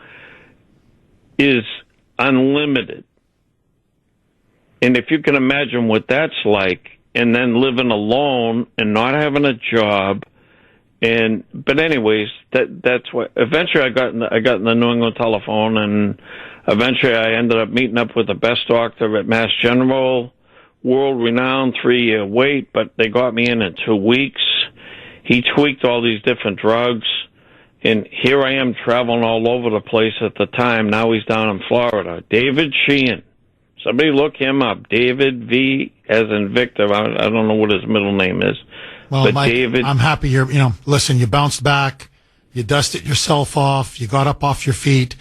is unlimited. And if you can imagine what that's like, and then living alone and not having a job, but anyways, that's what. Eventually, I got in the New England telephone, and eventually I ended up meeting up with the best doctor at Mass General. World-renowned, 3-year wait, but they got me in 2 weeks. He tweaked all these different drugs, and here I am traveling all over the place at the time. Now he's down in Florida. David Sheehan. Somebody look him up. David V as in Victor. I don't know what his middle name is. Well, but Mike, David, I'm happy listen, you bounced back, you dusted yourself off, you got up off your feet,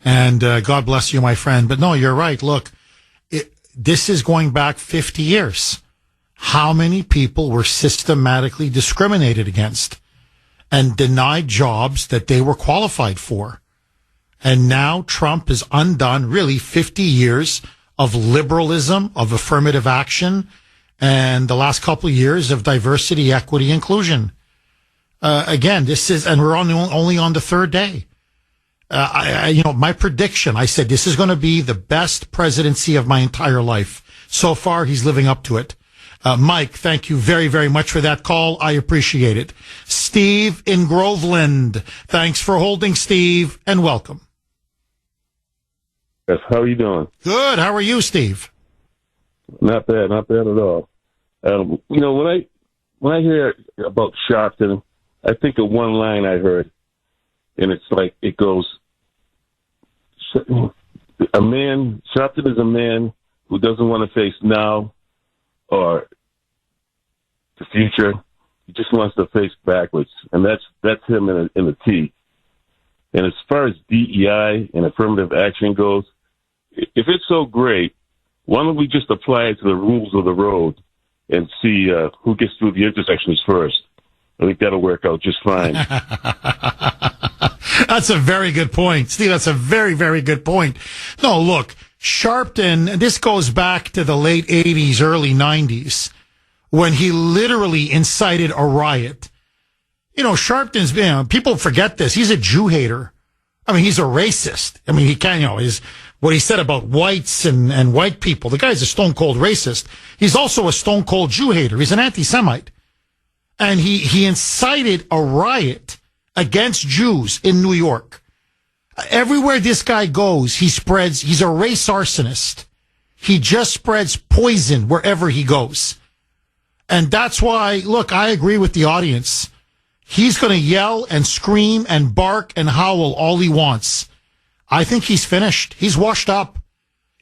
and God bless you, my friend. But no, you're right. Look, this is going back 50 years. How many people were systematically discriminated against and denied jobs that they were qualified for? And now Trump has undone really 50 years of liberalism, of affirmative action, and the last couple of years of diversity, equity, inclusion. Again, and we're only on the third day. My prediction, I said, this is going to be the best presidency of my entire life. So far, he's living up to it. Mike, thank you very, very much for that call. I appreciate it. Steve in Groveland. Thanks for holding, Steve, and welcome. Yes, how are you doing? Good. How are you, Steve? Not bad at all. When I hear about Sharpton, I think of one line I heard, and it's like, it goes, Sharpton is a man who doesn't want to face now or the future. He just wants to face backwards. And that's him in a T. And as far as DEI and affirmative action goes, if it's so great, why don't we just apply it to the rules of the road and see who gets through the intersections first? I think that'll work out just fine. That's a very good point, Steve. That's a very, very good point. No, look, Sharpton, this goes back to the late 80s, early 90s, when he literally incited a riot. Sharpton's been, people forget this. He's a Jew hater. I mean, he's a racist. I mean, he can, what he said about whites and white people. The guy's a stone cold racist. He's also a stone cold Jew hater. He's an anti-Semite. And he incited a riot against Jews in New York. Everywhere this guy goes, he's a race arsonist. He just spreads poison wherever he goes. And that's why, look, I agree with the audience. He's going to yell and scream and bark and howl all he wants. I think he's finished. He's washed up.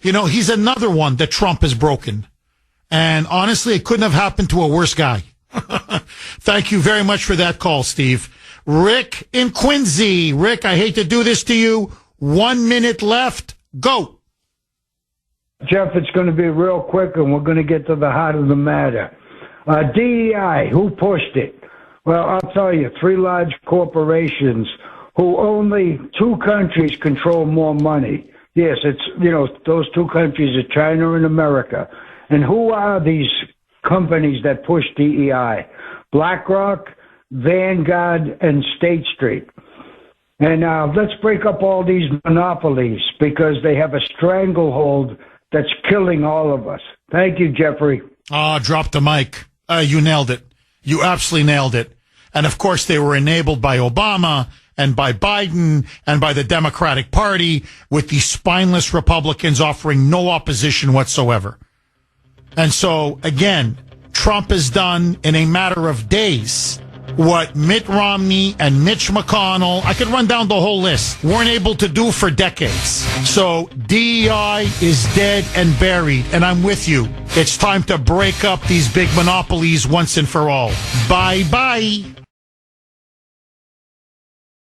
He's another one that Trump has broken. And honestly, it couldn't have happened to a worse guy. Thank you very much for that call, Steve. Rick in Quincy. Rick, I hate to do this to you. 1 minute left. Go. Jeff, it's going to be real quick, and we're going to get to the heart of the matter. DEI, who pushed it? Well, I'll tell you, 3 large corporations who only 2 countries control more money. Yes, it's, those 2 countries are China and America. And who are these companies that push DEI? BlackRock, Vanguard, and State Street. And let's break up all these monopolies because they have a stranglehold that's killing all of us. Thank you, Jeffrey. Oh, drop the mic. You nailed it. You absolutely nailed it. And of course, they were enabled by Obama and by Biden and by the Democratic Party, with these spineless Republicans offering no opposition whatsoever. And so, again, Trump has done in a matter of days what Mitt Romney and Mitch McConnell, I could run down the whole list, weren't able to do for decades. So DEI is dead and buried, and I'm with you. It's time to break up these big monopolies once and for all. Bye-bye.